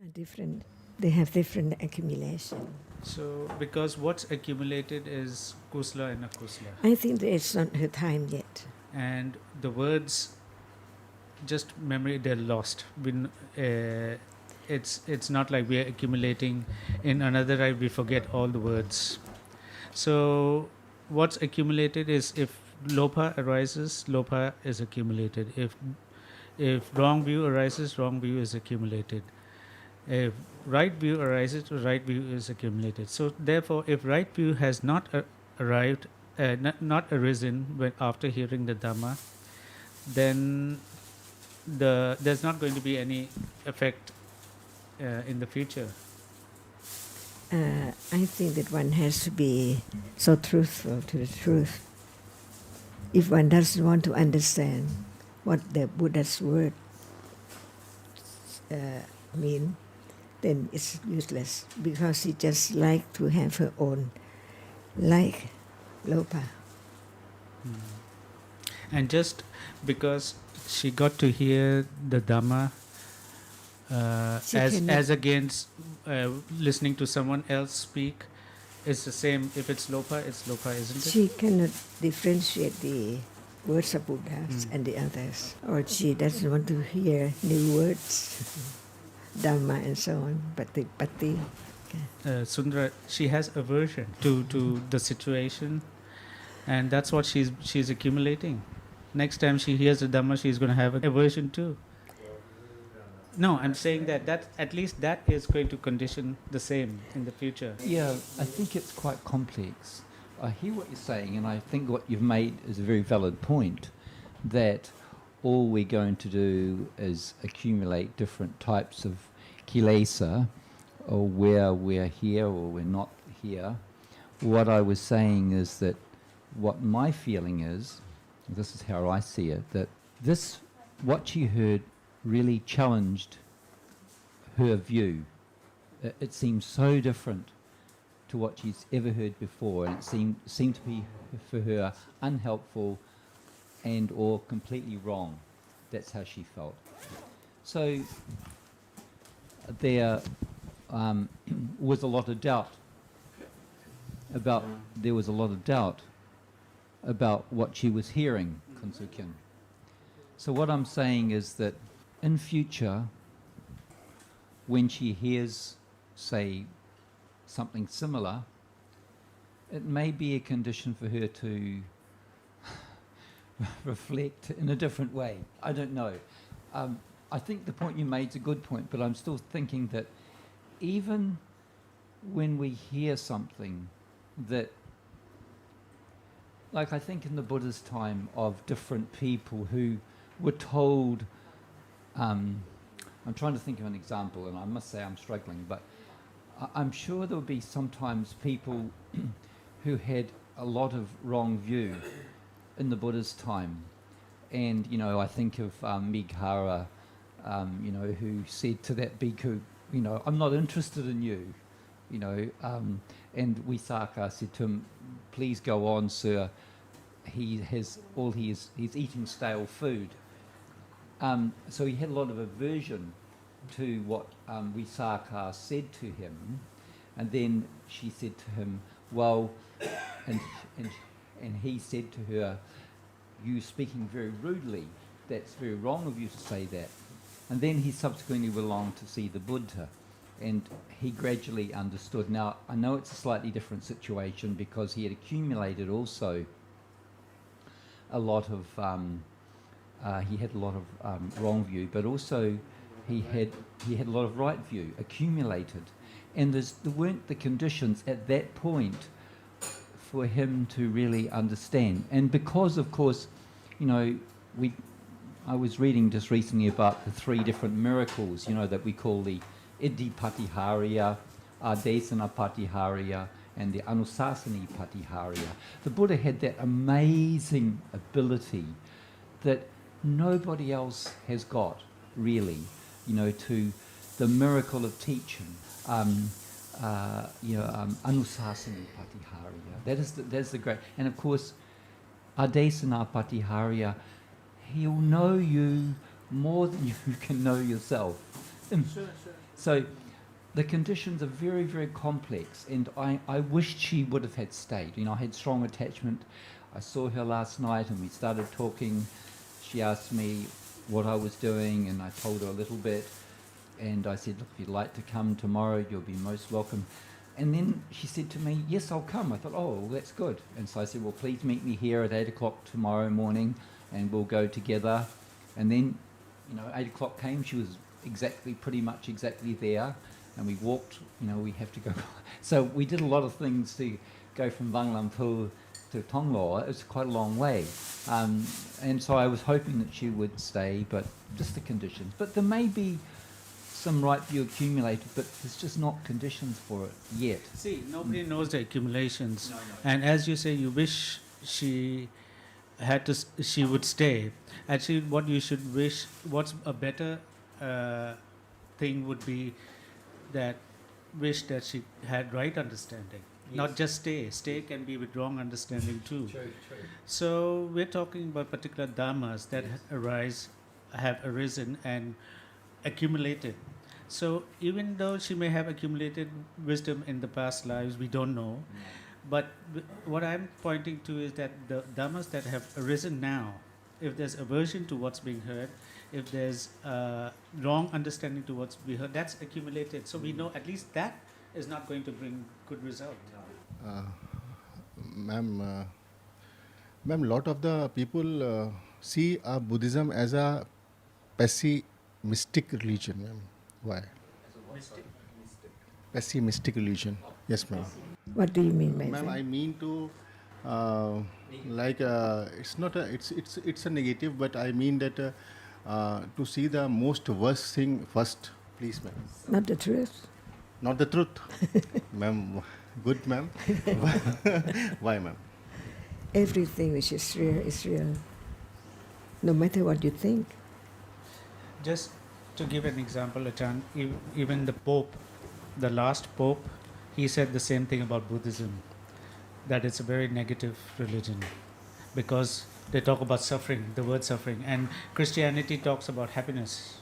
Different. They have different accumulation. So, because what's accumulated is kusla and akusla. I think that it's not her time yet. And the words, just memory, they're lost. It's not like we are accumulating in another life, we forget all the words. So, what's accumulated is if lopa arises, lopa is accumulated. If wrong view arises, wrong view is accumulated. If right view arises, right view is accumulated. So therefore, if right view has not arrived, not arisen when after hearing the Dhamma, then there's not going to be any effect in the future. I think that one has to be so truthful to the truth. If one doesn't want to understand what the Buddha's word mean, then it's useless, because she just like to have her own, like Lopa. And just because she got to hear the Dhamma as against listening to someone else speak, it's the same. If it's Lopa, isn't it? She cannot differentiate the words of Buddha and the others, or she doesn't want to hear new words. Dhamma and so on, Pati. Sundara, she has aversion to the situation, and that's what she's accumulating. Next time she hears the Dhamma, she's going to have an aversion too. No, I'm saying that at least that is going to condition the same in the future. Yeah, I think it's quite complex. I hear what you're saying, and I think what you've made is a very valid point, that all we're going to do is accumulate different types of kilesa, or where we're here or we're not here. What I was saying is that what my feeling is, this is how I see it, that what she heard really challenged her view. It seemed so different to what she's ever heard before, and it seemed to be for her unhelpful and or completely wrong. That's how she felt. So there was a lot of doubt about what she was hearing, Kunsukin. So what I'm saying is that in future, when she hears, say, something similar, it may be a condition for her to reflect in a different way. I don't know. I think the point you made is a good point, but I'm still thinking that even when we hear something that, like I think in the Buddha's time of different people who were told, I'm trying to think of an example, and I must say I'm struggling, but I'm sure there would be sometimes people who had a lot of wrong view in the Buddha's time. And, I think of Mighara, who said to that bhikkhu, I'm not interested in you, and Visakha said to him, please go on, sir. He's eating stale food. So he had a lot of aversion to what Visakha said to him, and then she said to him, well, and he said to her, you speaking very rudely, that's very wrong of you to say that. And then he subsequently went along to see the Buddha, and he gradually understood. Now, I know it's a slightly different situation because he had accumulated also a lot of, he had a lot of wrong view, but also he had a lot of right view accumulated. And there weren't the conditions at that point for him to really understand. And because, of course, I was reading just recently about the 3 different miracles, that we call the Iddhipatiharya, Adesana Patiharya, and the Anusasani Patiharya. The Buddha had that amazing ability that nobody else has got, really, to the miracle of teaching. Anusasani Patiharya. That's the great. And of course, Adesana Patiharya, he'll know you more than you can know yourself. So the conditions are very, very complex, and I wished she would have had stayed. You know, I had strong attachment. I saw her last night and we started talking. She asked me what I was doing and I told her a little bit, and I said, look, if you'd like to come tomorrow, you'll be most welcome. And then she said to me, yes, I'll come. I thought, oh, well, that's good. And so I said, well, please meet me here at 8 o'clock tomorrow morning and we'll go together. And then, 8 o'clock came, she was pretty much exactly there. And we walked, we have to go. So we did a lot of things to go from Vang Lampu to Tongloa. It was quite a long way. And so I was hoping that she would stay, but just the conditions. But there may be some right view accumulated, but there's just not conditions for it yet. See, nobody knows the accumulations. No. And as you say, you wish she would stay. Actually, what you should wish, what's a better thing would be that wish that she had right understanding. Yes. Not just stay. Stay can be with wrong understanding too. True. So we're talking about particular dhammas that have arisen and accumulated. So even though she may have accumulated wisdom in the past lives, we don't know. But what I'm pointing to is that the dhammas that have arisen now, if there's aversion to what's being heard, if there's wrong understanding to what's being heard, that's accumulated. So we know at least that is not going to bring good result. Ma'am, lot of the people see Buddhism as a pessimistic religion, ma'am. Why? Pessimistic religion. Yes, ma'am. What do you mean by Ma'am, that? I mean to it's not a it's a negative, but I mean that to see the most worst thing first, please, ma'am. Not the truth. Not the truth, ma'am. Good, ma'am. Why, ma'am? Everything which is real, no matter what you think. Just to give an example, Ajahn, even the Pope, the last Pope, he said the same thing about Buddhism, that it's a very negative religion because they talk about suffering, the word suffering, and Christianity talks about happiness.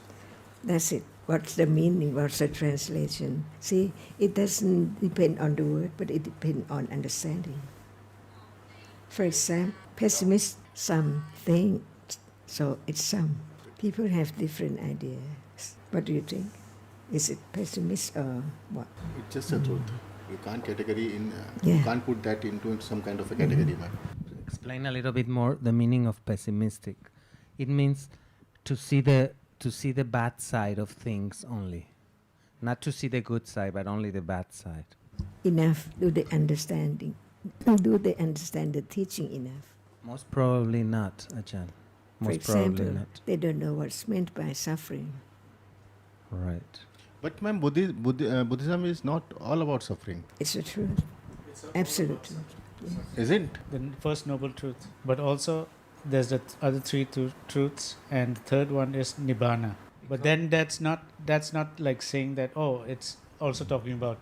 That's it. What's the meaning? What's the translation? See, it doesn't depend on the word, but it depends on understanding. For example, pessimist, some think, so it's some. People have different ideas. What do you think? Is it pessimist or what? It's just a truth. You can't Yeah. You can't put that into some kind of a category, ma'am. Explain a little bit more the meaning of pessimistic. It means to see the bad side of things only, not to see the good side, but only the bad side. Enough? Do they understand the teaching enough? Most probably not, Ajahn. For Most example, probably not. they don't know what's meant by suffering. Right. But, ma'am, Buddhism is not all about suffering, It's the truth. Absolute truth. Yes. isn't? The first noble truth. But also there's the other three truths, and the third one is nibbana. But then that's not like saying that, it's also talking about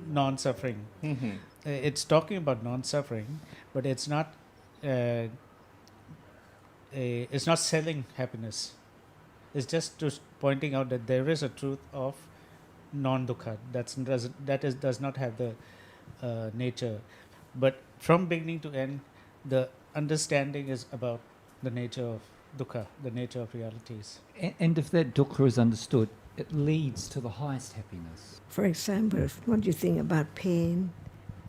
non-suffering. Mm-hmm. It's talking about non-suffering, but it's not selling happiness. It's just pointing out that there is a truth of non-dukkha that does not have the nature. But from beginning to end, the understanding is about the nature of dukkha, the nature of realities. And if that dukkha is understood, it leads to the highest happiness. For example, what do you think about pain?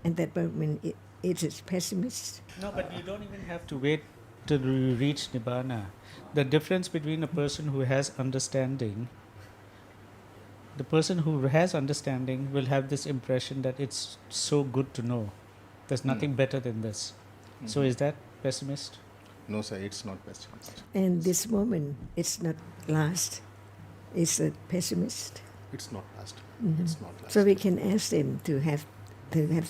And that moment, it is pessimist. No, but you don't even have to wait to reach nibbana. The difference between a person who has understanding, the person who has understanding will have this impression that it's so good to know. There's nothing better than this. Mm-hmm. So is that pessimist? No, sir, it's not pessimist. And this moment, it's not last. It's a pessimist. It's not last. Mhm. It's not last. So we can ask them to have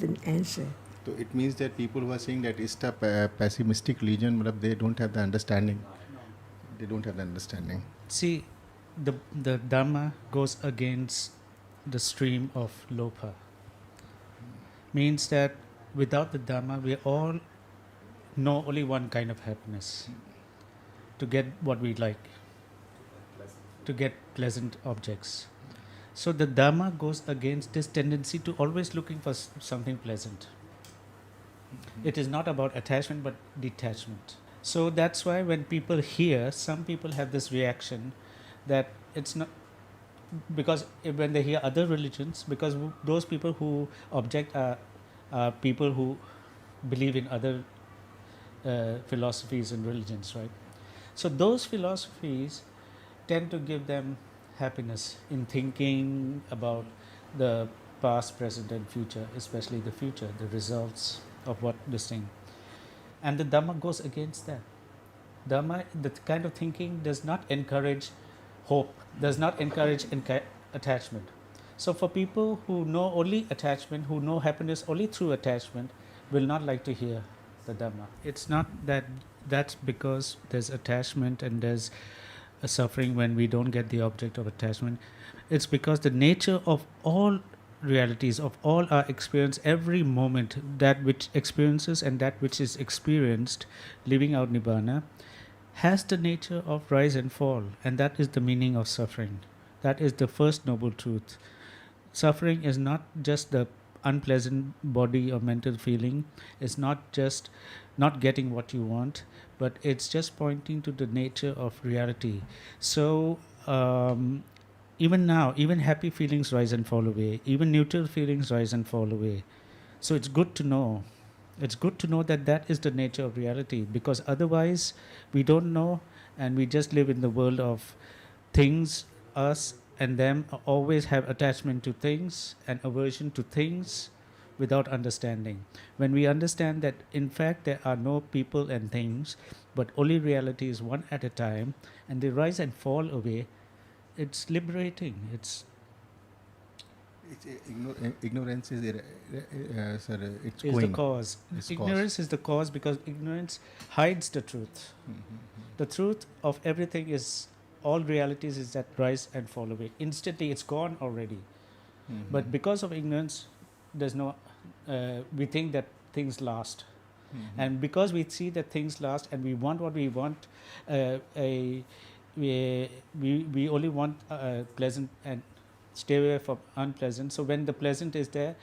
an answer. So it means that people who are saying that it's a pessimistic religion, but they don't have the understanding. They don't have the understanding. See, the Dhamma goes against the stream of lopa. Means that without the Dhamma, we all know only one kind of happiness. To get what we like. To get pleasant objects. So the Dhamma goes against this tendency to always looking for something pleasant. It is not about attachment but detachment. So that's why when people hear, some people have this reaction that it's not, because when they hear other religions, because those people who object are people who believe in other philosophies and religions, right? So those philosophies tend to give them happiness in thinking about the past, present, and future, especially the future, the results of what this thing. And the Dhamma goes against that. Dhamma, the kind of thinking does not encourage hope, does not encourage attachment. So for people who know only attachment, who know happiness only through attachment, will not like to hear the Dhamma. It's not that that's because there's attachment and there's a suffering when we don't get the object of attachment. It's because the nature of all realities, of all our experience, every moment, that which experiences and that which is experienced, living out Nibbana, has the nature of rise and fall, and that is the meaning of suffering. That is the first noble truth. Suffering is not just the unpleasant body or mental feeling, it's not just not getting what you want, but it's just pointing to the nature of reality. So even now, even happy feelings rise and fall away, even neutral feelings rise and fall away. So it's good to know. It's good to know that that is the nature of reality, because otherwise we don't know, and we just live in the world of things, us and them, always have attachment to things and aversion to things without understanding. When we understand that in fact there are no people and things, but only reality is one at a time, and they rise and fall away, it's liberating. It's Ignorance is, sir, it's is going. the cause. It's Ignorance is the cause, because ignorance hides the truth. The truth of everything is, all realities is that rise and fall away. Instantly it's gone already. But because of ignorance, there's no, we think that things last. And because we see that things last and we want what we want, we only want pleasant and stay away from unpleasant. So when the pleasant is there,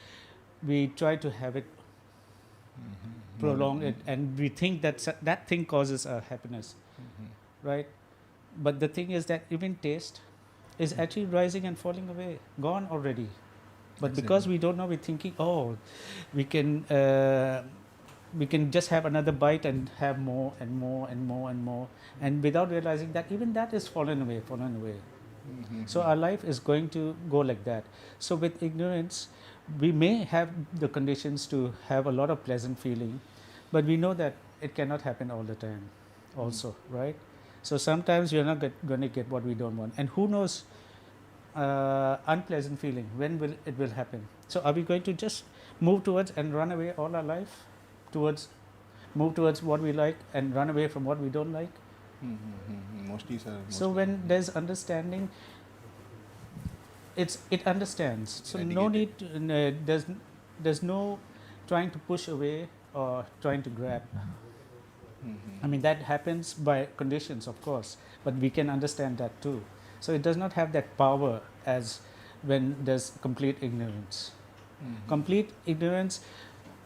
we try to have it, prolong it, and we think that thing causes our happiness, right? But the thing is that even taste is actually rising and falling away, gone already. But because we don't know, we're thinking, oh, we can just have another bite and have more and more and more and more, and without realizing that even that is fallen away. So our life is going to go like that. So with ignorance, we may have the conditions to have a lot of pleasant feeling, but we know that it cannot happen all the time also, right? So sometimes we are not going to get what we don't want. And who knows, unpleasant feeling, when will it will happen? So are we going to just move towards and run away all our life, move towards what we like and run away from what we don't like? Mostly, sir. So when there's understanding, it understands. So no need to, there's no trying to push away or trying to grab. I mean, that happens by conditions, of course, but we can understand that too. So it does not have that power as when there's complete ignorance. Complete ignorance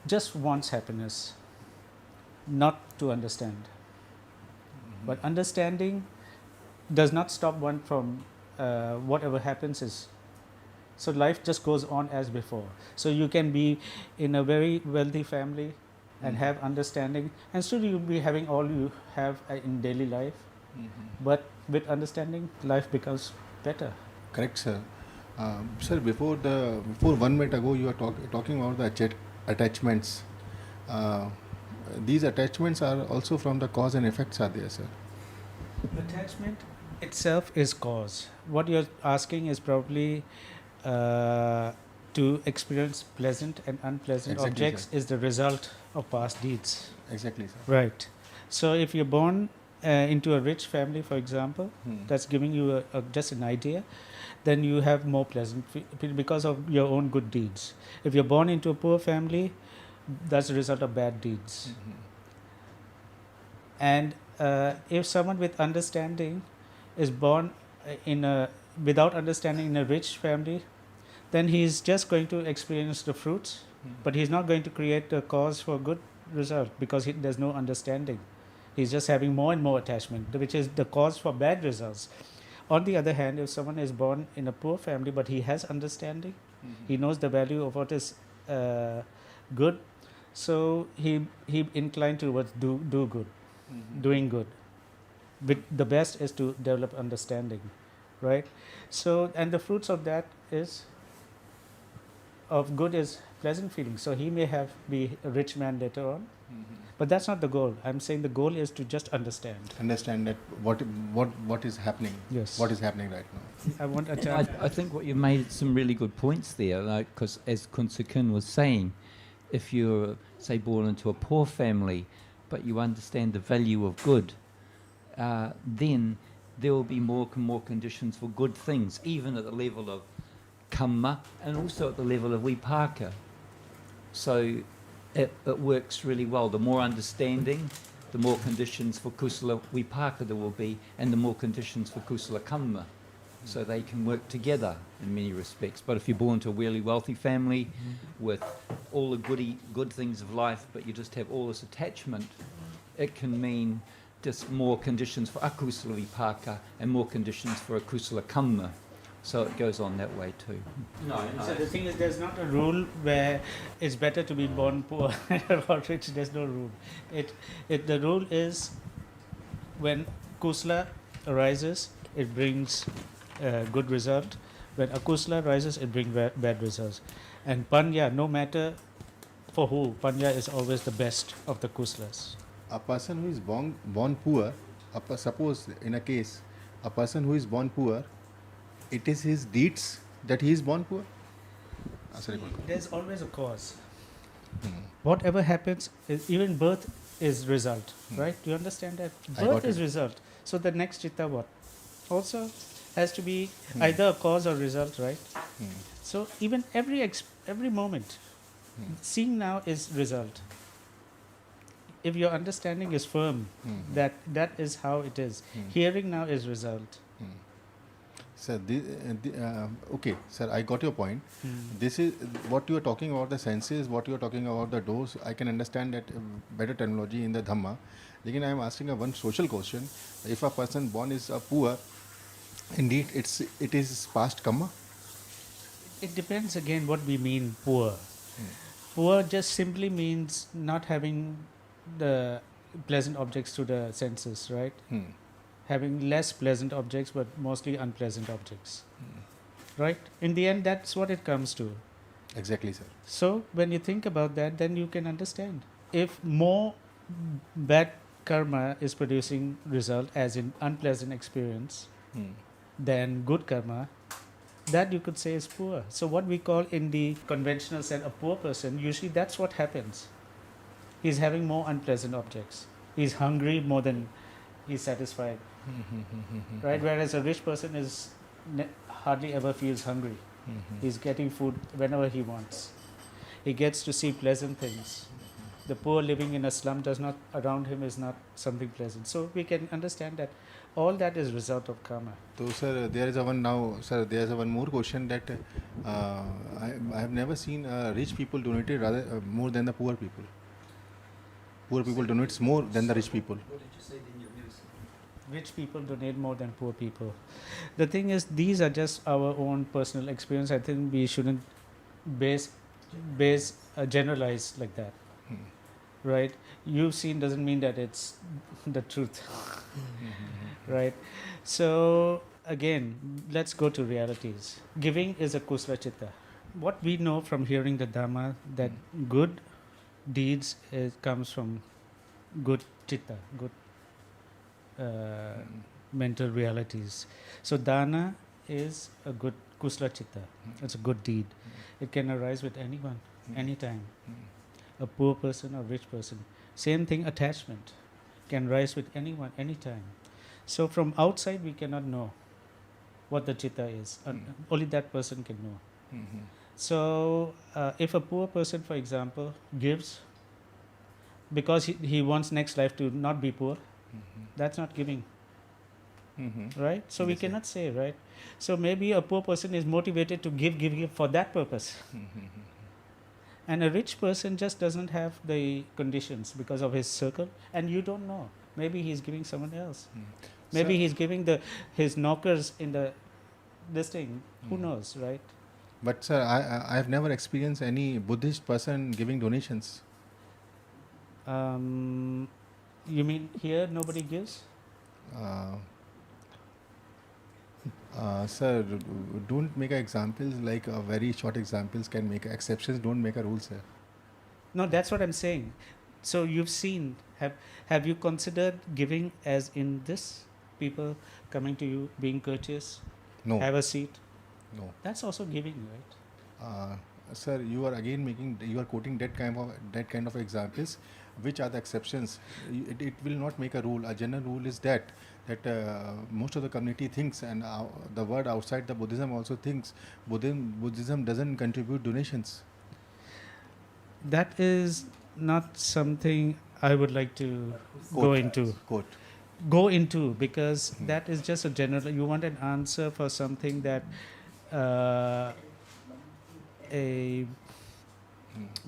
just wants happiness, not to understand. But understanding does not stop one from whatever happens is. So life just goes on as before. So you can be in a very wealthy family and have understanding, and still you'll be having all you have in daily life. But with understanding, life becomes better. Correct, sir. Sir, before 1 minute ago, you were talking about the attachments. These attachments are also from the cause and effects, are there, sir? Attachment itself is cause. What you're asking is probably to experience pleasant and unpleasant objects, sir, is the result of past deeds. Exactly, sir. Right. So if you're born into a rich family, for example, that's giving you just an idea, then you have more pleasant because of your own good deeds. If you're born into a poor family, that's the result of bad deeds. And if someone with understanding is born in a without understanding in a rich family, then he's just going to experience the fruits, but he's not going to create a cause for good result because there's no understanding. He's just having more and more attachment, which is the cause for bad results. On the other hand, if someone is born in a poor family but he has understanding, he knows the value of what is good, so he inclined towards do good, doing good. But the best is to develop understanding, right? So, and the fruits of that is of good is pleasant feelings. So he may be a rich man later on, but that's not the goal. I'm saying the goal is to just understand. Understand that what is happening. Yes. What is happening right now. I want I think what you made some really good points there, like, because as Kun Sukun was saying, if you're, say, born into a poor family, but you understand the value of good, then there will be more conditions for good things, even at the level of kamma and also at the level of vipaka. So it works really well. The more understanding, the more conditions for kusala vipaka there will be, and the more conditions for kusala kamma. So they can work together in many respects. But if you're born to a really wealthy family with all the good things of life, but you just have all this attachment, it can mean just more conditions for akusala vipaka and more conditions for akusala kamma. So it goes on that way too. So the thing is, there's not a rule where it's better to be born poor or rich. There's no rule. The rule is when kusala arises, it brings a good result. When akusala arises, it brings bad results. And panya, no matter for who, panya is always the best of the kusalas. A person who is born poor, suppose in a case, a person who is born poor, it is his deeds that he is born poor? There's always a cause. Whatever happens, even birth is result, right? Do you understand that? Birth is result. So the next chitta what? Also has to be either a cause or result, right? So even every moment, seeing now is result. If your understanding is firm, that is how it is. Hearing now is result. Sir, okay, sir, I got your point. This is what you are talking about, the senses, what you are talking about, the doors. I can understand that better terminology in the Dhamma. Again, I am asking one social question. If a person born is poor, indeed it is past karma? It depends again what we mean poor. Poor just simply means not having the pleasant objects to the senses, right? Having less pleasant objects but mostly unpleasant objects, right? In the end, that's what it comes to. Exactly, sir. So when you think about that, then you can understand. If more bad karma is producing result, as in unpleasant experience, than good karma, that you could say is poor. So what we call in the conventional sense a poor person, usually that's what happens. He's having more unpleasant objects. He's hungry more than he's satisfied. Right? Whereas a rich person is hardly ever feels hungry. He's getting food whenever he wants. He gets to see pleasant things. The poor living in a slum around him is not something pleasant. So we can understand that all that is result of karma. So sir, there is one more question that I have never seen rich people donated rather more than the poor people. Poor people donates more than the rich people. Rich people donate more than poor people. The thing is, these are just our own personal experience. I think we shouldn't generalize like that. Right? You've seen doesn't mean that it's the truth. Right? So again, let's go to realities. Giving is a kusala chitta. What we know from hearing the Dhamma, that good deeds comes from good chitta, good mental realities. So dana is a good kusala chitta. It's a good deed. It can arise with anyone, anytime. A poor person or rich person. Same thing, attachment can rise with anyone, anytime. So from outside we cannot know what the chitta is. Only that person can know. So if a poor person, for example, gives because he wants next life to not be poor, that's not giving. right? So we Yes, sir. cannot say, right? So maybe a poor person is motivated to give for that purpose. And a rich person just doesn't have the conditions because of his circle, and you don't know. Maybe he's giving someone else. Maybe Sir, he's giving his knockers in the this thing. Who knows, right? but sir, I've never experienced any Buddhist person giving donations. You mean here nobody gives? Uh, sir, don't make examples like very short examples can make exceptions. Don't make a rule, sir. No, that's what I'm saying. So you've seen, have you considered giving as in this? People coming to you, being courteous, No, have a seat. no. That's also giving, right? Sir, you are again you are quoting that kind of examples, which are the exceptions. It will not make a rule. A general rule is that most of the community thinks, and the word outside the Buddhism also thinks, Buddhism doesn't contribute donations. That is not something I would like to go into. Quote. Go into, because that is just a general. You want an answer for something that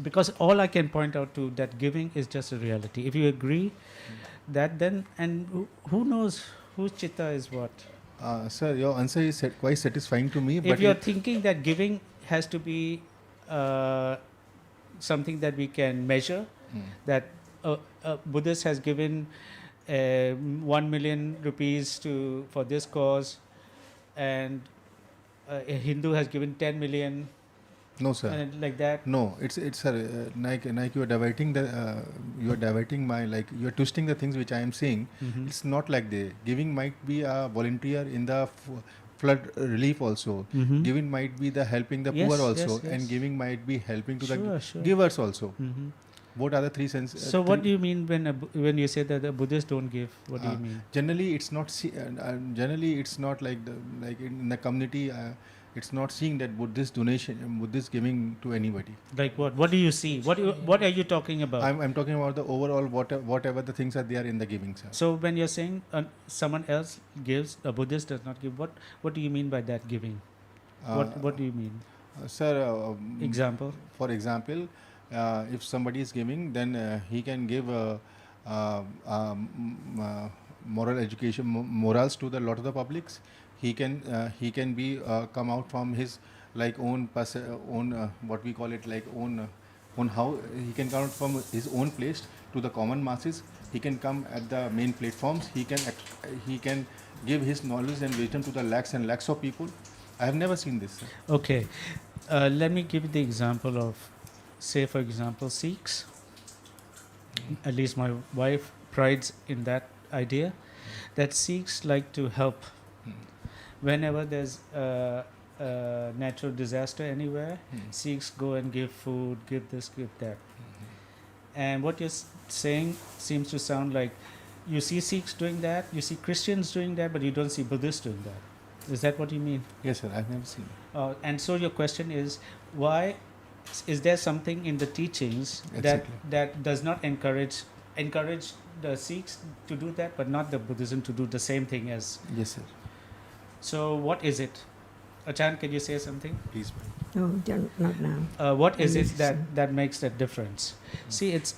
because all I can point out to that giving is just a reality. If you agree that, then, and who knows whose chitta is what. Sir, your answer is quite satisfying to me. If But you're thinking that giving has to be something that we can measure, that a Buddhist has given 1 million rupees for this cause, and a Hindu has given 10 million, no, sir. and like that. No, it's like you are diverting my, like you are twisting the things which I am saying. It's not like that. Giving might be a volunteer in the flood relief also. Giving might be the helping the Yes, poor also, yes, yes. and giving might be helping to the Sure. givers also. What are the three senses? So what do you mean when you say that the Buddhists don't give? What do you mean? Generally, it's not. Generally, it's not like in the community. It's not seeing that Buddhist giving to anybody. Like what? What do you see? What are you talking about? I'm talking about the overall whatever the things are there in the giving, sir. So when you're saying someone else gives, a Buddhist does not give, what do you mean by that giving? What do you mean? Sir, Example? For example, if somebody is giving, then he can give moral education, morals to the lot of the publics. He can be come out from his like own what we call it, like own how he can come out from his own place to the common masses. He can come at the main platforms. He can give his knowledge and wisdom to the lakhs and lakhs of people. I have never seen this, sir. Okay, let me give you the example of, say for example, Sikhs. At least my wife prides in that idea, that Sikhs like to help. Whenever there's a natural disaster anywhere, Sikhs go and give food, give this, give that. And what you're saying seems to sound like you see Sikhs doing that, you see Christians doing that, but you don't see Buddhists doing that. Is that what you mean? Yes, sir. I've never seen it. And so your question is, why is there something in the teachings Exactly. that does not encourage the Sikhs to do that, but not the Buddhism to do the same thing as? Yes, sir. So what is it? Ajahn, can you say something? Please. No, not now. What is it Listen. that makes that difference? See, it's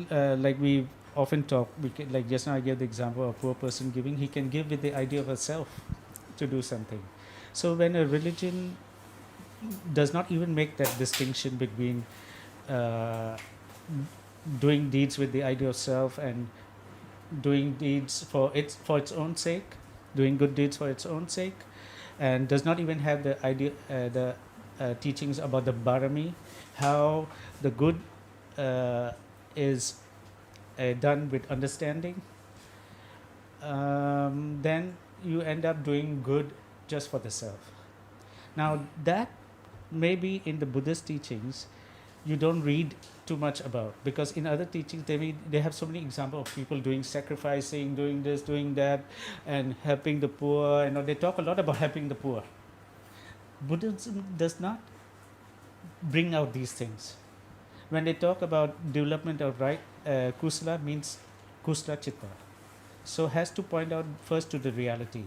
like we often talk, like just now I gave the example of a poor person giving. He can give with the idea of a self to do something. So when a religion does not even make that distinction between doing deeds with the idea of self and doing deeds for its own sake, doing good deeds for its own sake, and does not even have the idea, the teachings about the barami, how the good is done with understanding, then you end up doing good just for the self. Now that maybe in the Buddhist teachings you don't read too much about, because in other teachings they have so many examples of people doing sacrificing, doing this, doing that, and helping the poor. They talk a lot about helping the poor. Buddhism does not bring out these things. When they talk about development of right, kusala means kusala chitta. So has to point out first to the reality,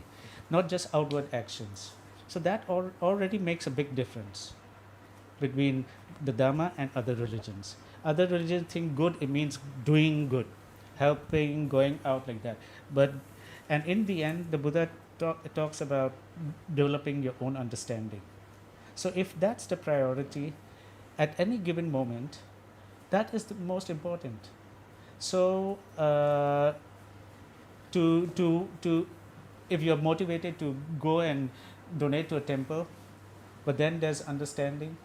not just outward actions. So that already makes a big difference between the Dhamma and other religions. Other religions think good, it means doing good, helping, going out like that. But, and in the end, the Buddha talks about developing your own understanding. So if that's the priority at any given moment, that is the most important. So to if you're motivated to go and donate to a temple, but then there's understanding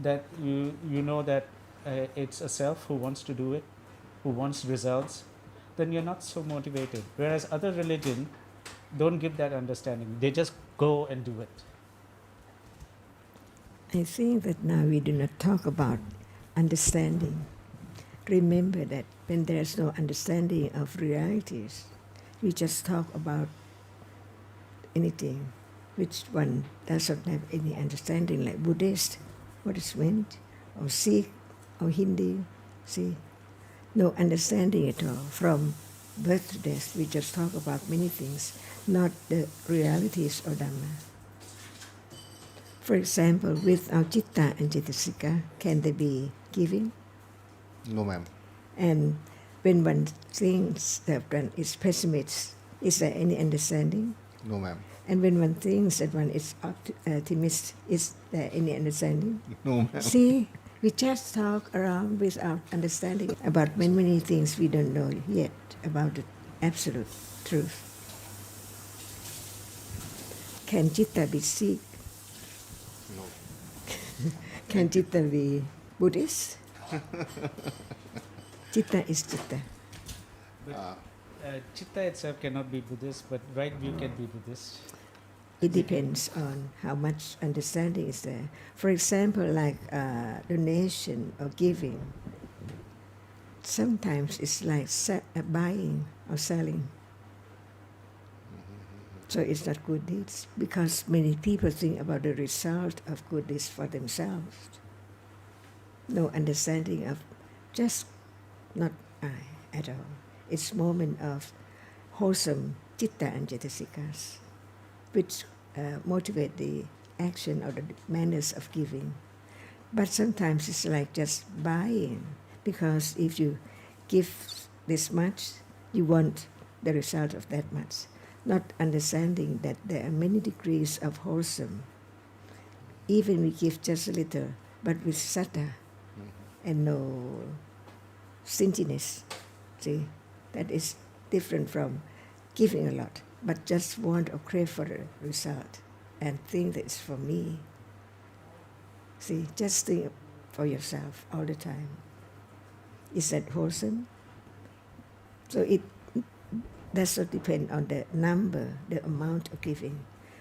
that you know that it's a self who wants to do it, who wants results, then you're not so motivated. Whereas other religion don't give that understanding. They just go and do it. I think that now we do not talk about understanding. Remember that when there's no understanding of realities, we just talk about anything which one doesn't have any understanding, like Buddhist, what is meant, or Sikh, or Hindi. See, no understanding at all. From birth to death, we just talk about many things, not the realities of Dhamma. For example, without citta and cetasika, can they be giving? No, ma'am. And when one thinks that one is pessimist, is there any understanding? No, ma'am. And when one thinks that one is optimist, is there any understanding? No, ma'am. See, we just talk around without understanding about many, many things we don't know yet about the absolute truth. Can citta be Sikh? No. Can citta be Buddhist? Citta is citta. But Chitta itself cannot be Buddhist, but right view can be Buddhist. It depends on how much understanding is there. For example, like donation or giving, sometimes it's like buying or selling. So it's not good deeds, because many people think about the result of good deeds for themselves. No understanding of just not I at all. It's moment of wholesome citta and cetasikas, which motivate the action or the manners of giving. But sometimes it's like just buying, because if you give this much, you want the result of that much, not understanding that there are many degrees of wholesome. Even we give just a little, but with sattva and no stinginess. See, that is different from giving a lot, but just want or crave for the result and think that it's for me. See, just think for yourself all the time. Is that wholesome? So it does not depend on the number, the amount of giving,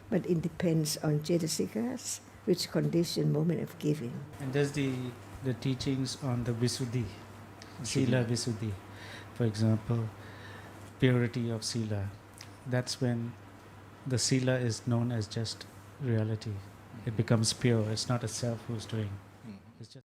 but it depends on cetasikas, which condition moment of giving. And there's the teachings on the Visuddhi, Sila Visuddhi, for example, purity of Sila. That's when the Sila is known as just reality. It becomes pure. It's not a self who's doing. It's just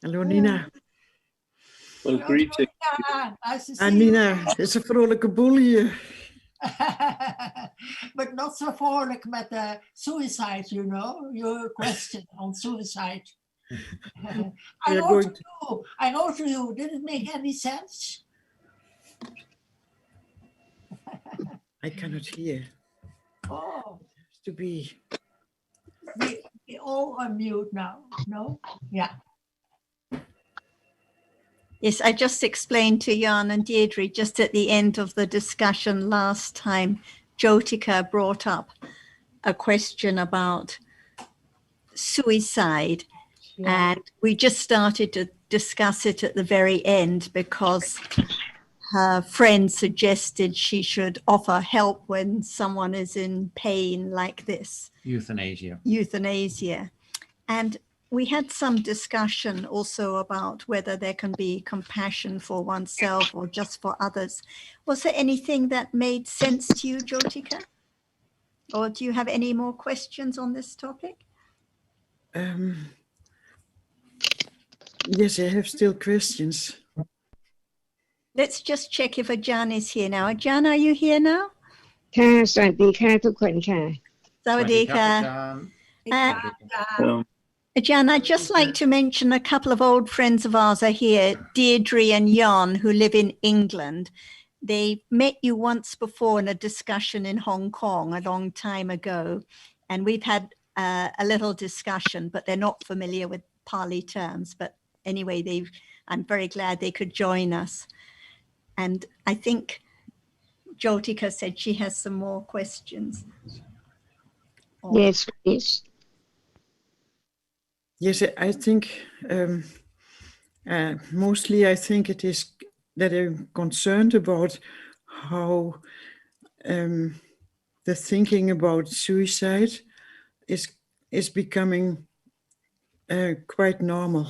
Hallo Nina. Well, greeting. Nice to see En Nina, het is een vrolijke boel hier. but not so frolic met suicide, you know, your question on suicide. I wrote to you, did it make any sense? I cannot hear. Oh, To be. we all are mute now, no? Yeah. Yes, I just explained to Jan and Deirdre just at the end of the discussion last time, Jyotika brought up a question about suicide. Yeah. And we just started to discuss it at the very end because her friend suggested she should offer help when someone is in pain like this. Euthanasia. And we had some discussion also about whether there can be compassion for oneself or just for others. Was there anything that made sense to you, Jyotika? Or do you have any more questions on this topic? Yes, I have still questions. Let's just check if Ajahn is here now. Ajahn, are you here now? ค่ะสวัสดีค่ะทุกคนค่ะ Sawadika. Ajahn, I'd just like to mention a couple of old friends of ours are here, Deirdre and Jan, who live in England. They met you once before in a discussion in Hong Kong a long time ago, and we've had a little discussion, but they're not familiar with Pali terms. But anyway, I'm very glad they could join us. And I think Jyotika said she has some more questions. Yes, please. Yes, I think mostly I think it is that I'm concerned about how the thinking about suicide is becoming quite normal.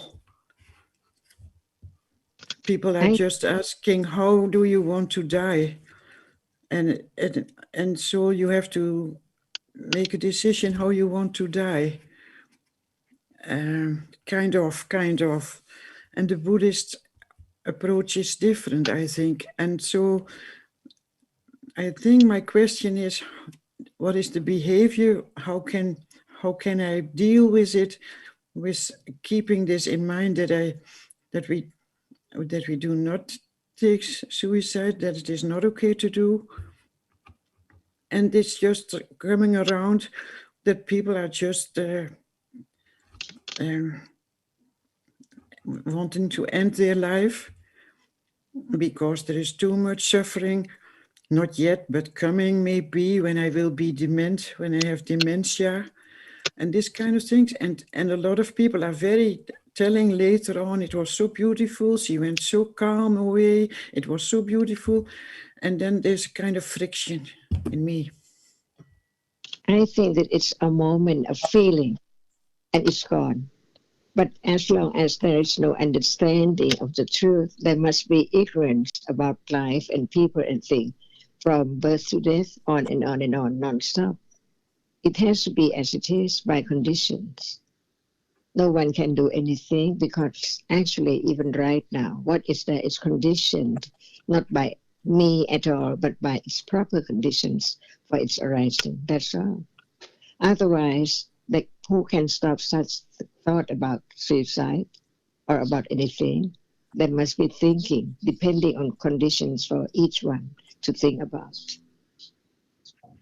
People are just asking, how do you want to die? And so you have to make a decision how you want to die. Kind of. And the Buddhist approach is different, I think. And so I think my question is, what is the behavior? How can I deal with it, with keeping this in mind that we do not take suicide, that it is not okay to do. And it's just coming around that people are just wanting to end their life because there is too much suffering, not yet, but coming maybe when I will be dement, when I have dementia, and this kind of things. And a lot of people are very telling later on, it was so beautiful, she went so calm away, it was so beautiful. And then there's a kind of friction in me. I think that it's a moment of feeling and it's gone. But as long as there is no understanding of the truth, there must be ignorance about life and people and things from birth to death, on and on and on, non-stop. It has to be as it is by conditions. No one can do anything because actually even right now, what is there is conditioned not by me at all, but by its proper conditions for its arising. That's all. Otherwise, who can stop such thought about suicide or about anything? There must be thinking, depending on conditions for each one to think about.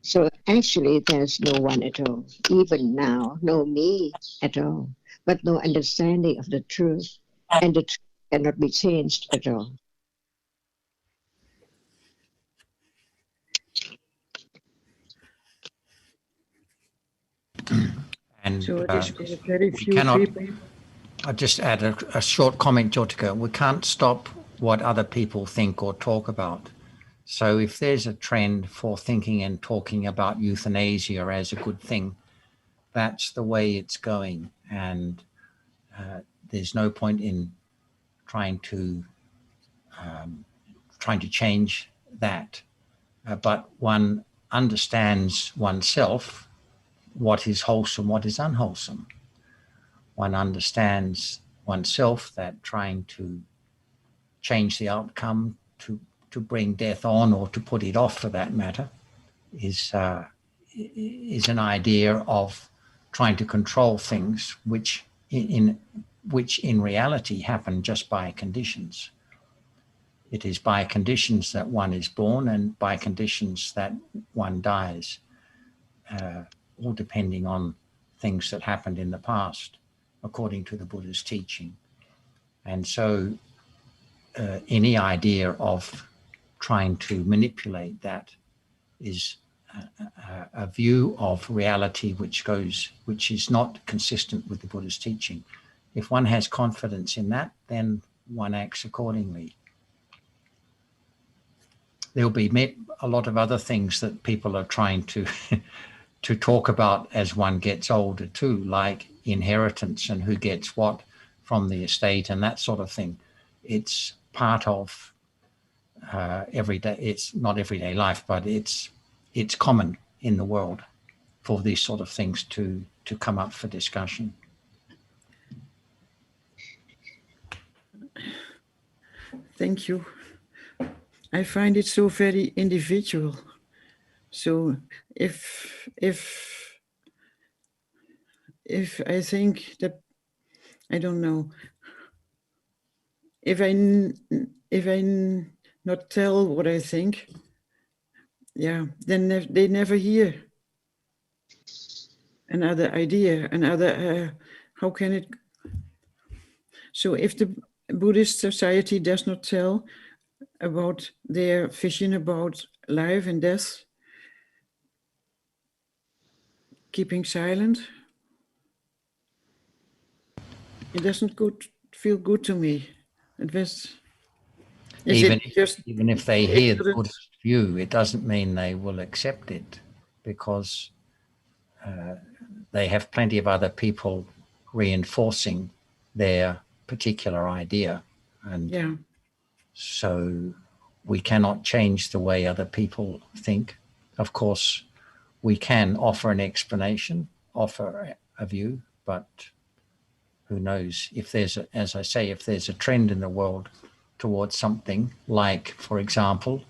So actually, there's no one at all. Even now, no me at all, but no understanding of the truth, and the truth cannot be changed at all. And So it is very few cannot, people. I'll just add a short comment, Jyotika. We can't stop what other people think or talk about. So if there's a trend for thinking and talking about euthanasia as a good thing, that's the way it's going. And there's no point in trying to change that. But one understands oneself, what is wholesome, what is unwholesome. One understands oneself, that trying to change the outcome, to bring death on, or to put it off for that matter, is an idea of trying to control things which in reality happen just by conditions. It is by conditions that one is born and by conditions that one dies, all depending on things that happened in the past, according to the Buddha's teaching. And so any idea of trying to manipulate that is a view of reality which is not consistent with the Buddha's teaching. If one has confidence in that, then one acts accordingly. There'll be a lot of other things that people are trying to to talk about as one gets older too, like inheritance and who gets what from the estate and that sort of thing. It's part of everyday. It's not everyday life, but it's common in the world for these sort of things to come up for discussion. Thank you. I find it so very individual. So if I think that, I don't know, if I not tell what I think, yeah, then they never hear another idea, another, how can it? So if the Buddhist society does not tell about their vision about life and death, keeping silent, it doesn't feel good to me. It was, even if they hear the Buddhist view, it doesn't mean they will accept it, because they have plenty of other people reinforcing their particular idea. And yeah. So we cannot change the way other people think. Of course, we can offer an explanation, offer a view, but who knows if there's, as I say, if there's a trend in the world towards something like, for example,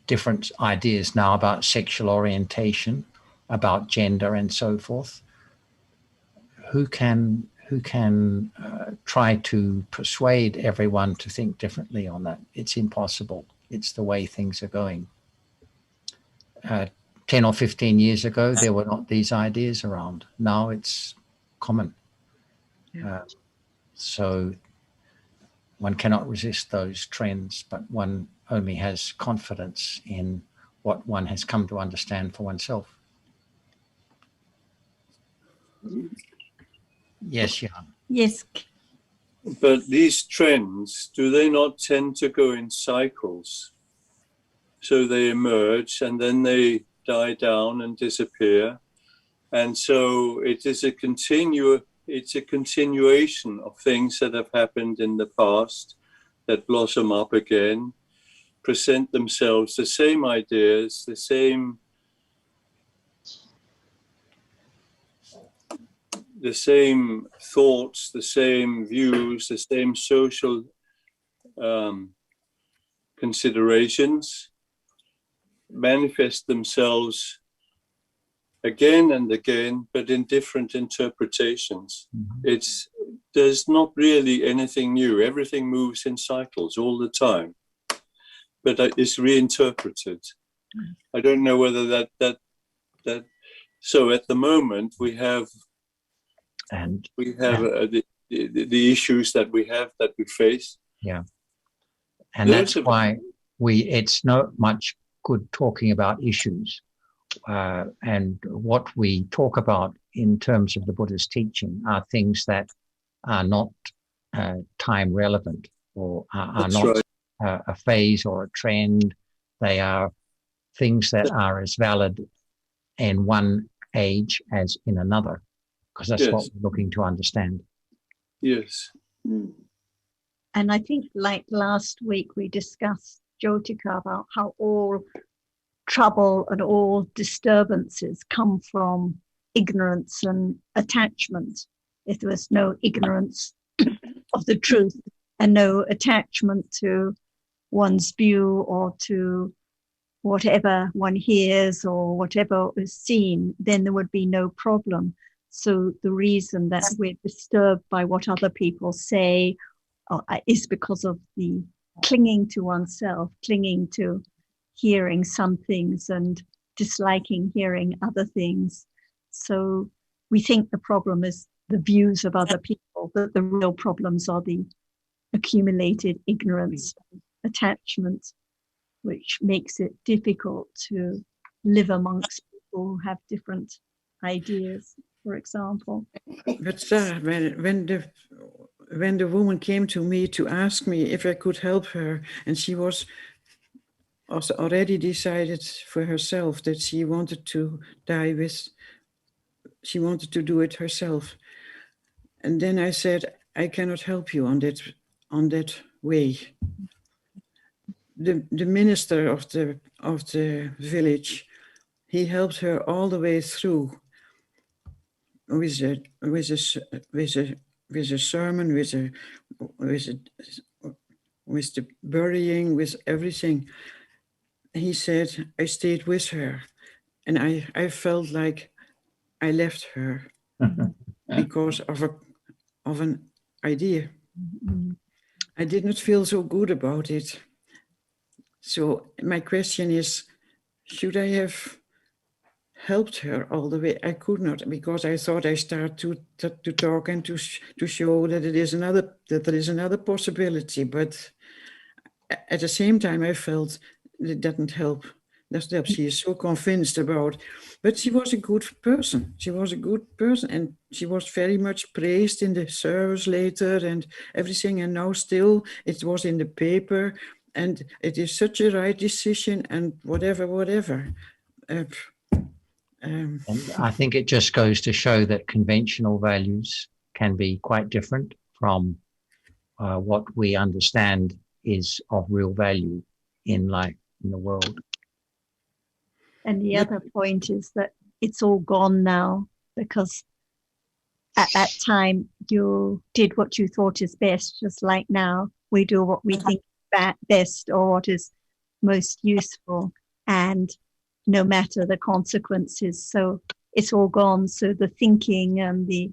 different ideas now about sexual orientation, about gender and so forth, who can try to persuade everyone to think differently on that? It's impossible. It's the way things are going. 10 or 15 years ago, there were not these ideas around. Now it's common. Yeah. So one cannot resist those trends, but one only has confidence in what one has come to understand for oneself. Yes, Jan. Yes. But these trends, do they not tend to go in cycles? So they emerge and then they die down and disappear. And so it is a continuation of things that have happened in the past that blossom up again, present themselves, the same ideas, the same thoughts, the same views, the same social considerations manifest themselves again and again, but in different interpretations. Mm-hmm. There's not really anything new. Everything moves in cycles all the time, but it's reinterpreted. Mm-hmm. I don't know whether that. So at the moment we have the issues that we face. Yeah, and that's why it's not much good talking about issues. And what we talk about in terms of the Buddha's teaching are things that are not time relevant, or are That's not right. A phase or a trend. They are things that are as valid in one age as in another, because that's what we're looking to understand. Yes. And I think, like last week, we discussed, Jyotika, about how all trouble and all disturbances come from ignorance and attachment if there was no ignorance of the truth and no attachment to one's view or to whatever one hears or whatever is seen, then there would be no problem. So the reason that we're disturbed by what other people say is because of the clinging to oneself, clinging to hearing some things and disliking hearing other things. So we think the problem is the views of other people, but the real problems are the accumulated ignorance, attachment, which makes it difficult to live amongst people who have different ideas, for example. But Sarah, when the woman came to me to ask me if I could help her, and she was also already decided for herself that she wanted to die with, she wanted to do it herself. And then I said, I cannot help you on that way. The minister of the village, he helped her all the way through with a sermon, with the burying, with everything. He said, I stayed with her, and I felt like I left her because of an idea. I did not feel so good about it. So my question is, should I have helped her all the way? I could not, because I thought I started to talk and to show that there is another possibility. But at the same time, I felt it didn't help. She is so convinced about, but she was a good person. She was a good person, and she was very much praised in the service later and everything. And now still, it was in the paper, and it is such a right decision. And whatever. And I think it just goes to show that conventional values can be quite different from what we understand is of real value in the world. And the other point is that it's all gone now, because at that time you did what you thought is best, just like now we do what we think best or what is most useful, and no matter the consequences. So it's all gone. So the thinking and the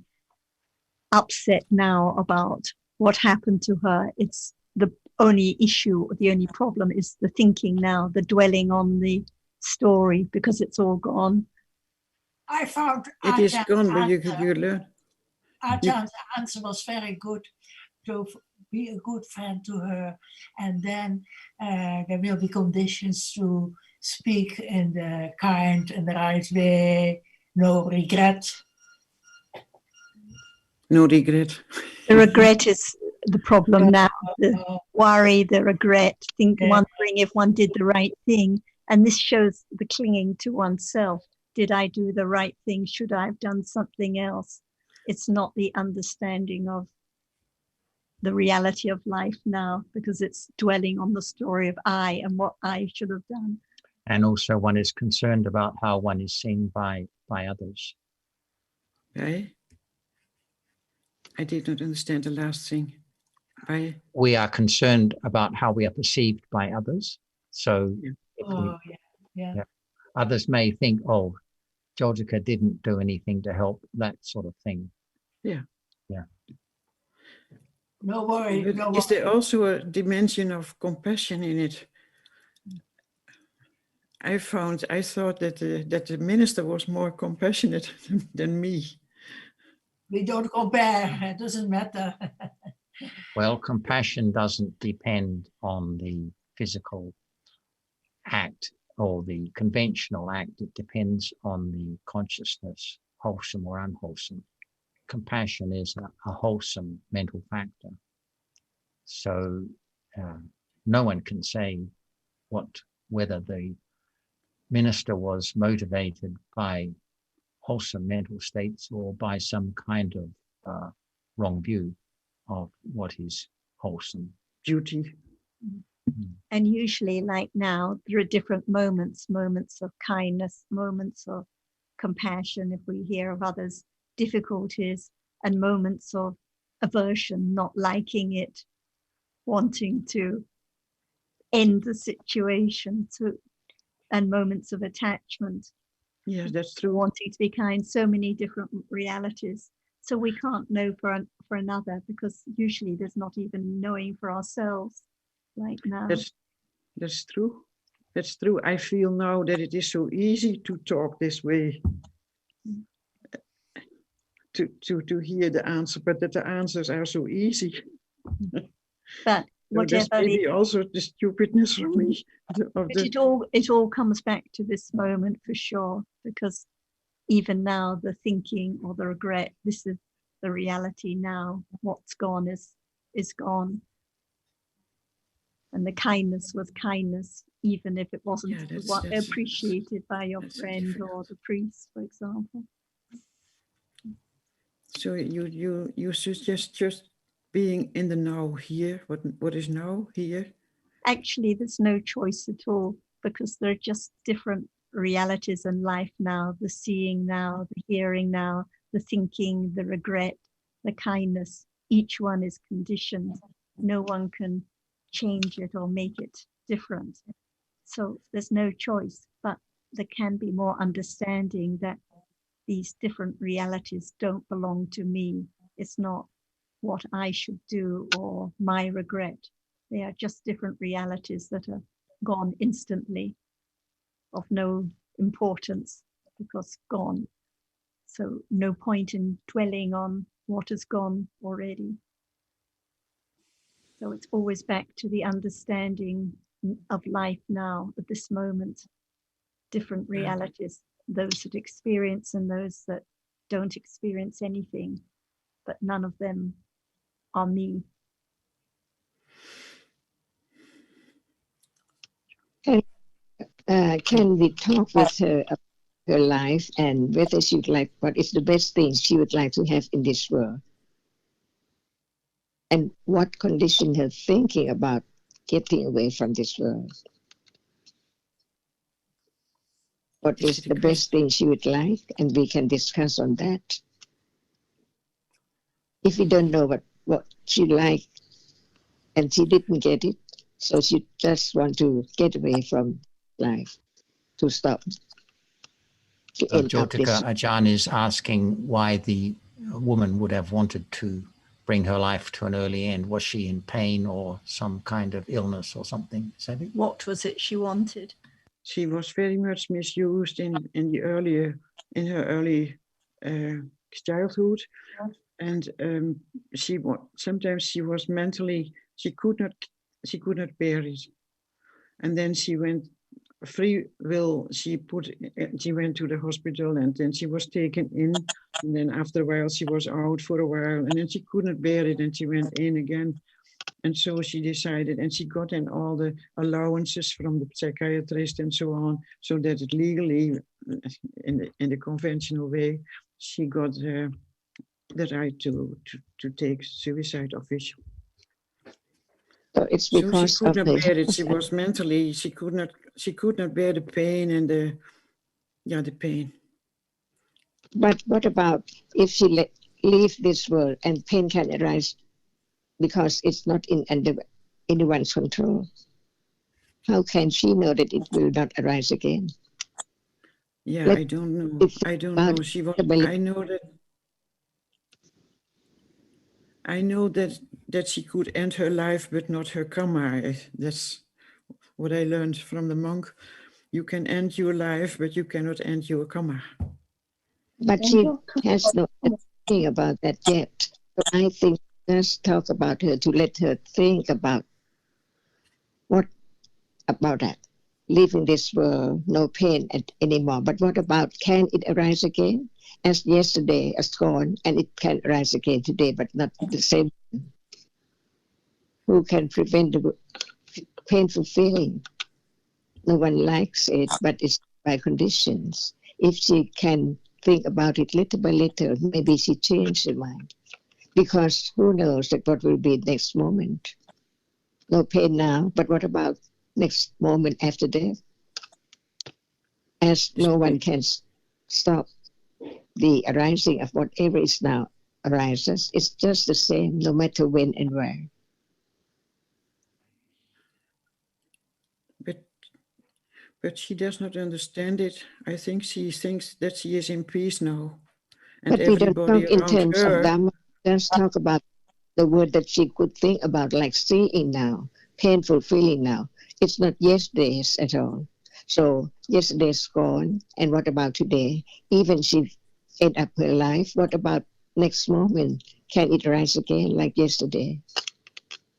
upset now about what happened to her, it's the only issue, the only problem is the thinking now, the dwelling on the story, because it's all gone. I found it is gone, but you learn. Ajah's answer was very good, to be a good friend to her, and then there will be conditions to speak in the kind and the right way, no regret. No regret. The regret is the problem now, the worry, the regret, wondering if one did the right thing. And this shows the clinging to oneself. Did I do the right thing? Should I have done something else? It's not the understanding of the reality of life now, because it's dwelling on the story of I and what I should have done. And also one is concerned about how one is seen by others. I did not understand the last thing. We are concerned about how we are perceived by others. So others may think, oh, Jyotika didn't do anything to help, that sort of thing. Yeah. No worry. Is there also a dimension of compassion in it? I thought that the minister was more compassionate than me. We don't compare. It doesn't matter. Well, compassion doesn't depend on the physical act or the conventional act. It depends on the consciousness, wholesome or unwholesome. Compassion is a wholesome mental factor. So no one can say whether the minister was motivated by wholesome mental states or by some kind of wrong view of what is wholesome. Duty. And usually, like now, there are different moments of kindness, moments of compassion. If we hear of others' difficulties, and moments of aversion, not liking it, wanting to end the situation, and moments of attachment. Yes, that's true. Wanting to be kind, so many different realities. So we can't know for another, because usually there's not even knowing for ourselves right now. That's true. That's true. I feel now that it is so easy to talk this way, to hear the answer, but that the answers are so easy. But So that's whatever maybe also the stupidness from me. But it all comes back to this moment for sure, because even now the thinking or the regret, this is the reality now. What's gone is gone. And the kindness was kindness, even if it wasn't appreciated by your friend or the priest, for example. So you suggest just being in the now here, what is now here? Actually, there's no choice at all, because there are just different realities in life now, the seeing now, the hearing now, the thinking, the regret, the kindness. Each one is conditioned. No one can change it or make it different. So there's no choice, but there can be more understanding that these different realities don't belong to me. It's not what I should do or my regret. They are just different realities that are gone instantly, of no importance, because gone. So no point in dwelling on what has gone already. So it's always back to the understanding of life now, at this moment, different realities, those that experience and those that don't experience anything, but none of them are me. Can we talk with her about her life and whether she'd like, what is the best thing she would like to have in this world? And what condition her thinking about getting away from this world? What is the best thing she would like? And we can discuss on that. If we don't know what she liked and she didn't get it, so she just want to get away from life, to stop. Jyotika, Ajahn is asking why the woman would have wanted to bring her life to an early end. Was she in pain or some kind of illness or something? Is that it? What was it she wanted? She was very much misused in her early childhood, and sometimes she was mentally, she could not bear it, and then she went free will. She went to the hospital, and then she was taken in, and then after a while she was out for a while, and then she couldn't bear it, and she went in again. And so she decided, and she got in all the allowances from the psychiatrist and so on, so that it legally, in the conventional way, she got the right to take suicide official. So it's because she could not bear it. She was mentally, she could not bear the pain and the pain. But what about if she leave this world and pain can arise because it's not in anyone's control? How can she know that it will not arise again? Yeah, I don't know. I don't know. She was. I know that she could end her life, but not her karma. That's what I learned from the monk. You can end your life, but you cannot end your karma. But she has no thing about that yet. So I think let's talk about her, to let her think about that. Leaving this world, no pain anymore. But what about, can it arise again? As yesterday has gone, and it can arise again today, but not the same. Who can prevent the painful feeling? No one likes it, but it's by conditions. If she can think about it little by little, maybe she changes her mind. Because who knows that what will be next moment? No pain now, but what about next moment after death? As no one can stop the arising of whatever is now arises, it's just the same no matter when and where. But she does not understand it. I think she thinks that she is in peace now. And But we don't everybody talk in around terms of her. Dhamma. Just talk about the word that she could think about, like seeing now, painful feeling now. It's not yesterday's at all. So yesterday's gone, and what about today? Even she end up her life, what about next moment? Can it rise again like yesterday?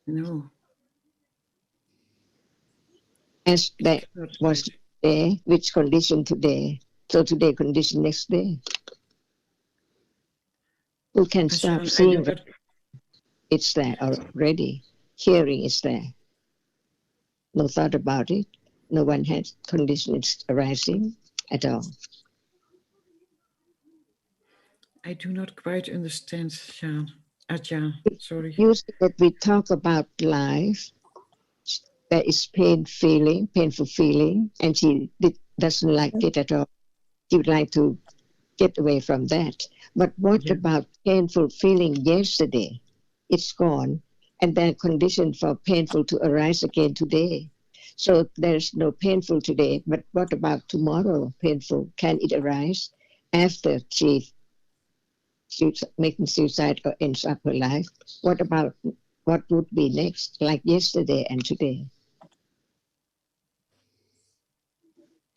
No. As that was today, which condition today? So today condition next day. Who can stop Ajahn, seeing that it's there already? Hearing is there. No thought about it. No one has conditions arising at all. I do not quite understand, Ajahn. Sorry. Usually that we talk about life, there is painful feeling, and she doesn't like it at all. She would like to get away from that. But what about painful feeling yesterday? It's gone, and then conditioned for painful to arise again today. So there's no painful today, but what about tomorrow painful? Can it arise after she making suicide or ends up her life? What about what would be next, like yesterday and today?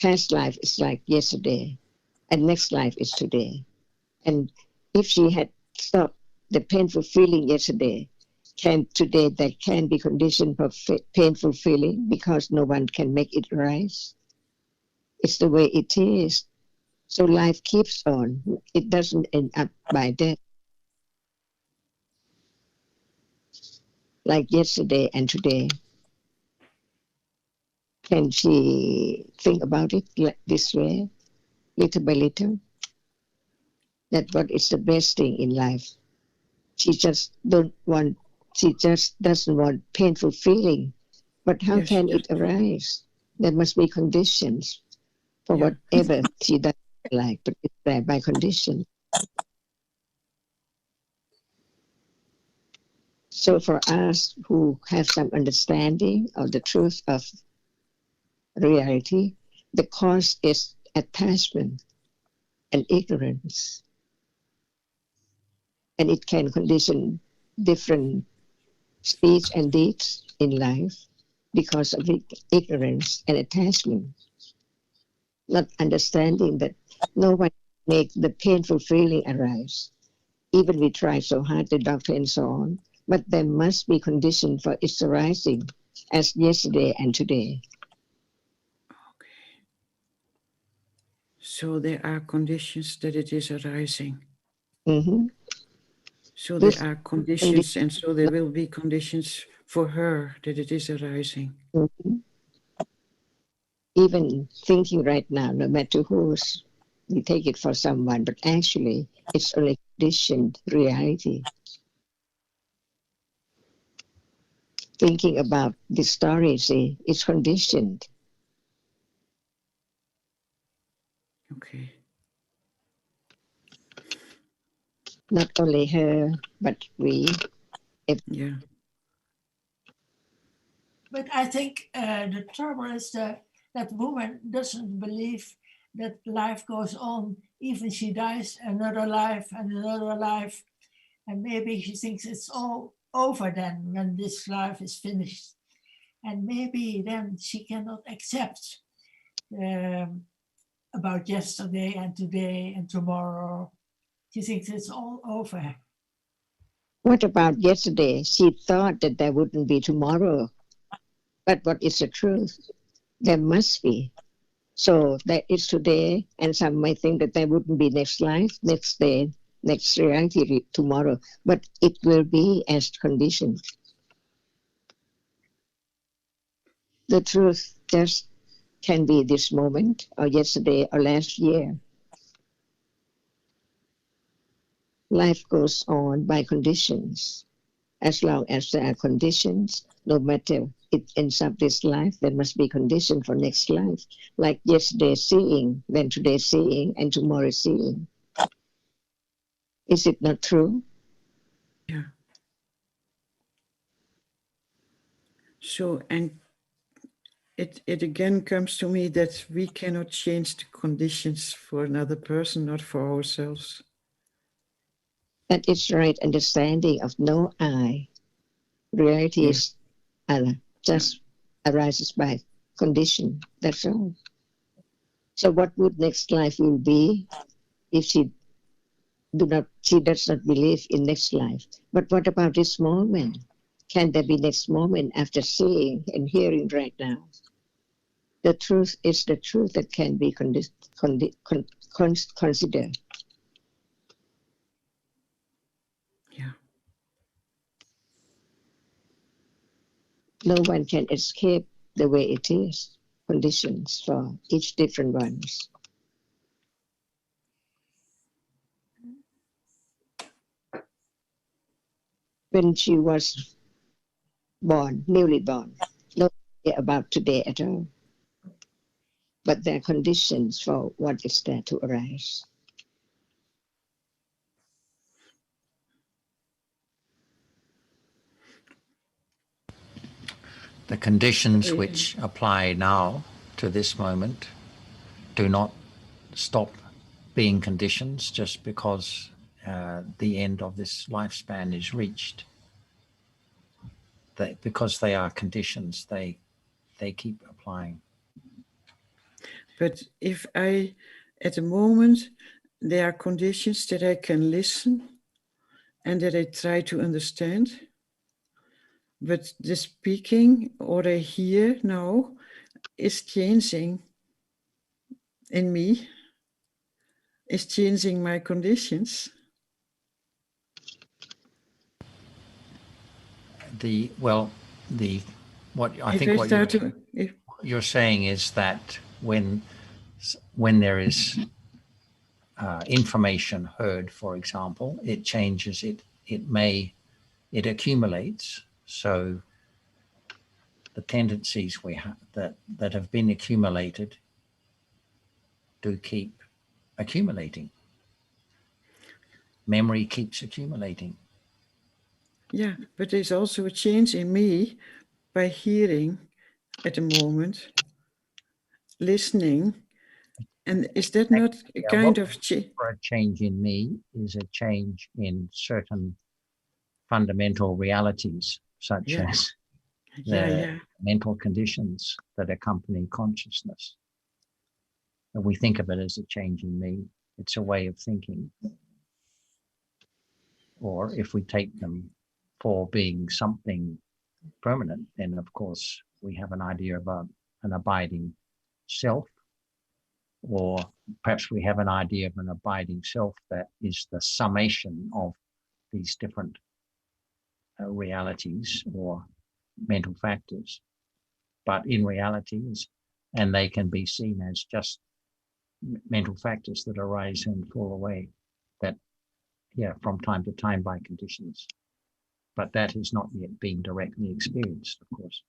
Past life is like yesterday, and next life is today. And if she had stopped the painful feeling yesterday, can today that can be conditioned for painful feeling because no one can make it rise? It's the way it is. So life keeps on. It doesn't end up by death. Like yesterday and today. Can she think about it like this way, little by little? That what is the best thing in life. She just doesn't want painful feeling. But how can it arise? There must be conditions for whatever she doesn't like, but it's there by condition. So for us who have some understanding of the truth of reality, the cause is attachment and ignorance. And it can condition different speech and deeds in life because of ignorance and attachment. Not understanding that no one makes the painful feeling arise. Even we try so hard, the doctor and so on, but there must be condition for its arising as yesterday and today. Okay. So there are conditions that it is arising. Mm-hmm. So there are conditions, and so there will be conditions for her that it is arising. Mm-hmm. Even thinking right now, no matter who's, we take it for someone, but actually it's only conditioned reality. Thinking about the story, see, it's conditioned. Okay. Not only her, but we. Yeah. But I think the trouble is that woman doesn't believe that life goes on. Even she dies, another life and another life. And maybe she thinks it's all over then when this life is finished. And maybe then she cannot accept about yesterday and today and tomorrow. She thinks it's all over. What about yesterday? She thought that there wouldn't be tomorrow. But what is the truth? There must be. So there is today, and some might think that there wouldn't be next life, next day, next reality tomorrow. But it will be as conditioned. The truth just can be this moment, or yesterday, or last year. Life goes on by conditions. As long as there are conditions, no matter it ends up this life, there must be condition for next life. Like yesterday seeing, then today seeing, and tomorrow seeing. Is it not true? So, and it again comes to me that we cannot change the conditions for another person, not for ourselves. That is right understanding of no I. Reality is other, just arises by condition. That's all. So what would next life will be if she does not believe in next life? But what about this moment? Can there be next moment after seeing and hearing right now? The truth is the truth that can be considered. Yeah. No one can escape the way it is, conditions for each different ones. When she was born, newly born, no idea about today at all. But there are conditions for what is there to arise. The conditions which apply now to this moment do not stop being conditions just because the end of this lifespan is reached. Because they are conditions, they keep applying. But if at the moment, there are conditions that I can listen and that I try to understand, but the speaking or I hear now is changing in me, is changing my conditions. What you're saying is that when there is information heard, for example, it changes. It accumulates. So the tendencies we have that have been accumulated do keep accumulating. Memory keeps accumulating. Yeah, but there's also a change in me by hearing at the moment, listening. And is that not a kind of change? A change in me is a change in certain fundamental realities, such as the mental conditions that accompany consciousness. And we think of it as a change in me. It's a way of thinking. Or if we take them for being something permanent, then of course we have an idea about an abiding self, or perhaps we have an idea of an abiding self that is the summation of these different realities or mental factors. But in reality, and they can be seen as just mental factors that arise and fall away, that, from time to time by conditions. But that has not yet been directly experienced, of course.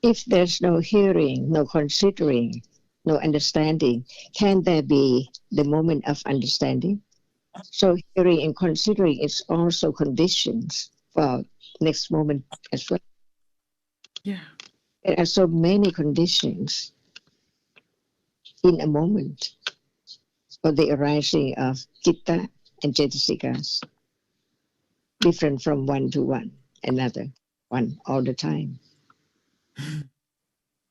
If there's no hearing, no considering, no understanding, can there be the moment of understanding? So hearing and considering is also conditions for next moment as well. Yeah. There are so many conditions in a moment for the arising of citta and cetasikas, different from one to one, another one all the time.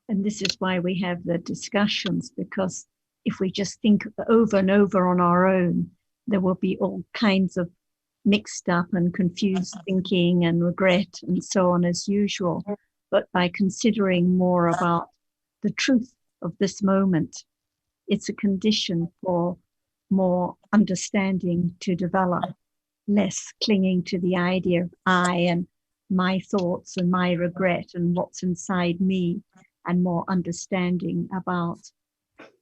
And this is why we have the discussions, because if we just think over and over on our own, there will be all kinds of mixed up and confused thinking and regret and so on as usual. But by considering more about the truth of this moment, it's a condition for more understanding to develop, less clinging to the idea of I and my thoughts and my regret and what's inside me, and more understanding about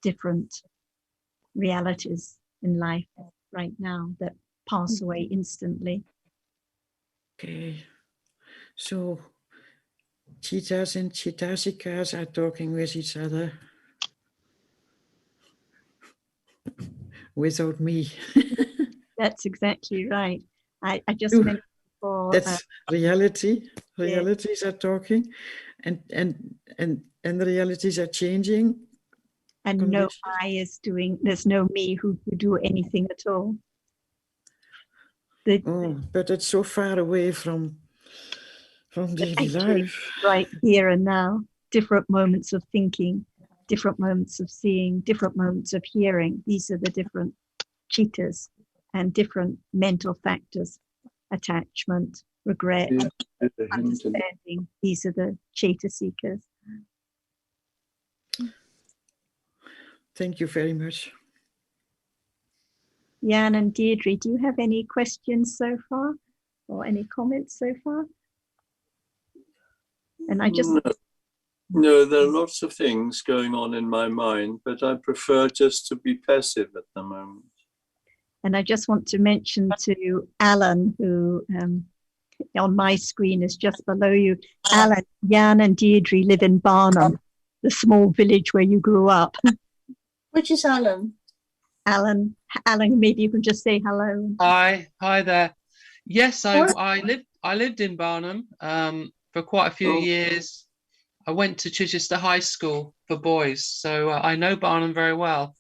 different realities in life right now that pass away instantly. Okay, so Chittas and Chittasikas are talking with each other without me. That's exactly right. I just mentioned before or That's reality. yeah. Realities are talking, and the realities are changing. And no I is doing. There's no me who could do anything at all. But it's so far away from daily life. Right here and now, different moments of thinking, different moments of seeing, different moments of hearing. These are the different citas and different mental factors: attachment, regret, understanding. These are the citta seekers. Thank you very much. Jan and Deirdre, do you have any questions so far or any comments so far? And I just... No, there are lots of things going on in my mind, but I prefer just to be passive at the moment. And I just want to mention to Alan, who on my screen is just below you. Alan, Jan and Deirdre live in Barnum, the small village where you grew up. Which is Alan? Alan, maybe you can just say hello. Hi there. Yes, I lived in Barnum for quite a few years. I went to Chichester High School for boys, so I know Barnum very well.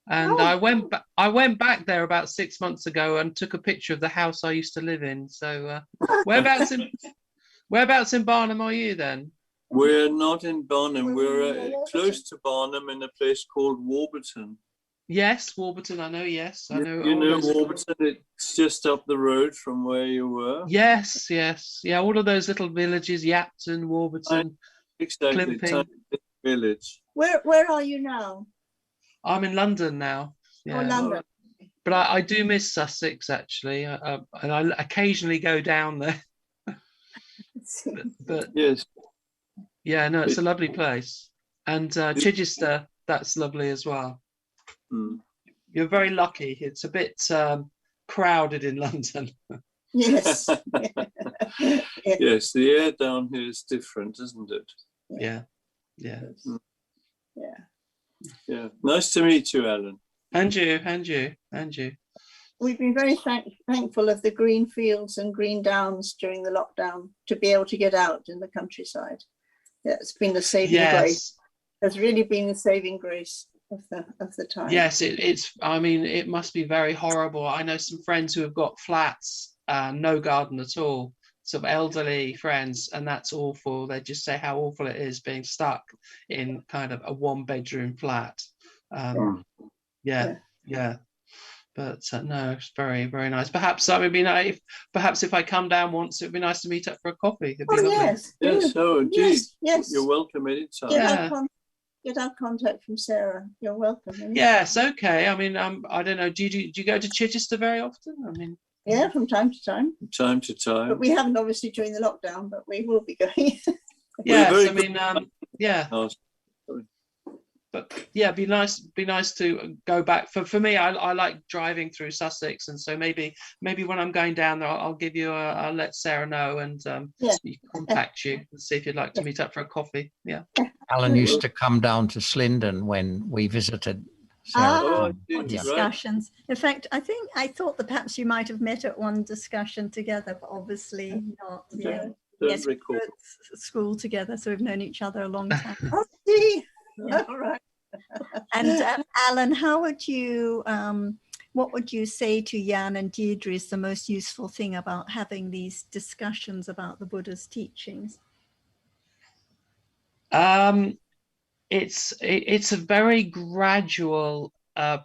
And I went back there about 6 months ago and took a picture of the house I used to live in. So whereabouts in Barnum are you then? We're not in Barnum. We're close to Barnum in a place called Warburton. Yes, Warburton. I know. Yes, I know. You know Warburton. It's just up the road from where you were. Yes. Yeah, all of those little villages: Yapton, Warburton, exactly. Climping. Village. Where are you now? I'm in London now. Yeah. Oh, London. But I do miss Sussex actually, and I occasionally go down there. but yes. Yeah, no, it's a lovely place. And Chichester, that's lovely as well. Mm. You're very lucky. It's a bit crowded in London. Yes. Yes, the air down here is different, isn't it? Yeah. Mm. Yeah. Nice to meet you, Alan. And you. We've been very thankful of the green fields and green downs during the lockdown to be able to get out in the countryside. Yeah, it's been the saving grace. Has really been the saving grace of the time. Yes, it's. I mean, it must be very horrible. I know some friends who have got flats, no garden at all. Some elderly friends, and that's awful. They just say how awful it is being stuck in kind of a one-bedroom flat. Yeah. But no, it's very, very nice. Perhaps that would be nice. Perhaps if I come down once, it'd be nice to meet up for a coffee. It'd be lovely. Yes. Oh, geez. Yes. You're welcome anytime. Get our contact from Sarah. You're welcome. Yes. Okay. I mean, I don't know. Do you go to Chichester very often? I mean. Yeah, from time to time. From time to time. But we haven't obviously during the lockdown, but we will be going. Yes. I mean, yeah. But yeah, be nice to go back. For me, I like driving through Sussex, and so maybe when I'm going down there, I'll give you I'll let Sarah know, and contact you and see if you'd like to meet up for a coffee. Yeah. Alan used to come down to Slindon when we visited Sarah. Discussions. In fact, I thought that perhaps you might have met at one discussion together, but obviously not. Yeah. Yes, we were at school together, so we've known each other a long time. Oh, see. Yeah. All right. And Alan, how would you, what would you say to Jan and Deirdre is the most useful thing about having these discussions about the Buddha's teachings? It's a very gradual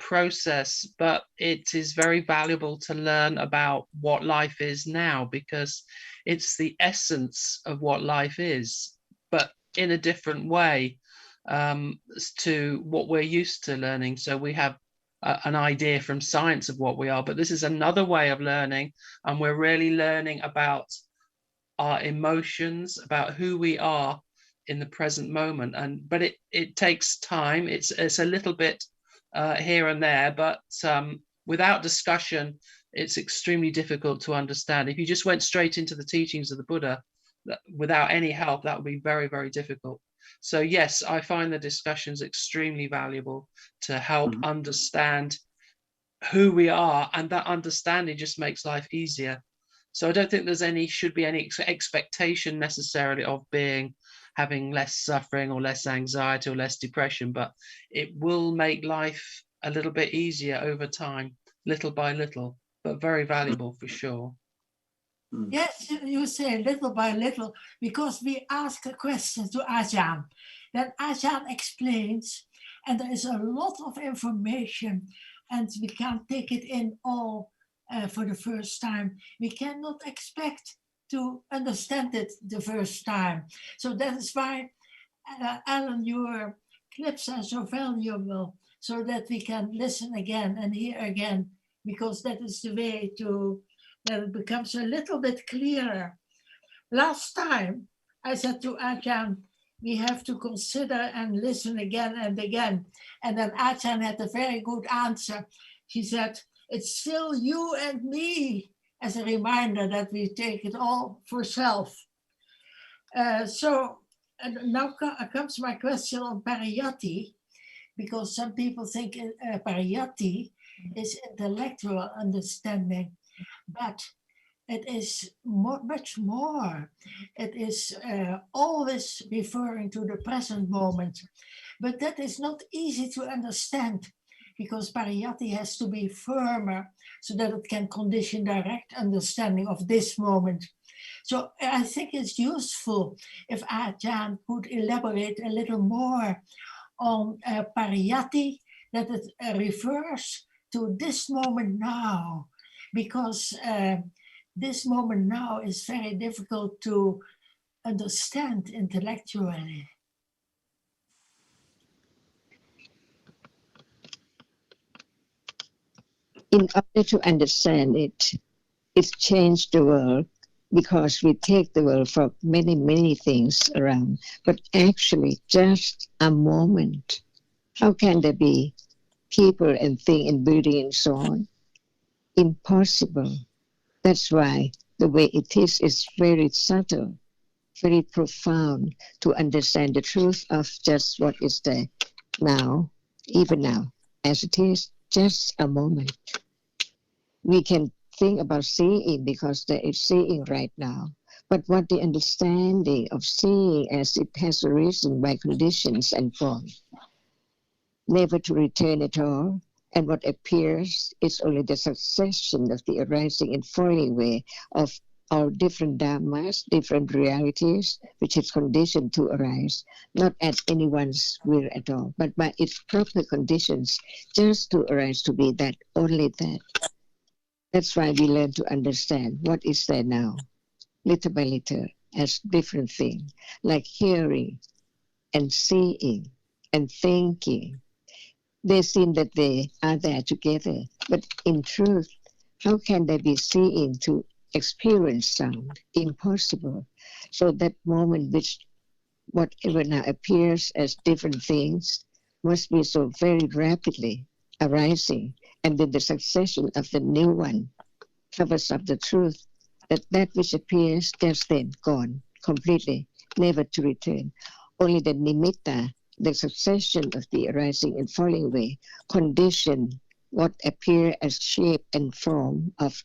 process, but it is very valuable to learn about what life is now, because it's the essence of what life is, but in a different way to what we're used to learning. So we have an idea from science of what we are, but this is another way of learning, and we're really learning about our emotions, about who we are in the present moment. But it takes time. It's a little bit here and there, but without discussion, it's extremely difficult to understand. If you just went straight into the teachings of the Buddha without any help, that would be very, very difficult. So yes, I find the discussions extremely valuable to help understand who we are, and that understanding just makes life easier. So I don't think should be any expectation necessarily of having less suffering or less anxiety or less depression, but it will make life a little bit easier over time, little by little, but very valuable for sure. Yes, you say little by little, because we ask a question to Ajahn. Then Ajahn explains, and there is a lot of information, and we can't take it in all for the first time. We cannot expect to understand it the first time. So that is why, Alan, your clips are so valuable, so that we can listen again and hear again, because that is the way that it becomes a little bit clearer. Last time, I said to Ajahn, we have to consider and listen again and again. And then Ajahn had a very good answer. She said, it's still you and me, as a reminder that we take it all for self. So now comes my question on pariyatti, because some people think pariyatti is intellectual understanding, but it is much more. It is always referring to the present moment. But that is not easy to understand, because pariyatti has to be firmer so that it can condition direct understanding of this moment. So I think it's useful if Ajahn could elaborate a little more on pariyatti, that it refers to this moment now, because this moment now is very difficult to understand intellectually. In order to understand it, it's changed the world, because we take the world for many, many things around, but actually just a moment. How can there be people and things and building and so on? Impossible. That's why the way it is very subtle, very profound to understand the truth of just what is there now, even now, as it is, just a moment. We can think about seeing because there is seeing right now, but what the understanding of seeing as it has arisen by conditions and form, never to return at all, and what appears is only the succession of the arising and falling away of our different dhammas, different realities, which is conditioned to arise, not at anyone's will at all, but by its proper conditions, just to arise to be that, only that. That's why we learn to understand what is there now, little by little, as different things, like hearing and seeing and thinking. They seem that they are there together, but in truth, how can they be seeing to experience sound? Impossible. So that moment which whatever now appears as different things must be so very rapidly arising, and then the succession of the new one covers up the truth, that which appears just then gone completely, never to return. Only the nimitta, the succession of the arising and falling away, condition what appear as shape and form of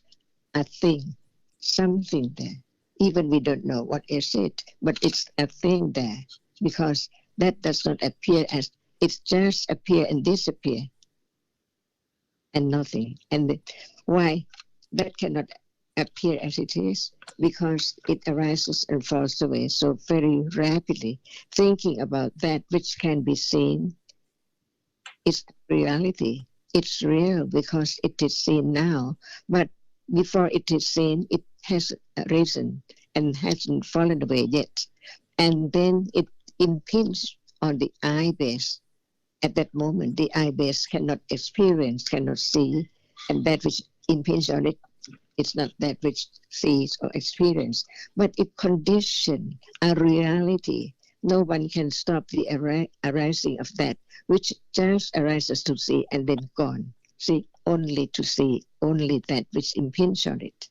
a thing, something there. Even we don't know what is it, but it's a thing there, because that does not appear as, it's just appear and disappear and nothing. And why that cannot appear as it is? Because it arises and falls away so very rapidly. Thinking about that which can be seen is reality. It's real because it is seen now, but before it is seen, it has arisen and hasn't fallen away yet. And then it impinges on the eye base. At that moment, the eye base cannot experience, cannot see, and that which impinges on it, it's not that which sees or experience, but it conditions a reality. No one can stop the arising of that which just arises to see and then gone. See, only to see, only that which impinges on it.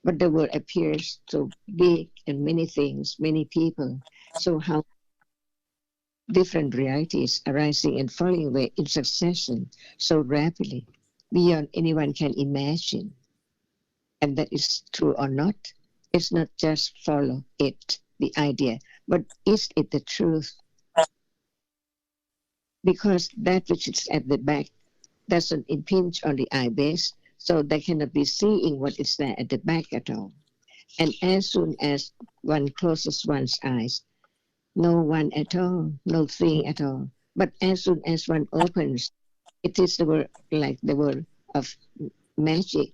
But the world appears so big and many things, many people. So how different realities arising and falling away in succession so rapidly, beyond anyone can imagine. and that is true or not. It's not just follow it, the idea, but is it the truth? Because that which is at the back doesn't impinge on the eye base, so they cannot be seeing what is there at the back at all. And as soon as one closes one's eyes, no one at all, no thing at all. But as soon as one opens, it is the word, like the word of magic,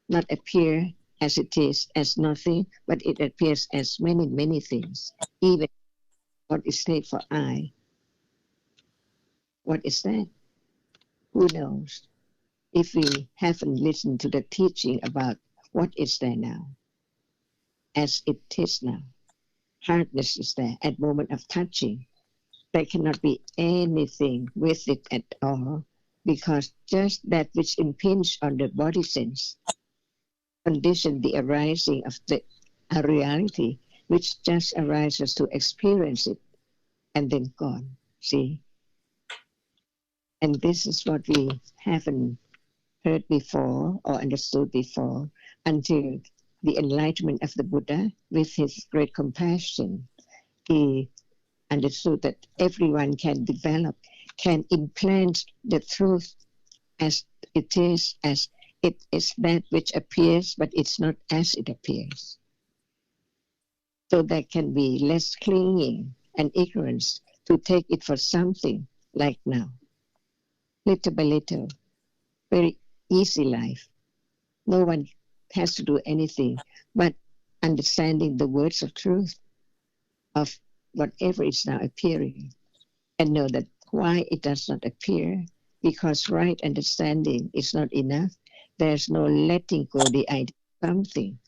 not appear as it is, as nothing, but it appears as many, many things. Even what is said for eye. What is that? Who knows? If we haven't listened to the teaching about what is there now, as it is now. Hardness is there at moment of touching. There cannot be anything with it at all, because just that which impinges on the body sense condition the arising of the reality, which just arises to experience it and then gone. See? And this is what we haven't heard before or understood before until the enlightenment of the Buddha, with his great compassion. He understood that everyone can develop, can implant the truth as it is that which appears, but it's not as it appears. So there can be less clinging and ignorance to take it for something like now. Little by little, very easy life. No one has to do anything but understanding the words of truth of whatever is now appearing, and know that why it does not appear, because right understanding is not enough. There's no letting go the idea of something,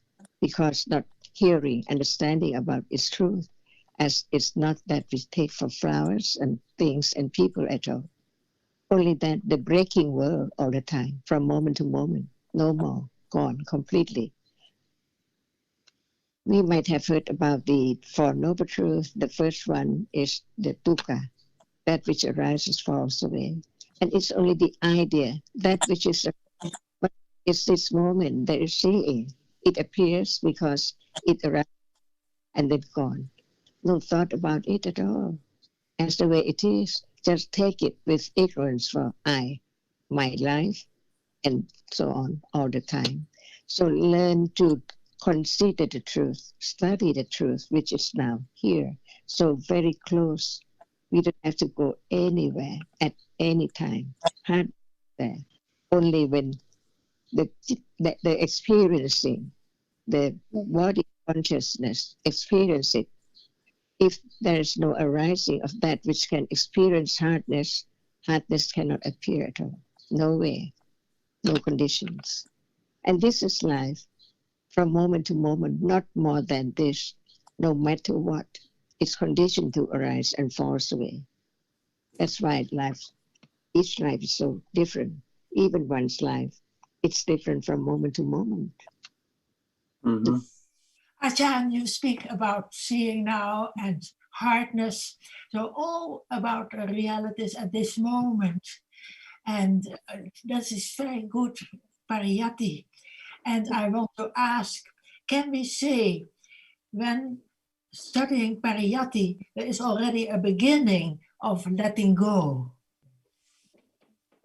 because not hearing, understanding about its truth, as it's not that we take for flowers and things and people at all. Only that the breaking world all the time, from moment to moment, no more, gone completely. We might have heard about the Four Noble Truths. The first one is the dukkha, that which arises falls away. And it's only the idea, that which is, but it's this moment that is seeing. It appears because it arises and then gone. No thought about it at all. As the way it is, just take it with ignorance for I, my life, and so on all the time. So learn to consider the truth, study the truth, which is now here, so very close. We don't have to go anywhere at any time. Hard there. Only when the experiencing, the body consciousness experience it. If there is no arising of that which can experience hardness, hardness cannot appear at all. No way, no conditions. And this is life. From moment to moment, not more than this, no matter what, it's conditioned to arise and falls away. That's why each life is so different. Even one's life, it's different from moment to moment. Mm-hmm. Ajahn, you speak about seeing now and hardness, so all about the realities at this moment. And that is very good pariyatti. And I want to ask, can we say when studying pariyatti, there is already a beginning of letting go?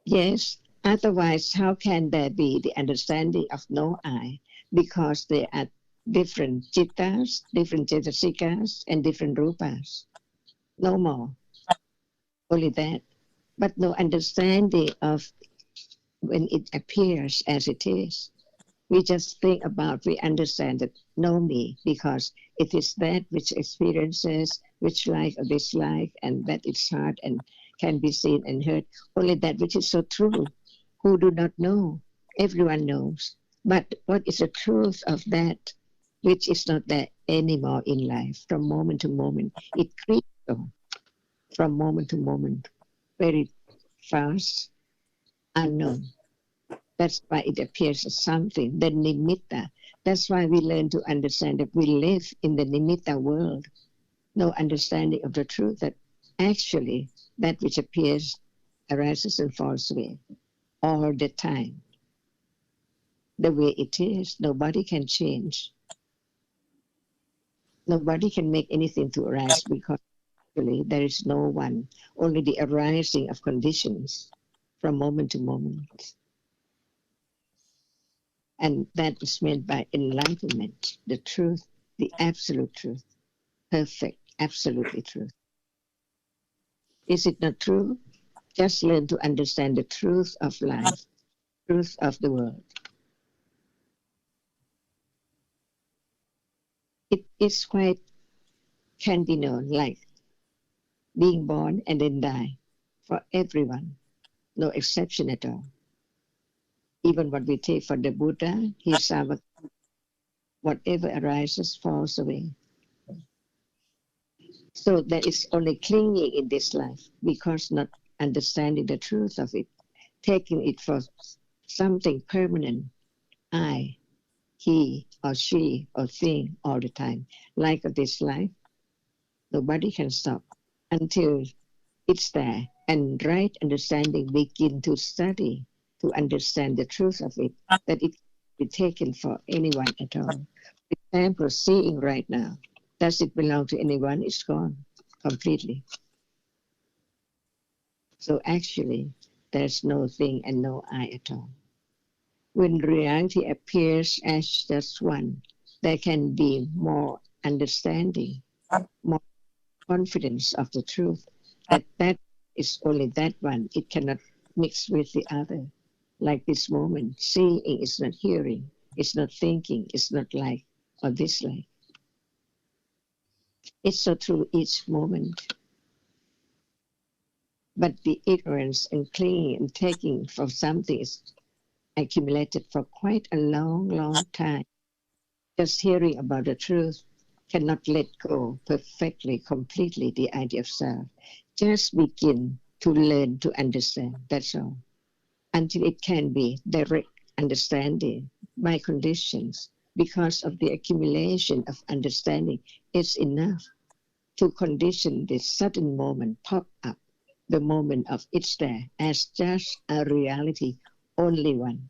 Yes, otherwise how can there be the understanding of no I? Because there are different chittas, different cetasikas, and different rupas. No more. Only that. But no understanding of when it appears as it is. We just think about, we understand that no me, because it is that which experiences, which like or dislike, and that is hard and can be seen and heard. Only that which is so true. Who do not know? Everyone knows. But what is the truth of that which is not there anymore in life? From moment to moment, it creeps on. From moment to moment, very fast, unknown. That's why it appears as something, the nimitta. That's why we learn to understand that we live in the nimitta world. No understanding of the truth that actually that which appears arises and falls away all the time. the way it is. Nobody can change. Nobody can make anything to arise because actually there is no one, only the arising of conditions from moment to moment. And that is meant by enlightenment, the truth, the absolute truth, perfect, absolutely truth. Is it not true? Just learn to understand the truth of life, truth of the world. It is quite, can be known, like being born and then die, for everyone, no exception at all. Even what we take for the Buddha, his our whatever arises falls away. So there is only clinging in this life because not understanding the truth of it, taking it for something permanent, I, he or she or thing all the time. Like this life, nobody can stop until it's there. And right understanding begin to study, to understand the truth of it, that it can be taken for anyone at all. For example, seeing right now, does it belong to anyone? It's gone completely. So actually, there's no thing and no I at all. When reality appears as just one, there can be more understanding, more confidence of the truth, that is only that one. It cannot mix with the other. Like this moment, seeing is not hearing, it's not thinking, it's not like or dislike. It's so true each moment. But the ignorance and clinging and taking for something is accumulated for quite a long, long time. Just hearing about the truth cannot let go perfectly, completely the idea of self. Just begin to learn to understand, that's all. Until it can be direct understanding by conditions. Because of the accumulation of understanding, it's enough to condition this sudden moment pop up, the moment of it's there as just a reality, only one.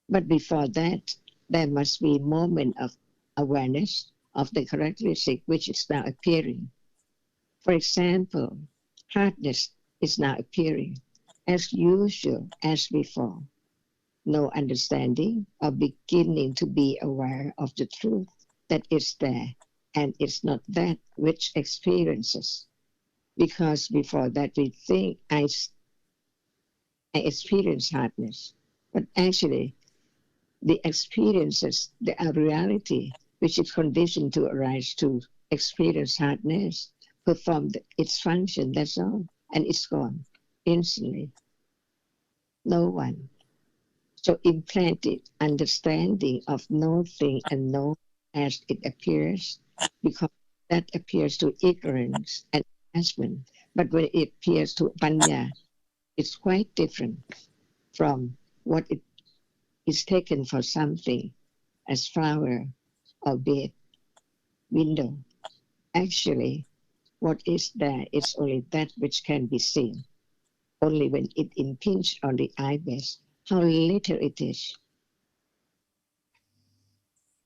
But before that, there must be a moment of awareness of the characteristic which is now appearing. For example, hardness is now appearing as usual, as before. No understanding or beginning to be aware of the truth that is there, and it's not that which experiences. Because before that we think I experience hardness, but actually the experiences, the reality, which is conditioned to arise to experience hardness, perform its function, that's all, and it's gone instantly. No one. So implanted understanding of no thing and no as it appears, because that appears to ignorance and attachment. But when it appears to panya, it's quite different from what it is taken for something as flower or bed, window. Actually, what is there is only that which can be seen. Only when it impinges on the eyebase, how little it is,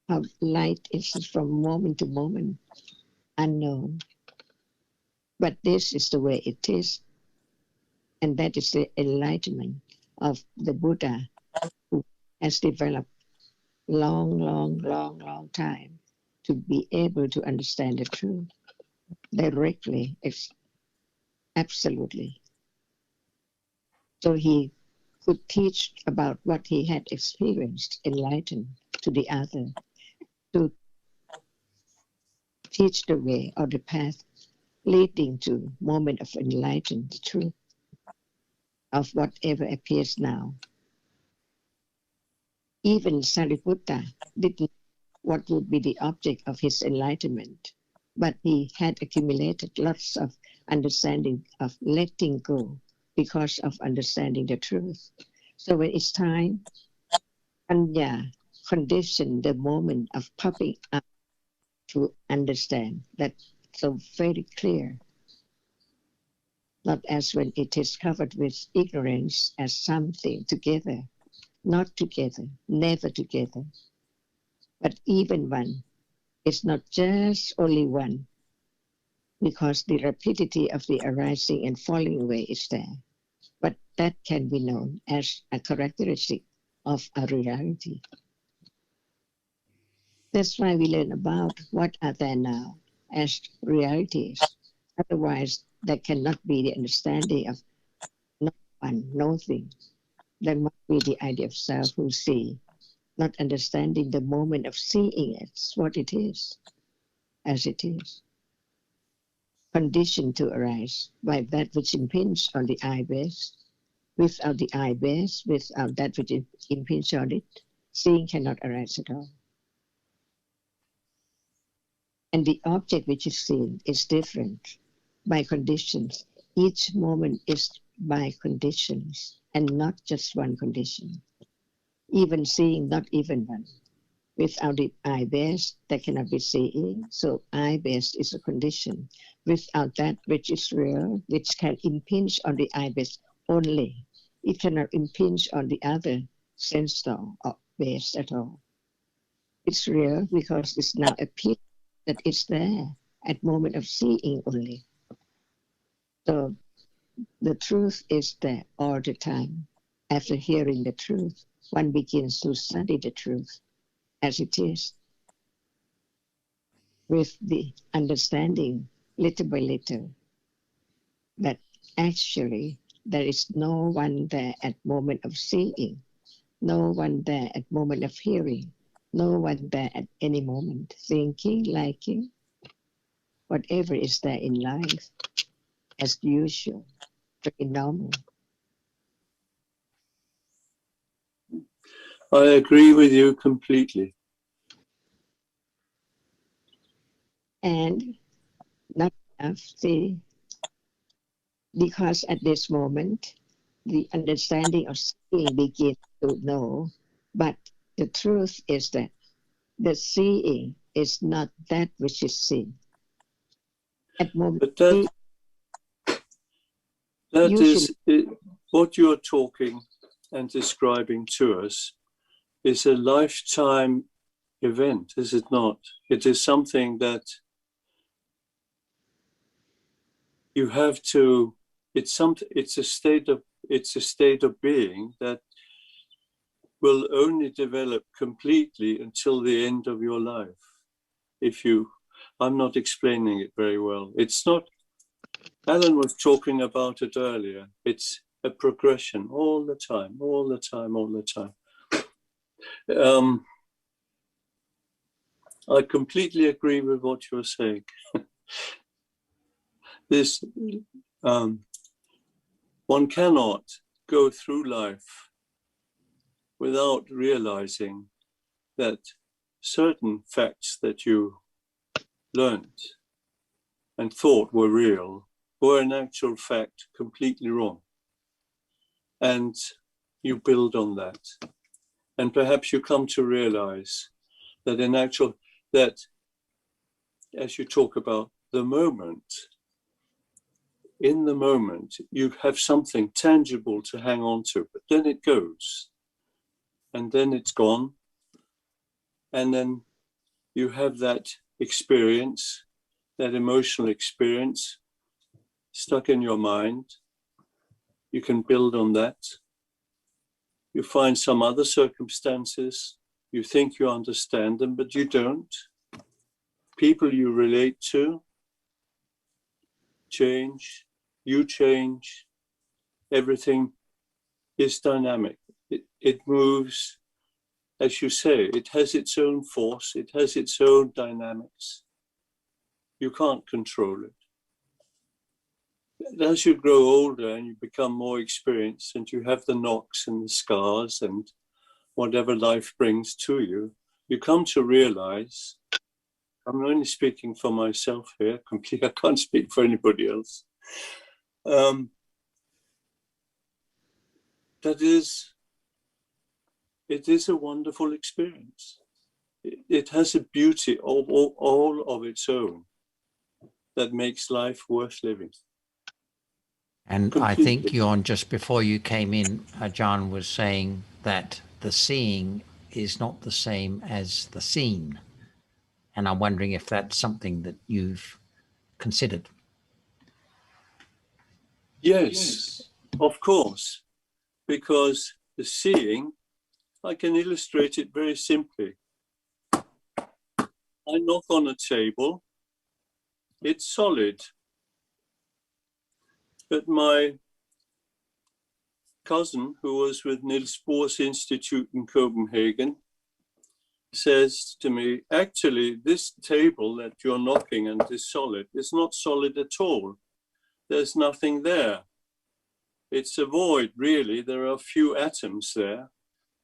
how light it is from moment to moment, unknown. But this is the way it is, and that is the enlightenment of the Buddha, who has developed long time to be able to understand the truth directly, absolutely. So he could teach about what he had experienced, enlightened to the other, to teach the way or the path leading to moment of enlightened truth of whatever appears now. Even Sariputta didn't know what would be the object of his enlightenment, but he had accumulated lots of understanding of letting go because of understanding the truth. So when it's time, Anya condition the moment of popping up to understand that so very clear, not as when it is covered with ignorance as something together, not together, never together, but even one. It's not just only one, because the rapidity of the arising and falling away is there. But that can be known as a characteristic of a reality. That's why we learn about what are there now as realities. Otherwise, there cannot be the understanding of no one, no thing. There must be the idea of self who see, not understanding the moment of seeing it, what it is, as it is. Conditioned to arise by that which impinges on the eye base. Without the eye base, without that which impinges on it, seeing cannot arise at all. And the object which is seen is different by conditions. Each moment is by conditions and not just one condition. Even seeing, not even one. Without the eye base, there cannot be seeing. So eye base is a condition. Without that which is real, which can impinge on the eye base only, it cannot impinge on the other sense or base at all. It's real because it's now appearing that it's there at moment of seeing only. So the truth is there all the time. After hearing the truth, one begins to study the truth as it is, with the understanding little by little that actually there is no one there at moment of seeing, no one there at moment of hearing, no one there at any moment, thinking, liking, whatever is there in life, as usual, very normal. I agree with you completely. And not enough, see, because at this moment, the understanding of seeing begins to know, but the truth is that the seeing is not that which is seen. At moment, But that is it, what you're talking and describing to us is a lifetime event, is it not? It is something that you have to. It's a state of being that will only develop completely until the end of your life. I'm not explaining it very well. It's not. Alan was talking about it earlier. It's a progression all the time, all the time, all the time. I completely agree with what you're saying. This, one cannot go through life without realizing that certain facts that you learned and thought were real were in actual fact completely wrong. And you build on that. And perhaps you come to realize that that as you talk about the moment, in the moment, you have something tangible to hang on to, but then it goes, and then it's gone, and then you have that experience, that emotional experience stuck in your mind. You can build on that. You find some other circumstances, you think you understand them, but you don't. People you relate to change, you change, everything is dynamic. It moves, as you say, it has its own force, it has its own dynamics. You can't control it. As you grow older and you become more experienced and you have the knocks and the scars and whatever life brings to you, you come to realize, I'm only speaking for myself here, completely, I can't speak for anybody else, it is a wonderful experience. It has a beauty all of its own that makes life worth living. And completely. I think, Jon, just before you came in, Ajahn was saying that the seeing is not the same as the seen. And I'm wondering if that's something that you've considered. Yes, of course, because the seeing, I can illustrate it very simply. I knock on a table, it's solid, but my cousin, who was with Niels Bohr's Institute in Copenhagen, says to me, actually, this table that you're knocking and is solid is not solid at all. There's nothing there. It's a void, really. There are a few atoms there,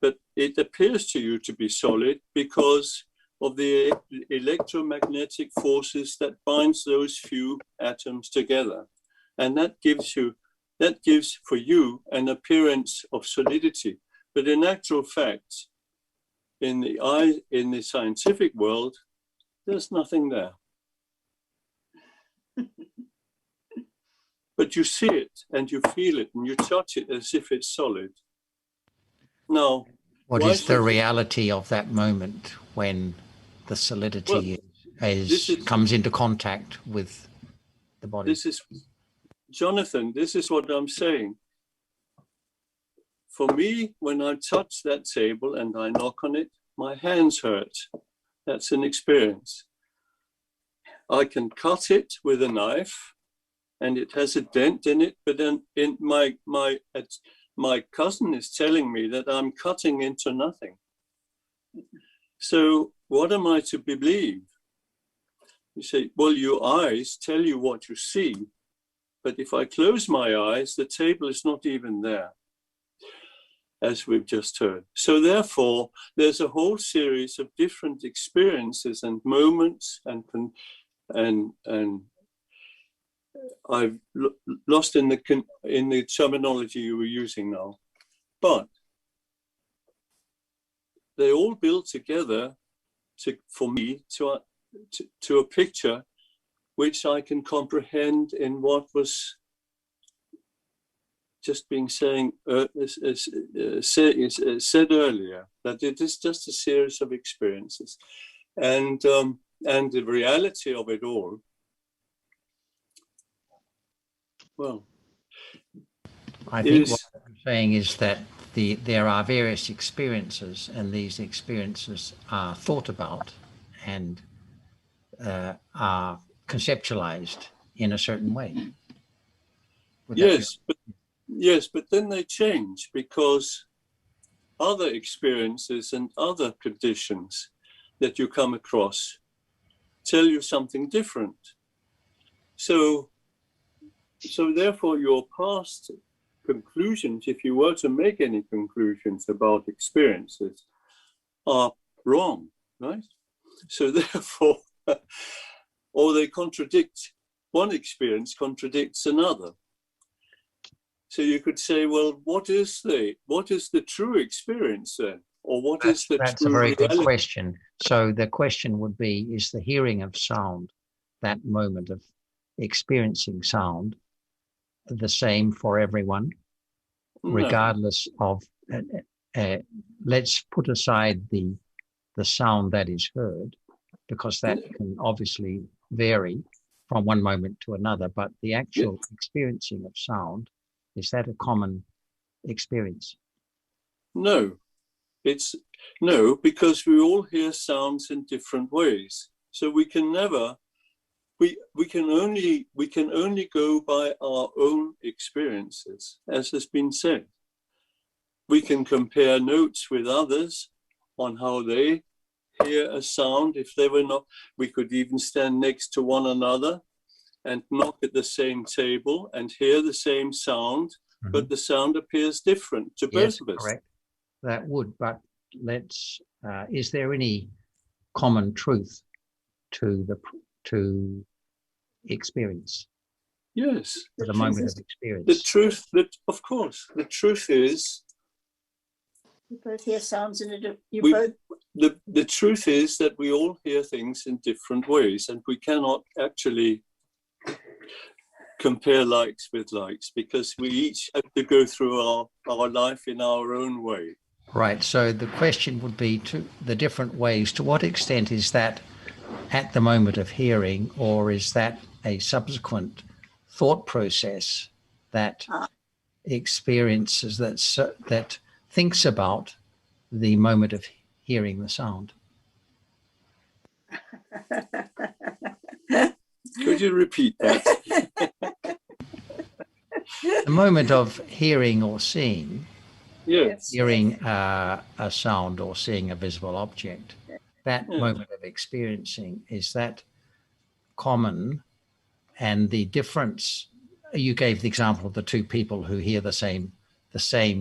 but it appears to you to be solid because of the electromagnetic forces that binds those few atoms together. And that gives for you an appearance of solidity. But in actual fact, in the scientific world, there's nothing there. But you see it and you feel it and you touch it as if it's solid. Now, what is the reality of that moment when the solidity comes into contact with the body? Jonathan, this is what I'm saying. For me, when I touch that table and I knock on it, my hands hurt. That's an experience. I can cut it with a knife and it has a dent in it, but then my cousin is telling me that I'm cutting into nothing. So what am I to believe? You say, well, your eyes tell you what you see, but if I close my eyes, the table is not even there, as we've just heard. So therefore, there's a whole series of different experiences and moments, and I've lost in the terminology you were using now, but they all build together for me to a picture which I can comprehend in what was just being said earlier, that it is just a series of experiences, and the reality of it all. Well, I think what I'm saying is that there are various experiences, and these experiences are thought about and are conceptualized in a certain way. Yes, but then they change because other experiences and other conditions that you come across tell you something different. So therefore your past conclusions, if you were to make any conclusions about experiences, are wrong, right? So therefore, or they contradict, one experience contradicts another. So you could say, well, what is the true experience then? Or that's a very good question. So the question would be, is the hearing of sound, that moment of experiencing sound, the same for everyone, regardless of, let's put aside the sound that is heard, because that can obviously vary from one moment to another, but the actual experiencing of sound, is that a common experience? No, because we all hear sounds in different ways. So we can never, we can only go by our own experiences, as has been said. We can compare notes with others on how they hear a sound. If they were not, we could even stand next to one another and knock at the same table and hear the same sound, but the sound appears different to both of us. Correct. That would, but let's, is there any common truth to experience? Yes. To the moment of experience. The truth, of course, the truth is, you both hear sounds in the truth is that we all hear things in different ways, and we cannot actually compare likes with likes, because we each have to go through our life in our own way. Right. So the question would be to the different ways. To what extent is that at the moment of hearing, or is that a subsequent thought process that experiences that thinks about the moment of hearing the sound? Could you repeat that? The moment of hearing or seeing, Yes. hearing a sound or seeing a visible object, that moment of experiencing, is that common? And the difference, you gave the example of the two people who hear the same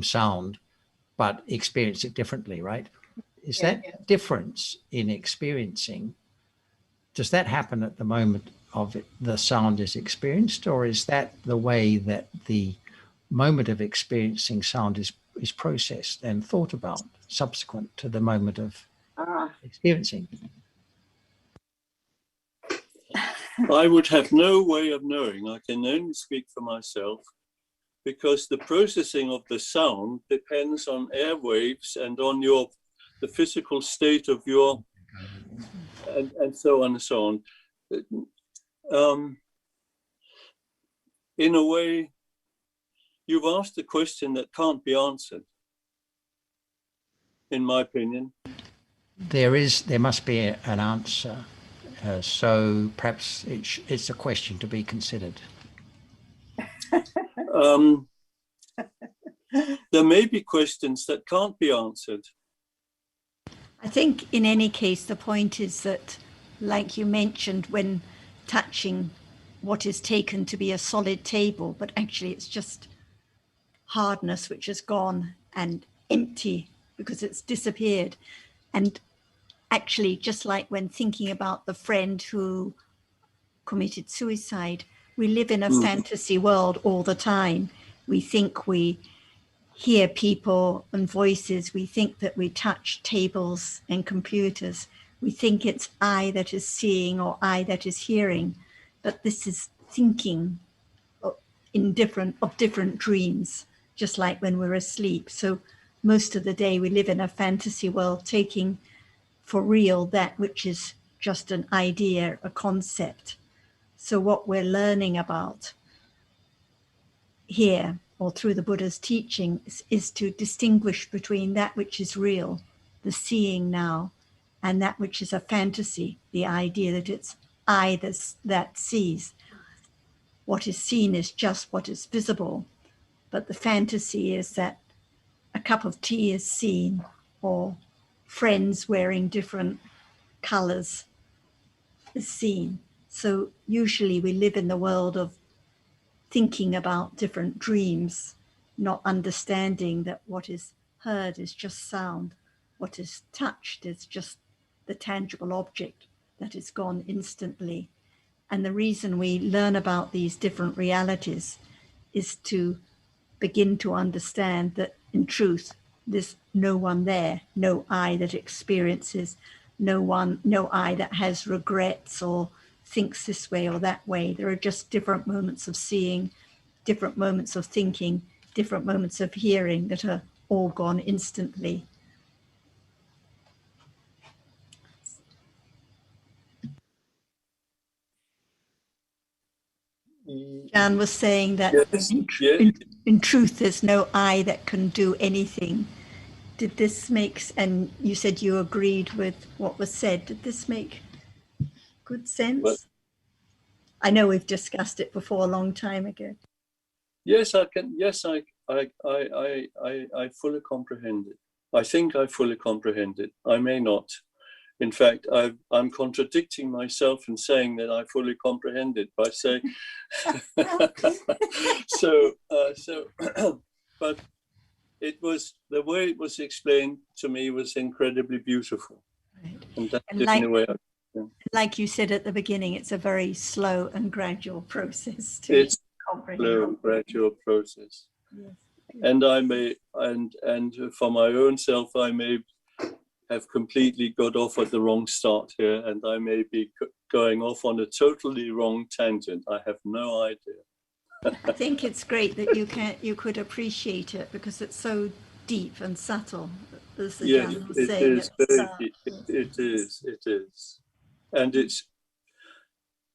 sound but experience it differently, right? Is that difference in experiencing, does that happen at the moment of it, the sound is experienced, or is that the way that the moment of experiencing sound is processed and thought about subsequent to the moment of experiencing? I would have no way of knowing. I can only speak for myself, because the processing of the sound depends on airwaves and on the physical state of your, and so on and so on. In a way, you've asked a question that can't be answered, in my opinion. There must be an answer. So perhaps it's a question to be considered. There may be questions that can't be answered. I think in any case, the point is that, like you mentioned, when touching what is taken to be a solid table, but actually it's just hardness which is gone and empty because it's disappeared. And actually, just like when thinking about the friend who committed suicide, we live in a fantasy world all the time. We think we hear people and voices. We think that we touch tables and computers. We think it's I that is seeing or I that is hearing, but this is thinking of different dreams, just like when we're asleep. So most of the day we live in a fantasy world, taking for real that which is just an idea, a concept. So what we're learning about here, or through the Buddha's teaching, is to distinguish between that which is real, the seeing now, and that which is a fantasy, the idea that it's I that sees. What is seen is just what is visible, but the fantasy is that a cup of tea is seen, or friends wearing different colors is seen. So usually we live in the world of thinking about different dreams, not understanding that what is heard is just sound, what is touched is just the tangible object that is gone instantly. And the reason we learn about these different realities is to begin to understand that in truth, there's no one there, no I that experiences, no I that has regrets or thinks this way or that way. There are just different moments of seeing, different moments of thinking, different moments of hearing that are all gone instantly. Jan was saying that in truth, there's no I that can do anything. Did this make, and you said you agreed with what was said, did this make good sense? But, I know we've discussed it before a long time ago. Yes, I can. Yes, I fully comprehend it. I think I fully comprehend it. I may not. In fact, I'm contradicting myself in saying that I fully comprehend it by saying but it was, the way it was explained to me was incredibly beautiful. Right. And that's the only way like you said at the beginning, it's a very slow and gradual process to comprehend. Slow and gradual process. Yes. And I may, and for my own self, I may have completely got off at the wrong start here, and I may be going off on a totally wrong tangent. I have no idea. I think it's great that you could appreciate it, because it's so deep and subtle. as the Yes, Ajahn was it saying is at the very start. deep. It is. And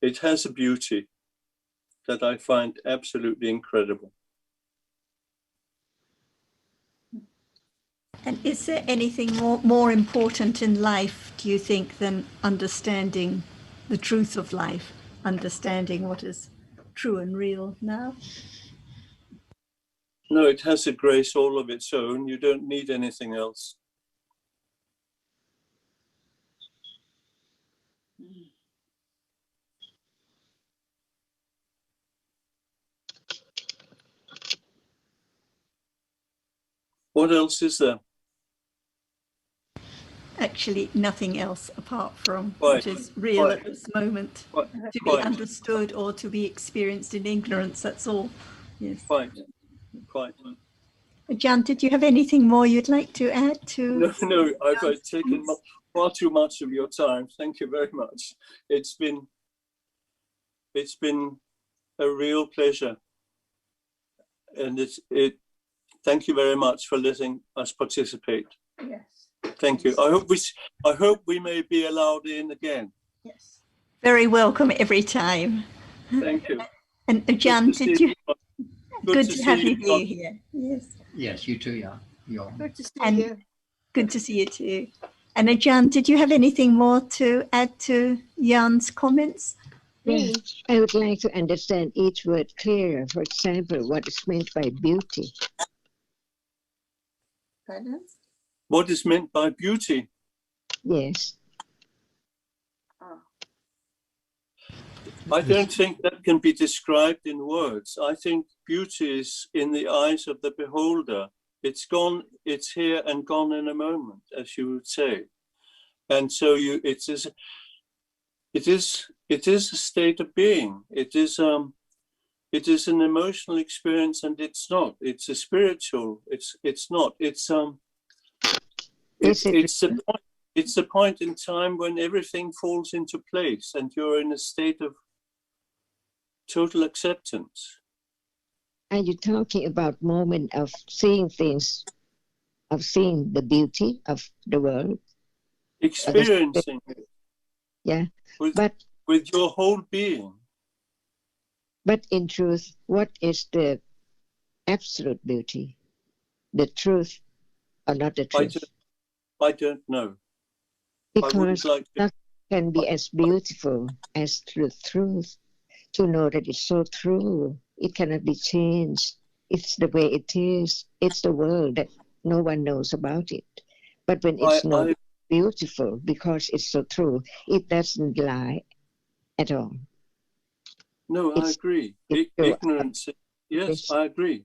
it has a beauty that I find absolutely incredible. And is there anything more important in life, do you think, than understanding the truth of life, understanding what is true and real now? No, it has a grace all of its own. You don't need anything else. What else is there? Actually, nothing else apart from Quite, what is real at this moment, to be quite, understood or to be experienced in ignorance, that's all. Yes. quite. Ajahn, did you have anything more you'd like to add to? No, I've taken far too much of your time. Thank you very much. It's been a real pleasure, and thank you very much for letting us participate. Yes. Thank you. I hope we may be allowed in again. Yes. Very welcome every time. Thank you. And Ajahn, did you? Good to have you you here. Yes. Yes, you too, yeah. Good to see And you. good to see you too. And Ajahn, did you have anything more to add to Jan's comments? Yeah, I would like to understand each word clearer. For example, what is meant by beauty? Pardon? What is meant by beauty? Yes. I don't think that can be described in words. I think beauty is in the eyes of the beholder. It's gone, it's here and gone in a moment, as you would say. And so it is a state of being. It is an emotional experience, and it's not. It's a spiritual. It's not. It's a point in time when everything falls into place, and you're in a state of total acceptance. Are you talking about moment of seeing things, of seeing the beauty of the world? Experiencing it. Yeah. With your whole being. But in truth, what is the absolute beauty? The truth or not the truth? I don't know. Because nothing can be as beautiful as the truth. To know that it's so true, it cannot be changed. It's the way it is. It's the world that no one knows about it. But when it's not beautiful, because it's so true, it doesn't lie at all. No, I agree. Ignorance. Yes, I agree.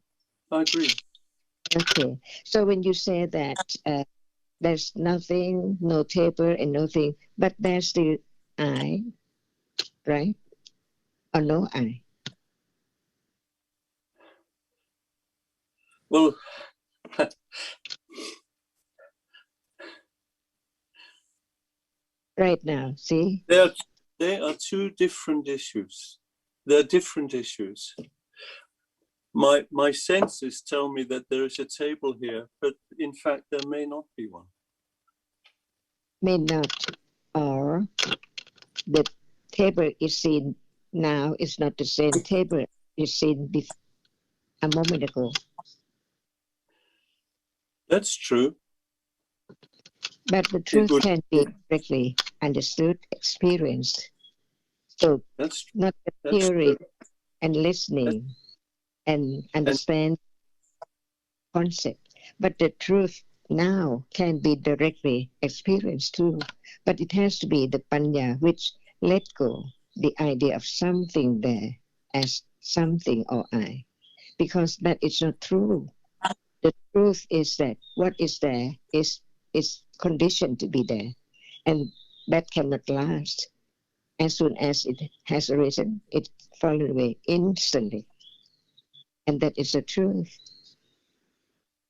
Okay. So when you say that there's nothing, no table and nothing, but there's still I, right? Or no I? Well, right now, see? They are two different issues. They're different issues. My senses tell me that there is a table here, but in fact there may not be one. May not, or the table is seen now is not the same table is seen a moment ago. That's true. But the truth can be directly understood, experienced. So that's not the theory and listening and understand concept, but the truth now can be directly experienced too. But it has to be the panya which let go the idea of something there as something or I, because that is not true. The truth is that what is there is conditioned to be there, and that cannot last. As soon as it has arisen, it falls away instantly, and that is the truth.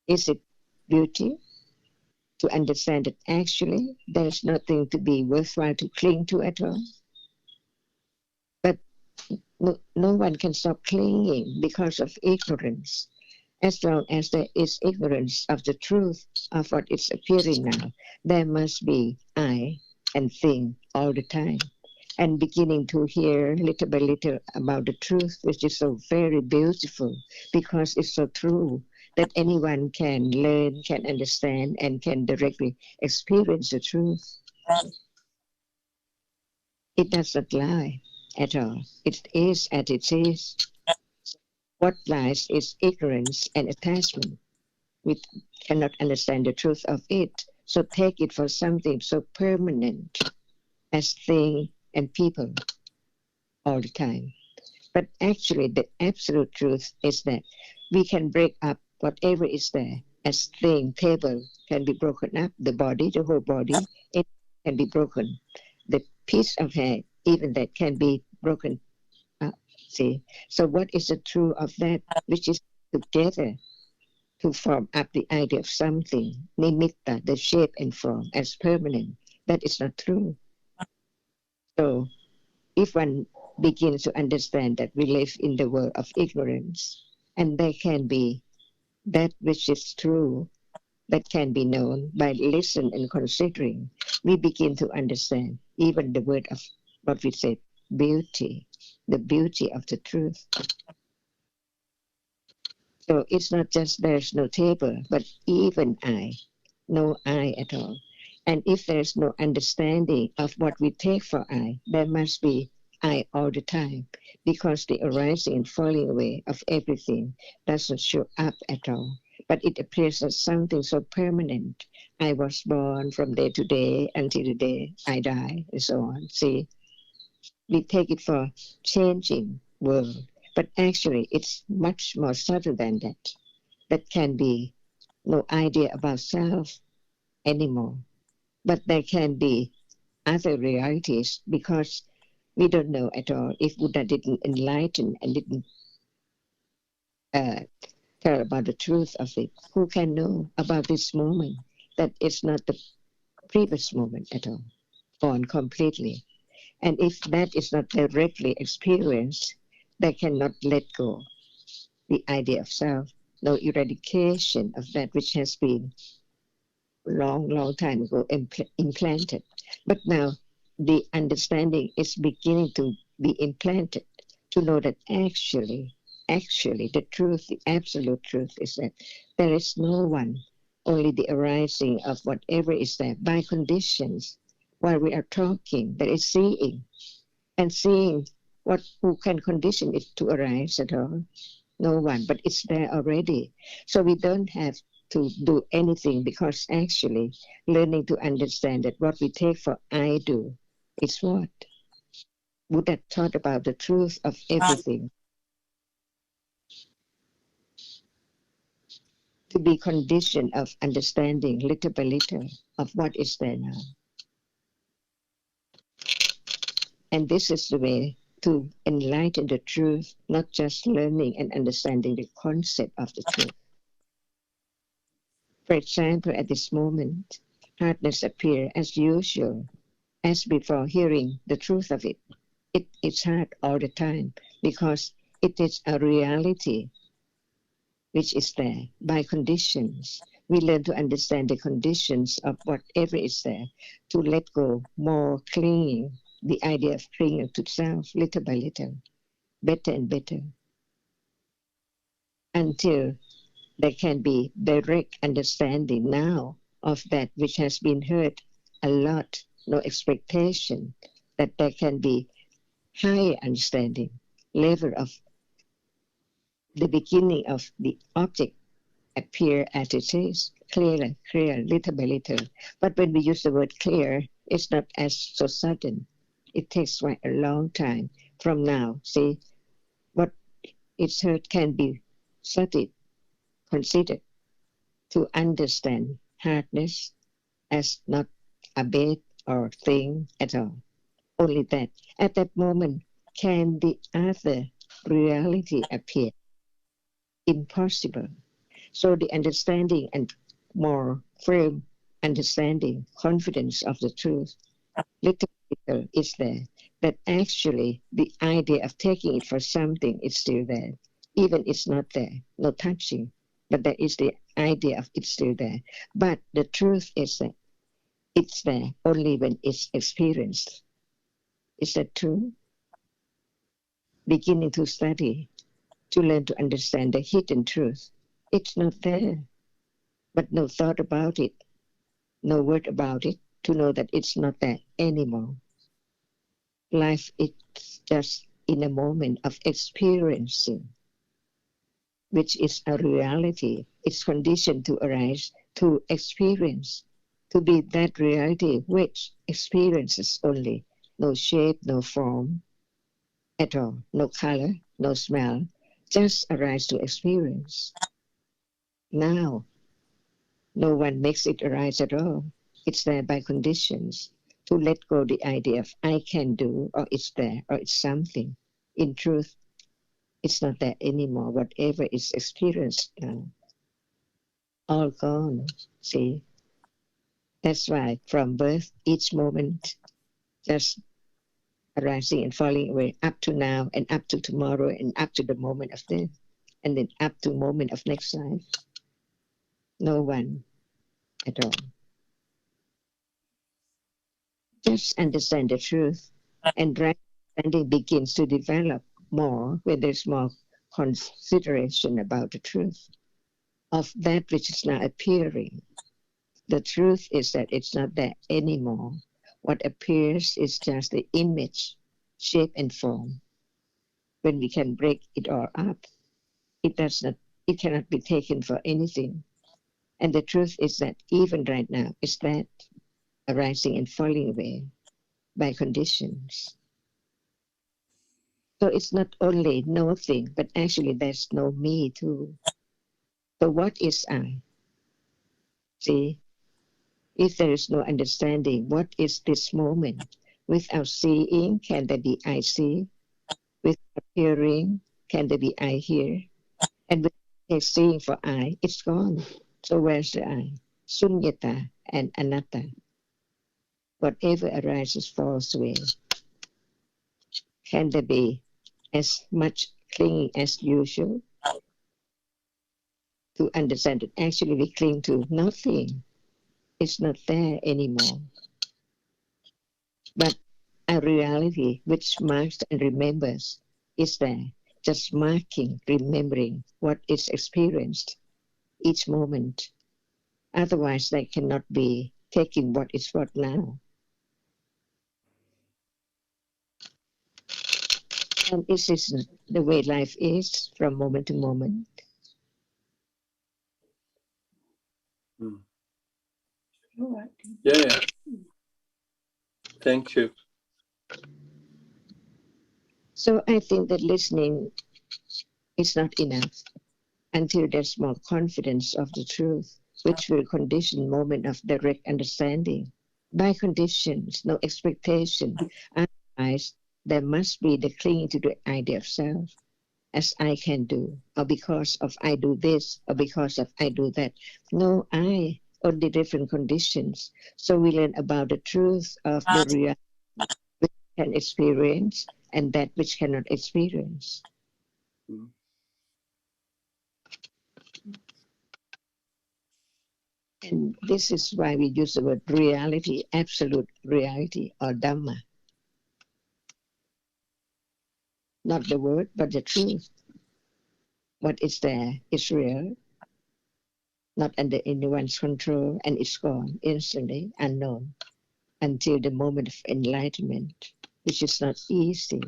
Is it beauty? To understand that actually there is nothing to be worthwhile to cling to at all. But no one can stop clinging because of ignorance. As long as there is ignorance of the truth of what is appearing now, there must be I and thing all the time. And beginning to hear little by little about the truth, which is so very beautiful because it's so true that anyone can learn, can understand, and can directly experience the truth. It does not lie at all. It is as it is. What lies is ignorance and attachment. We cannot understand the truth of it, so take it for something so permanent as thing and people all the time. But actually, the absolute truth is that we can break up whatever is there as thing, table can be broken up, the body, the whole body, it can be broken. The piece of hair, even that can be broken up. See? So what is the truth of that which is together to form up the idea of something, nimitta, the shape and form, as permanent? That is not true. So if one begins to understand that we live in the world of ignorance, and there can be that which is true that can be known by listening and considering, we begin to understand even the word of what we say, beauty, the beauty of the truth. So it's not just there's no table, but even I, no I at all. And if there's no understanding of what we take for I, there must be I all the time, because the arising and falling away of everything doesn't show up at all, but it appears as something so permanent. I was born from day to day until the day I die, and so on. See, we take it for changing world, but actually it's much more subtle than that. That can be no idea about self anymore, but there can be other realities, because we don't know at all if Buddha didn't enlighten and didn't tell about the truth of it. Who can know about this moment that it's not the previous moment at all, gone completely? And if that is not directly experienced, they cannot let go the idea of self, no eradication of that which has been long time ago implanted. But now the understanding is beginning to be implanted, to know that actually the truth, the absolute truth is that there is no one, only the arising of whatever is there by conditions. While we are talking, there is seeing, and seeing who can condition it to arise at all? No one, but it's there already. So we don't have to do anything, because actually learning to understand that what we take for I do is what? Buddha taught about the truth of everything. To be conditioned of understanding little by little of what is there now. And this is the way to enlighten the truth, not just learning and understanding the concept of the truth. For example, at this moment, hardness appears as usual, as before hearing the truth of it. It's hard all the time, because it is a reality which is there by conditions. We learn to understand the conditions of whatever is there, to let go more clinging, the idea of clinging to self little by little, better and better, until there can be direct understanding now of that which has been heard a lot, no expectation that there can be higher understanding, level of the beginning of the object appear as it is, clearer, little by little. But when we use the word clear, it's not as so sudden. It takes quite a long time from now. See, what is heard can be studied, considered, to understand hardness as not a bed or thing at all. Only that at that moment can the other reality appear. Impossible. So the understanding and more firm understanding, confidence of the truth, little is there. That actually the idea of taking it for something is still there. Even it's not there, no touching. but there is the idea of it's still there. But the truth is that it's there only when it's experienced. Is that true? Beginning to study, to learn to understand the hidden truth. It's not there, but no thought about it, no word about it, to know that it's not there anymore. Life is just in a moment of experiencing, which is a reality. It's conditioned to arise, to experience, to be that reality which experiences only, no shape, no form at all, no color, no smell, just arise to experience. Now, no one makes it arise at all. It's there by conditions. To let go the idea of I can do, or it's there, or it's something. In truth, it's not there anymore. Whatever is experienced now, all gone. See? That's why from birth, each moment, just arising and falling away, up to now, and up to tomorrow, and up to the moment of death, and then up to moment of next life. No one at all. Just understand the truth, and right understanding begins to develop more when there's more consideration about the truth of that which is now appearing. The truth is that it's not there anymore. What appears is just the image, shape and form. When we can break it all up, it cannot be taken for anything. And the truth is that even right now, it's that arising and falling away by conditions. So it's not only no thing, but actually there's no me too. So what is I? See, if there is no understanding, what is this moment? Without seeing, can there be I see? Without hearing, can there be I hear? And without seeing for I, it's gone. So where's the I? Sunyata and anatta. Whatever arises falls away. Can there be as much clinging as usual? To understand that actually we cling to nothing. It's not there anymore. But a reality which marks and remembers is there, just marking, remembering what is experienced each moment. Otherwise, they cannot be taking what is what now. And this is the way life is from moment to moment. Yeah. Thank you. So I think that listening is not enough until there's more confidence of the truth, which will condition moment of direct understanding. By conditions, no expectation. Otherwise, there must be the clinging to the idea of self, as I can do, or because of I do this, or because of I do that. No I, only different conditions. So we learn about the truth of the reality which can experience and that which cannot experience. And this is why we use the word reality, absolute reality, or Dhamma. Not the word, but the truth. What is there is real, not under anyone's control, and it's gone instantly, unknown, until the moment of enlightenment, which is not easy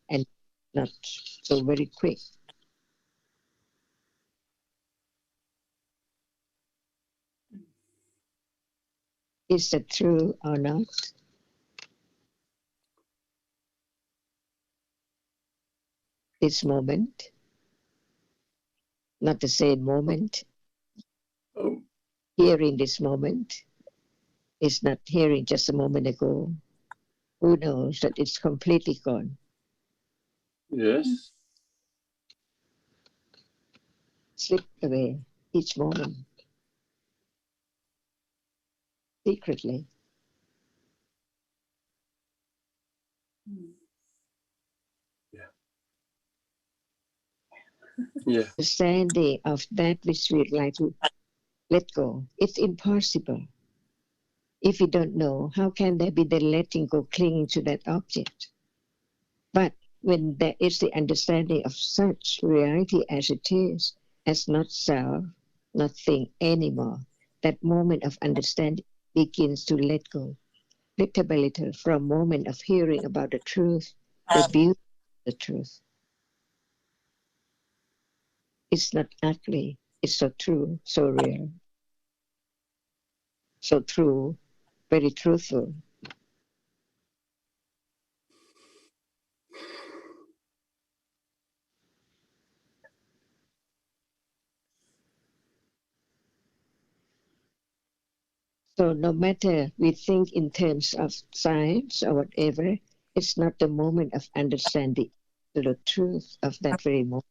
and not so very quick. Is that true or not? This moment, not the same moment. Hearing this moment is not hearing just a moment ago. Who knows that it's completely gone? Yes. Slipped away each moment, secretly. Yeah. understanding of that which we'd like to let go. It's impossible. If we don't know, how can there be the letting go, clinging to that object? But when there is the understanding of such reality as it is, as not self, not thing anymore, that moment of understanding begins to let go, little by little, from a moment of hearing about the truth, the beauty of the truth. It's not ugly, it's so true, so real, so true, very truthful. So no matter we think in terms of science or whatever, it's not the moment of understanding the truth of that very moment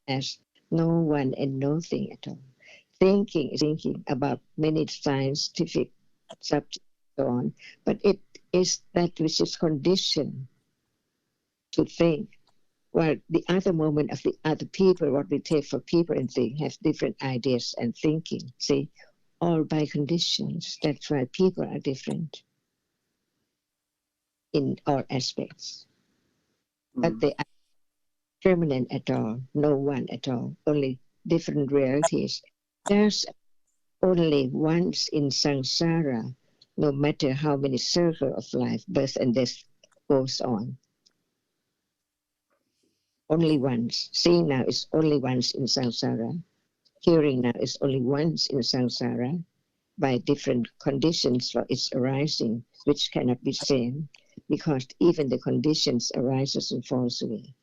as no one and nothing at all. Thinking is thinking about many scientific subjects and so on, but it is that which is conditioned to think. Well, the other moment of the other people, what we take for people and things, have different ideas and thinking, see, all by conditions. That's why people are different in all aspects. But they are permanent at all, no one at all, only different realities. There's only once in samsara, no matter how many circles of life, birth and death goes on. Only once. Seeing now is only once in samsara. Hearing now is only once in samsara by different conditions for its arising, which cannot be same, because even the conditions arises and falls away.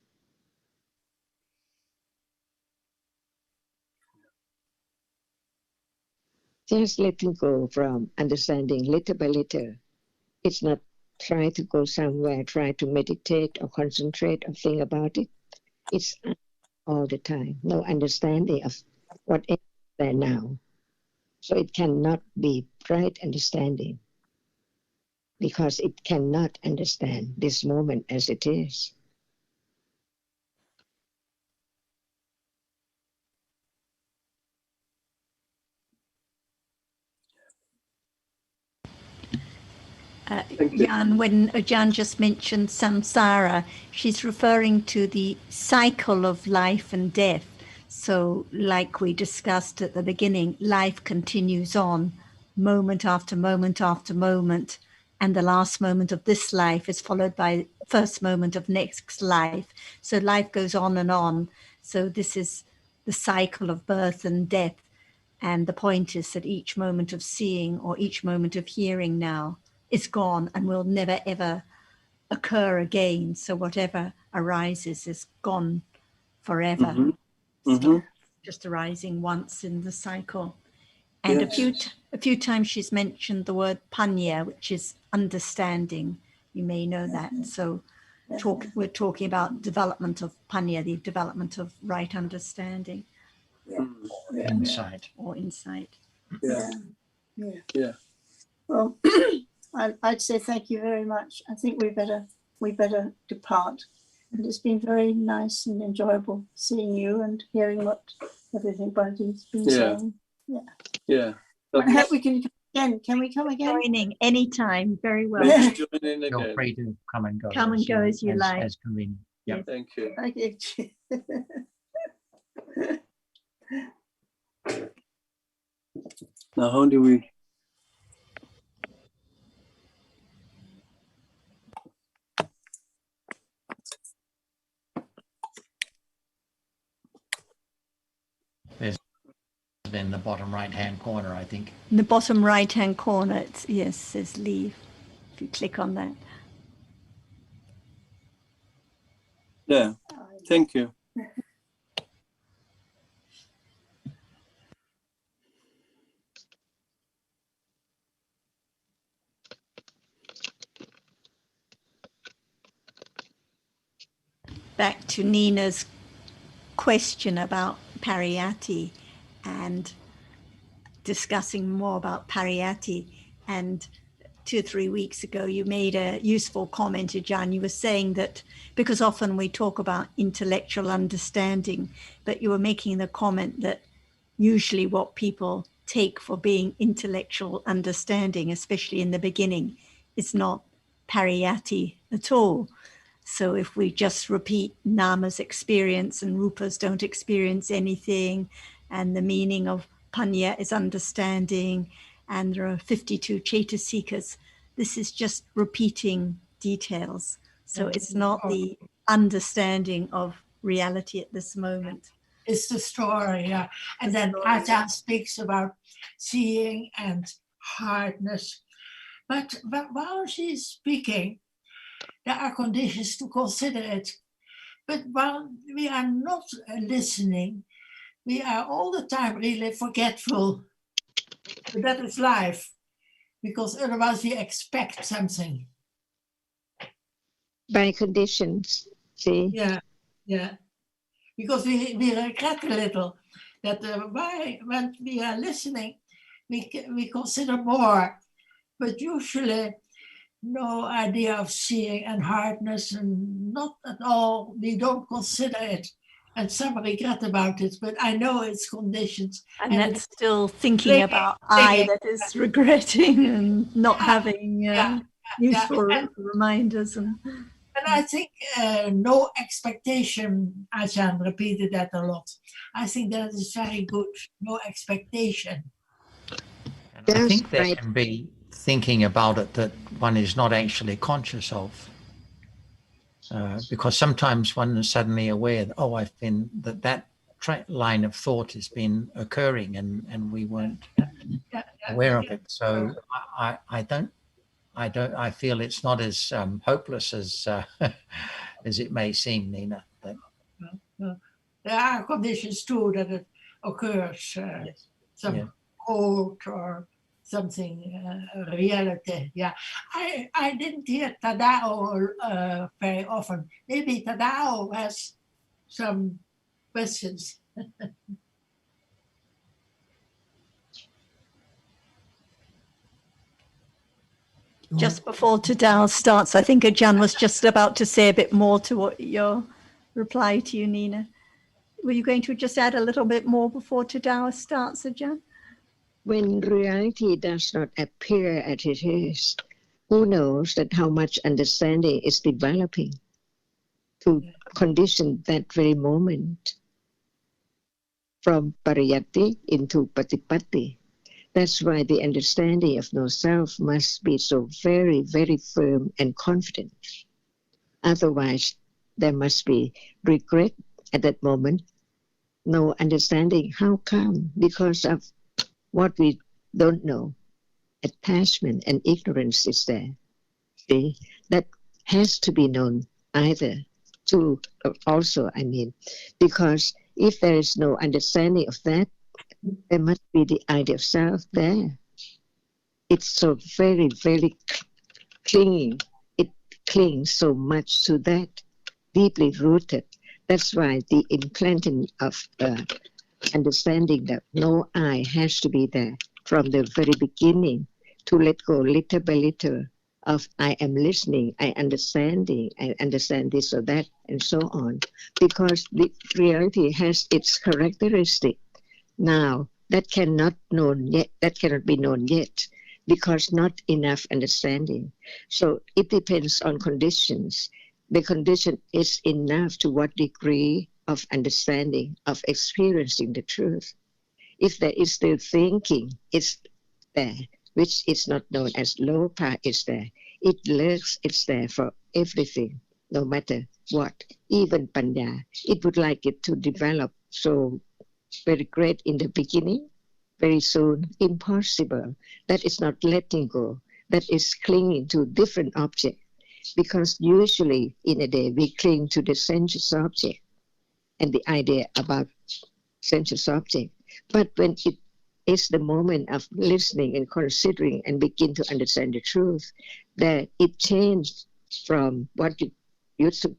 Just letting go from understanding little by little. It's not try to go somewhere, try to meditate or concentrate or think about it. It's all the time. No understanding of what is there now. So it cannot be right understanding because it cannot understand this moment as it is. Jan, when Ajahn just mentioned samsara, she's referring to the cycle of life and death. So like we discussed at the beginning, life continues on moment after moment after moment. And the last moment of this life is followed by first moment of next life. So life goes on and on. So this is the cycle of birth and death. And the point is that each moment of seeing or each moment of hearing now is gone and will never ever occur again. So whatever arises is gone forever. Mm-hmm. So Mm-hmm. just arising once in the cycle. And yes. a few times she's mentioned the word panya, which is understanding. You may know that. So we're talking about development of panya, the development of right understanding. Insight. Or insight. Yeah. Yeah. Yeah. Well, I'd say thank you very much. I think we better depart. And it's been very nice and enjoyable seeing you and hearing what everybody's been saying. Yeah. Yeah. I hope we can come again. Can we come again? Joining anytime. Very well. Please join in Feel again. free to come and go. Come and go as you like. As convenient. Yeah. Yes. Thank you. Okay. Now, how do we? There's in the bottom right-hand corner, I think. In the bottom right-hand corner, it says leave. If you click on that. Yeah. Thank you. Back to Nina's question about pariyatti and discussing more about pariyatti, and 2 or 3 weeks ago, you made a useful comment, Ajahn. You were saying that because often we talk about intellectual understanding, but you were making the comment that usually what people take for being intellectual understanding, especially in the beginning, is not pariyatti at all. So if we just repeat Nama's experience and Rupas don't experience anything, and the meaning of Panya is understanding, and there are 52 Chaitasikas, this is just repeating details. So it's not the understanding of reality at this moment. It's the story, yeah. And then Ajahn speaks about seeing and hardness. But while she's speaking, there are conditions to consider it. But while we are not listening, we are all the time really forgetful. But that is life, because otherwise we expect something. By conditions, see? Yeah, yeah. Because we regret a little that why, when we are listening, we consider more. But usually, no idea of seeing and hardness, and not at all. We don't consider it, and some regret about it. But I know it's conditions, and that's still thinking about I that is regretting and not having useful reminders. And I think no expectation. Ajahn repeated that a lot. I think that is very good. No expectation. I think there can be thinking about it that one is not actually conscious of, because sometimes one is suddenly aware that, oh, I've been that line of thought has been occurring, and we weren't aware of it. So I feel it's not as hopeless as as it may seem, Nina. There are conditions too that it occurs. Some cold or something, reality. Yeah, I didn't hear Tadao very often. Maybe Tadao has some questions. Just before Tadao starts, I think Ajahn was just about to say a bit more to what your reply to you, Nina. Were you going to just add a little bit more before Tadao starts, Ajahn? When reality does not appear as it is, who knows that how much understanding is developing to condition that very moment from pariyatti into patipatti. That's why the understanding of no self must be so very, very firm and confident. Otherwise, there must be regret at that moment, no understanding. How come? Because of what we don't know. Attachment and ignorance is there. See, that has to be known either too, also, because if there is no understanding of that, there must be the idea of self there. It's so very, very clinging. It clings so much to that, deeply rooted. That's why the implanting of understanding that no I has to be there from the very beginning, to let go little by little of I am listening, I understand this or that, and so on. Because the reality has its characteristic. Now, that cannot be known yet, because not enough understanding. So it depends on conditions. The condition is enough to what degree of understanding, of experiencing the truth. If there is still thinking, it's there, which is not known as lopa, is there. It lurks, it's there for everything, no matter what. Even panya, it would like it to develop so very great in the beginning, very soon impossible. That is not letting go. That is clinging to different object. Because usually in a day we cling to the sensuous object and the idea about sensuous object. But when it is the moment of listening and considering and begin to understand the truth, that it changed from what you used to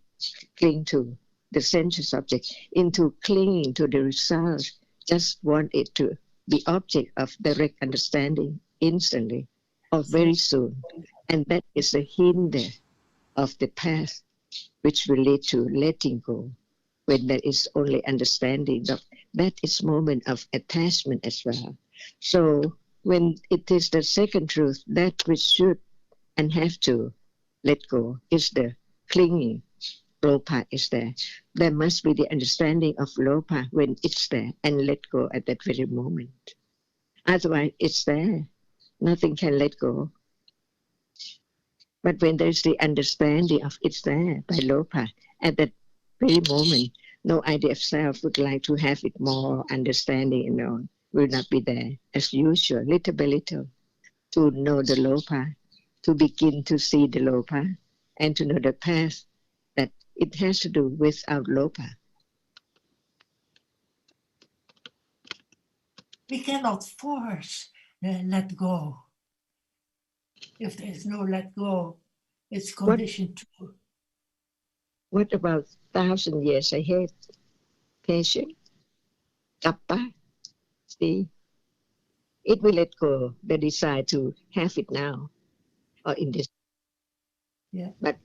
cling to, the sensuous object, into clinging to the result, just want it to be object of direct understanding instantly. or very soon. And that is a hinder of the path which will lead to letting go. When there is only understanding, that is moment of attachment as well. So when it is the second truth, that which should and have to let go is the clinging. Lopa is there. There must be the understanding of Lopa when it's there and let go at that very moment. Otherwise, it's there. Nothing can let go. But when there's the understanding of it's there by Lopa, at that very moment, no idea of self would like to have it more understanding and all will not be there. As usual, little by little, to know the Lopa, to begin to see the Lopa, and to know the path that it has to do without Lopa. We cannot force let go. If there is no let go, it's conditioned to. What about 1,000 years ahead? Patient, kappa, see? It will let go the desire to have it now or in this. Yeah. But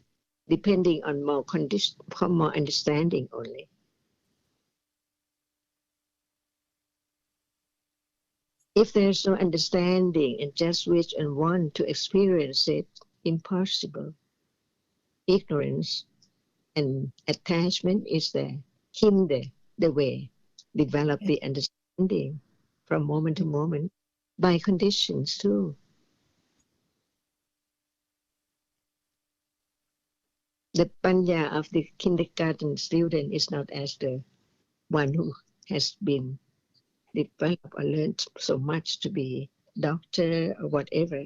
depending on more more understanding only. If there's no understanding and just wish and want to experience it, impossible. Ignorance and attachment is there, hinder the way, develop the understanding from moment to moment by conditions too. The panya of the kindergarten student is not as the one who has been developed or learned so much to be doctor or whatever.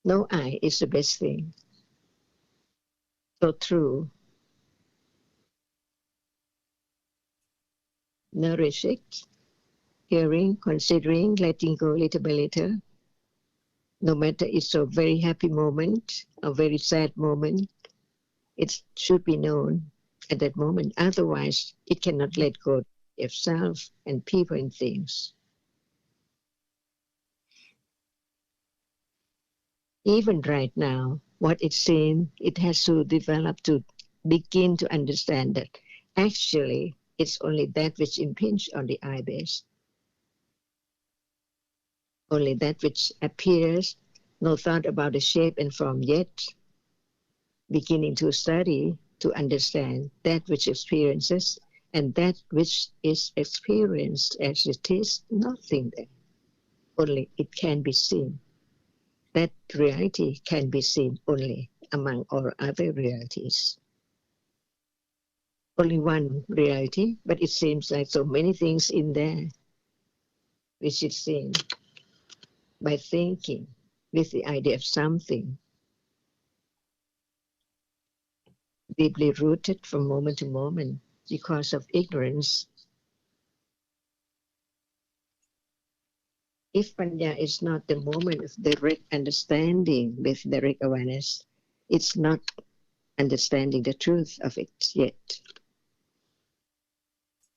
No eye is the best thing. So true. Nourish it, hearing, considering, letting go little by little. No matter it's a very happy moment, a very sad moment, it should be known at that moment. Otherwise, it cannot let go of self and people and things. Even right now, what it's saying, it has to develop to begin to understand that actually it's only that which impinges on the eye base. Only that which appears, no thought about the shape and form yet. Beginning to study, to understand that which experiences and that which is experienced as it is, nothing there. Only it can be seen. That reality can be seen only among all other realities. Only one reality, but it seems like so many things in there which is seen by thinking with the idea of something deeply rooted from moment to moment because of ignorance. If panya is not the moment of direct understanding with direct awareness, it's not understanding the truth of it yet.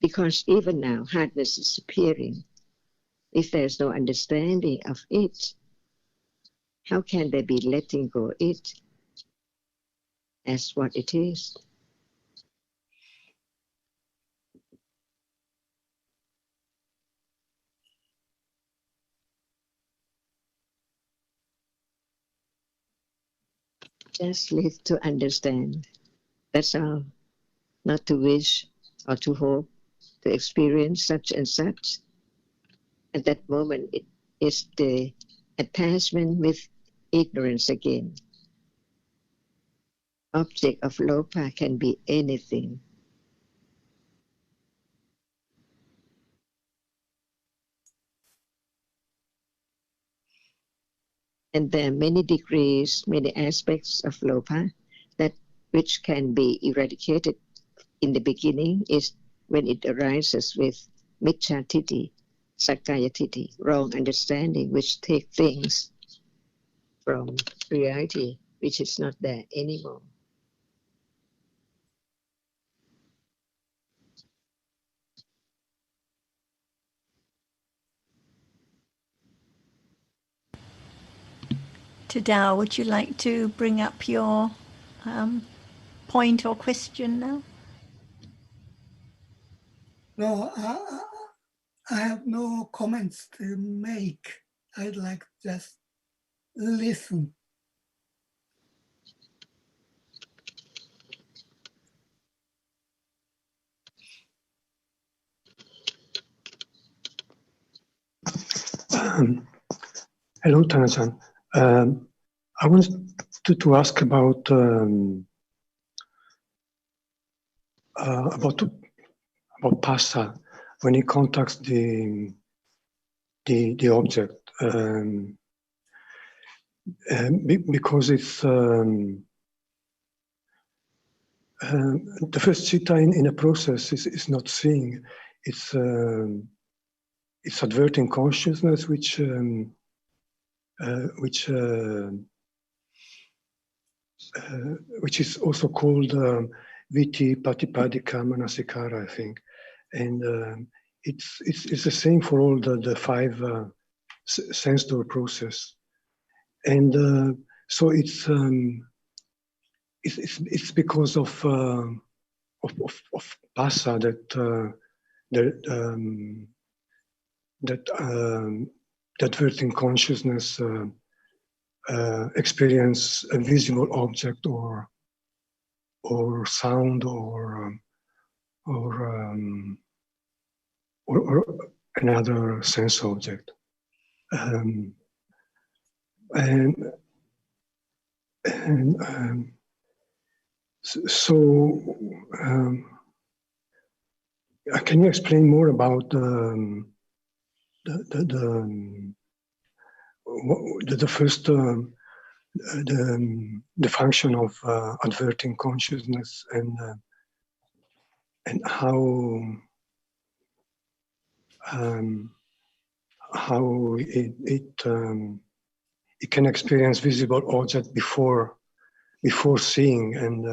Because even now, hardness is appearing. If there's no understanding of it, how can there be letting go it as what it is? Just live to understand. That's all. Not to wish or to hope to experience such and such. At that moment, it is the attachment with ignorance again. Object of lopa can be anything. And there are many degrees, many aspects of lopa that which can be eradicated in the beginning is when it arises with miccha titi, sakaya titi, wrong understanding, which take things from reality, which is not there anymore. Tadao, would you like to bring up your point or question now? No, I have no comments to make. I'd like to just listen. Hello, Tanajan. I wanted to ask about Passa when he contacts the object, because it's the first citta in a process is not seeing. It's adverting consciousness, which is also called Viti Patipadika Manasikara, I think, and it's the same for all the five sense door process, and so it's because of Passa that adverting consciousness experience a visible object or sound or another sense object, can you explain more about the first the function of adverting consciousness and how it can experience visible object before seeing and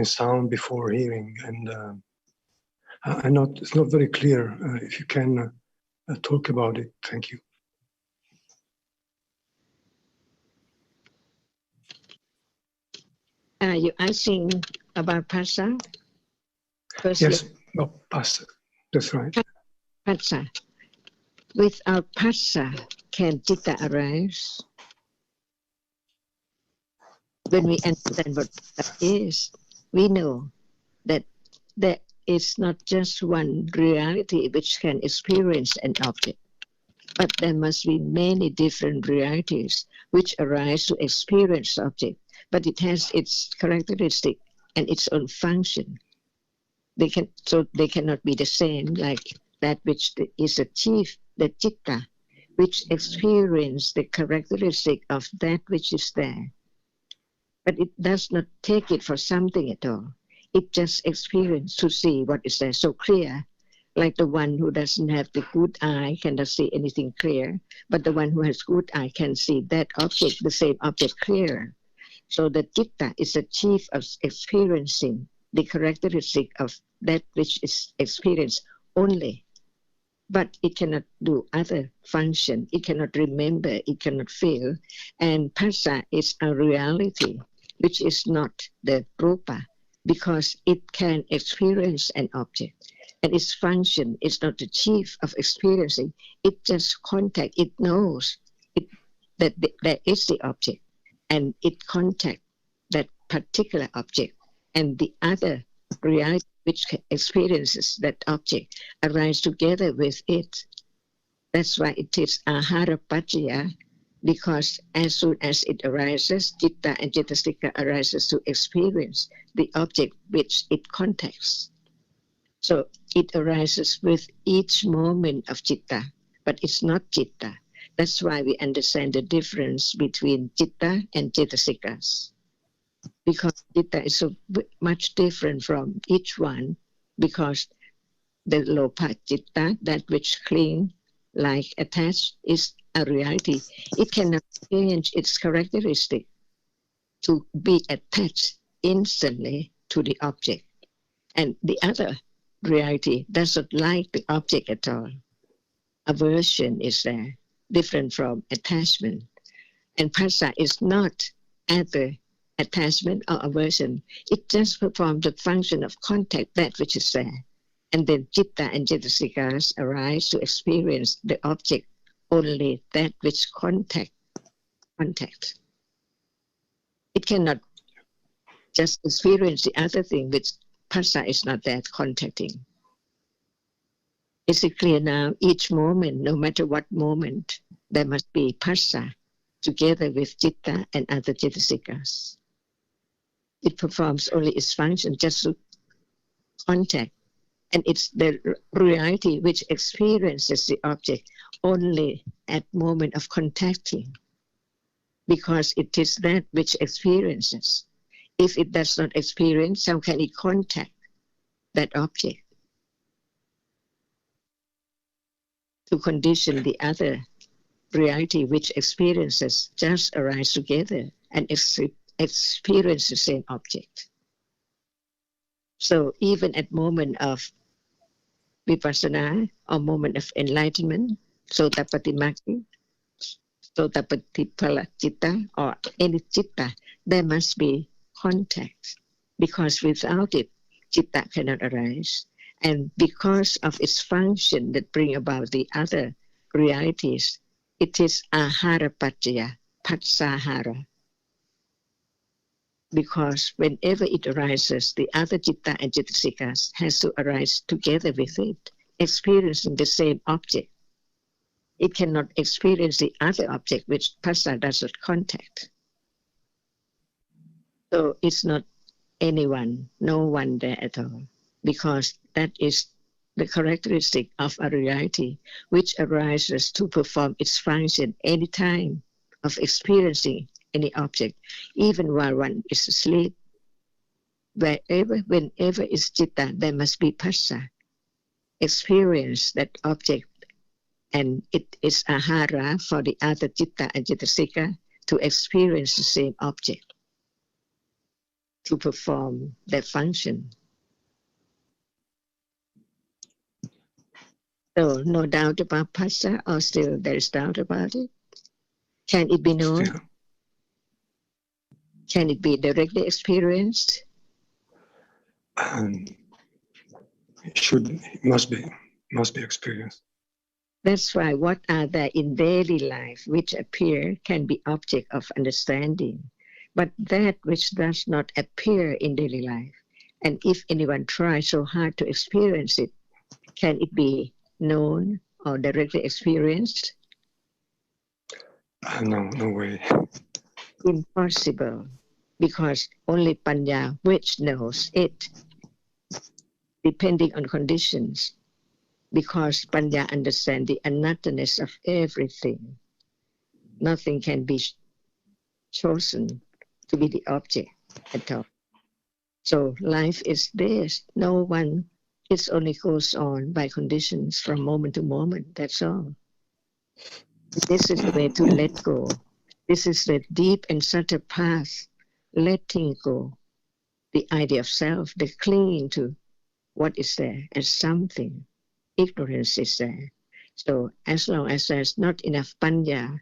sound before hearing, and it's not very clear. If you can talk about it, thank you. Are you asking about Passa? Yes, about Passa. That's right. Passa. Without Passa, can citta arise? When we understand what that is, we know that there is not just one reality which can experience an object, but there must be many different realities which arise to experience object, but it has its characteristic and its own function. They cannot be the same, like that which is achieved, the citta, which experience the characteristic of that which is there. But it does not take it for something at all. It just experiences to see what is there so clear, like the one who doesn't have the good eye cannot see anything clear, but the one who has good eye can see that object, the same object, clearer. So the citta is the chief of experiencing the characteristic of that which is experienced only. But it cannot do other function. It cannot remember. It cannot feel. And Passa is a reality, which is not the rupa, because it can experience an object. And its function is not the chief of experiencing. It just contact. It knows that there is the object, and it contact that particular object, and the other reality which experiences that object arise together with it. That's why it is ahara paccaya, because as soon as it arises, citta and cittasika arises to experience the object which it contacts. So it arises with each moment of citta, but it's not citta. That's why we understand the difference between citta and cittasikas, because citta is so much different from each one, because the lopa citta, that which cling like attached, is a reality. It cannot change its characteristic to be attached instantly to the object. And the other reality doesn't like the object at all. Aversion is there, different from attachment. And phassa is not either attachment or aversion. It just performs the function of contact, that which is there. And then citta and cetasikas arise to experience the object only that which contact. It cannot just experience the other thing which phassa is not there contacting. Is it clear now? Each moment, no matter what moment, there must be phassa together with citta and other cetasikas. It performs only its function just to contact. And it's the reality which experiences the object only at moment of contacting. Because it is that which experiences. If it does not experience, how can it contact that object? To condition the other reality which experiences just arise together and experience the same object. So even at moment of vipassana or moment of enlightenment, sotapatimaki, sotapatipala citta, or any citta, there must be contact, because without it, citta cannot arise. And because of its function that bring about the other realities, it is ahara paccaya, patsahara. Because whenever it arises, the other citta and cetasikas has to arise together with it, experiencing the same object. It cannot experience the other object which phassa does not contact. So it's not anyone, no one there at all, because that is the characteristic of a reality which arises to perform its function any time of experiencing any object, even while one is asleep. Whenever is citta, there must be phassa. Experience that object, and it is ahara for the other citta and cetasika to experience the same object, to perform their function. So no doubt about phassa, or still there is doubt about it? Can it be known? Still. Can it be directly experienced? It must be experienced. That's why what are there in daily life which appear can be object of understanding, but that which does not appear in daily life, and if anyone tries so hard to experience it, can it be known or directly experienced? No way. Impossible, because only panya which knows it, depending on conditions, because panya understands the anatta-ness of everything. Nothing can be chosen to be the object at all. So life is this. No one, it only goes on by conditions from moment to moment, that's all. This is the way to let go. This is the deep and subtle path, letting go the idea of self, the clinging to what is there as something. Ignorance is there. So as long as there's not enough panya,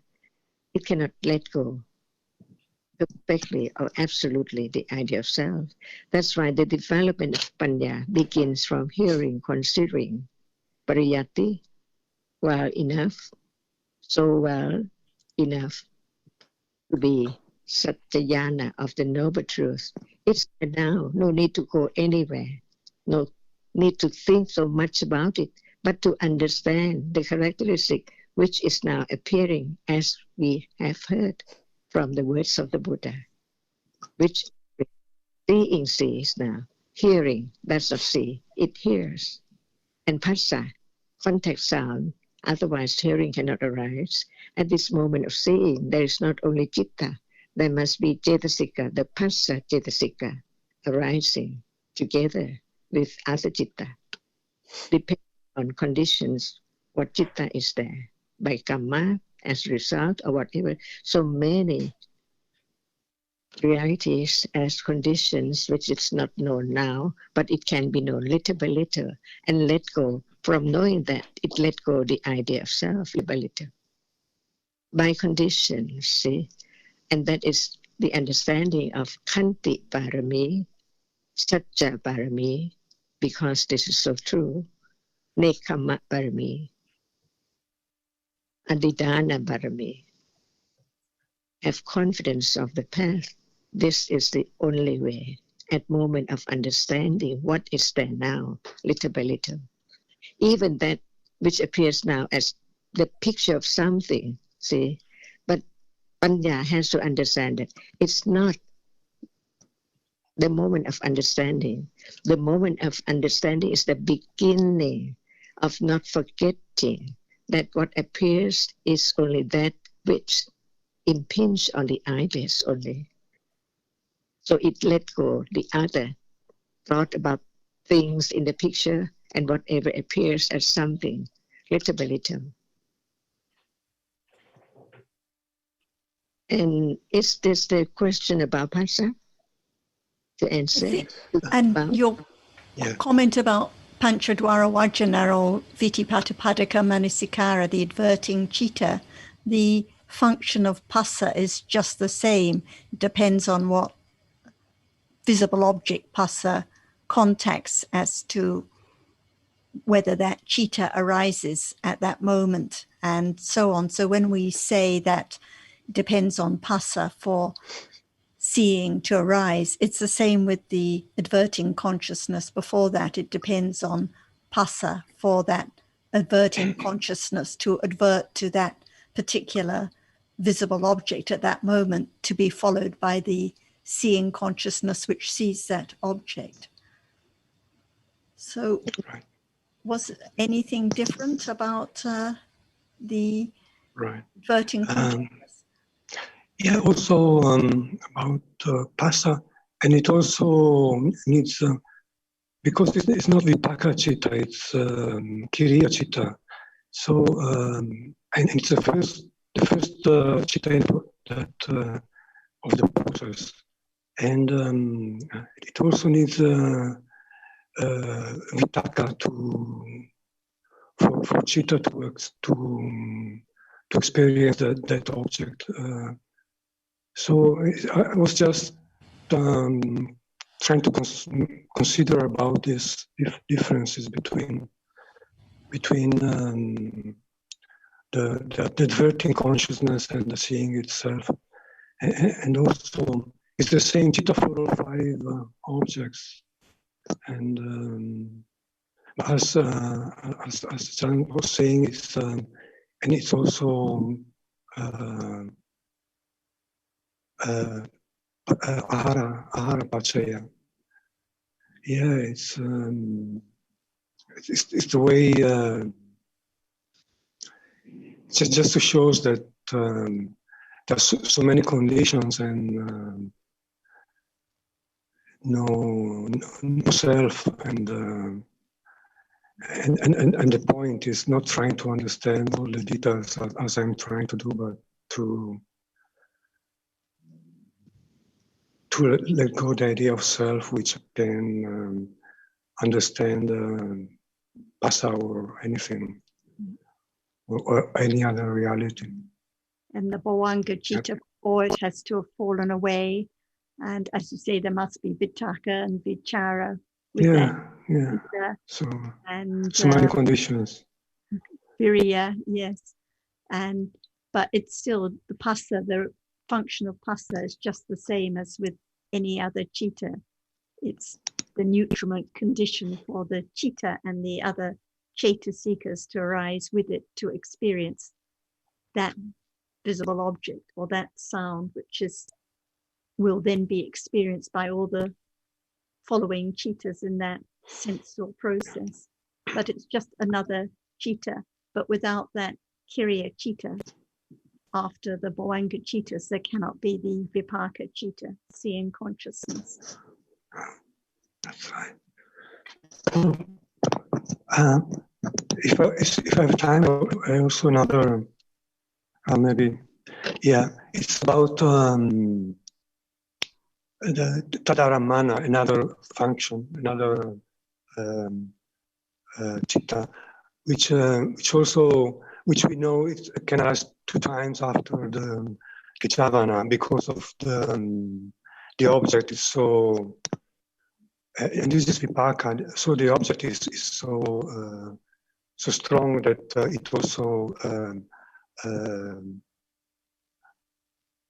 it cannot let go perfectly or absolutely the idea of self. That's why the development of panya begins from hearing, considering, pariyati, well enough, so well enough to be satyayana of the noble truth. It's now, no need to go anywhere, no need to think so much about it, but to understand the characteristic which is now appearing as we have heard from the words of the Buddha, which seeing sees now, hearing does not see, it hears. And phassa, contact sound, otherwise hearing cannot arise. At this moment of seeing, there is not only citta, there must be cetasika, the phassa cetasika, arising together with other citta, depending on conditions, what citta is there, by karma, as a result, or whatever. So many realities as conditions which it's not known now, but it can be known little by little, and let go. From knowing that, it let go the idea of self little by little. By conditions, see, And that is the understanding of Khanti Parami, Satya Parami, because this is so true, Nekhamma Parami, Adidana Parami. Have confidence of the path. This is the only way. At moment of understanding what is there now, little by little. Even that which appears now as the picture of something, see, but Panya has to understand that it's not the moment of understanding. The moment of understanding is the beginning of not forgetting that what appears is only that which impinge on the eyelids only. So it let go the other thought about things in the picture and whatever appears as something, little by little. And is this the question about Pasa to answer? And about? your comment about Panchadwara Vajana or Vitipatapadaka Manasikara, the adverting citta, the function of Pasa is just the same. It depends on what visible object Pasa contacts as to whether that citta arises at that moment and so on. So when we say that depends on Pasa for seeing to arise, it's the same with the adverting consciousness. Before that, it depends on Pasa for that adverting consciousness to advert to that particular visible object at that moment, to be followed by the seeing consciousness which sees that object. So was anything different about the adverting consciousness? Yeah, also about Pasa, and it also needs, because it's not Vipaka Chitta, it's Kiriya Chitta. So, and it's the first Chitta that of the process. And it also needs Vitaka for Chitta to experience that object. So I was just trying to consider about these differences between the adverting consciousness and the seeing itself, and also it's the same Chitta 4 or 5 objects, and as Ajahn was saying, it's and it's also ahara pachaya. Yeah, it's the way just to show us that there's so many conditions and no self, and the point is not trying to understand all the details as I'm trying to do, but to let go the idea of self, which can understand Pasa or anything, or any other reality. And the Bhavanga Chitta, or it has to have fallen away. And as you say, there must be Vitaka and Vichara with that. So and many conditions. Viriya, yes. But it's still the Pasa, the function of Pasa is just the same as with any other Chitta. It's the nutriment condition for the Chitta and the other Chaitasikas to arise with it, to experience that visible object or that sound, which will then be experienced by all the following Chittas in that sensorial process. But it's just another Chitta, but without that Kiriya Chitta. After the Bhavanga Chittas, there cannot be the Vipaka Chitta, seeing consciousness. That's right. If I have time, I also another maybe, it's about the Tadaramana, another function, another Chitta, which we know it can arise 2 times after the Javana, because of the object is so, and this is vipaka, so the object is so so strong that it also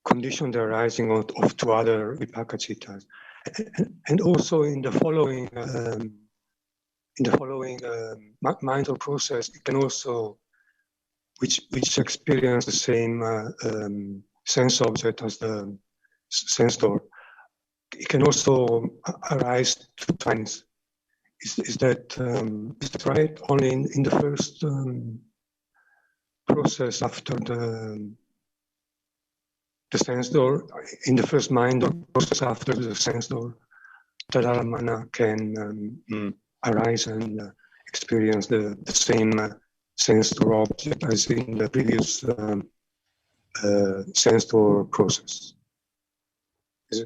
condition the arising of two other vipaka cittas, and also in the following mindful process, it can also which experience the same sense object as the sense door. It can also arise 2 times. Is that right? Only in the first process after the sense door, in the first mind or process after the sense door, Tadharamana can arise and experience the same sense door object as in the previous sense door process. Is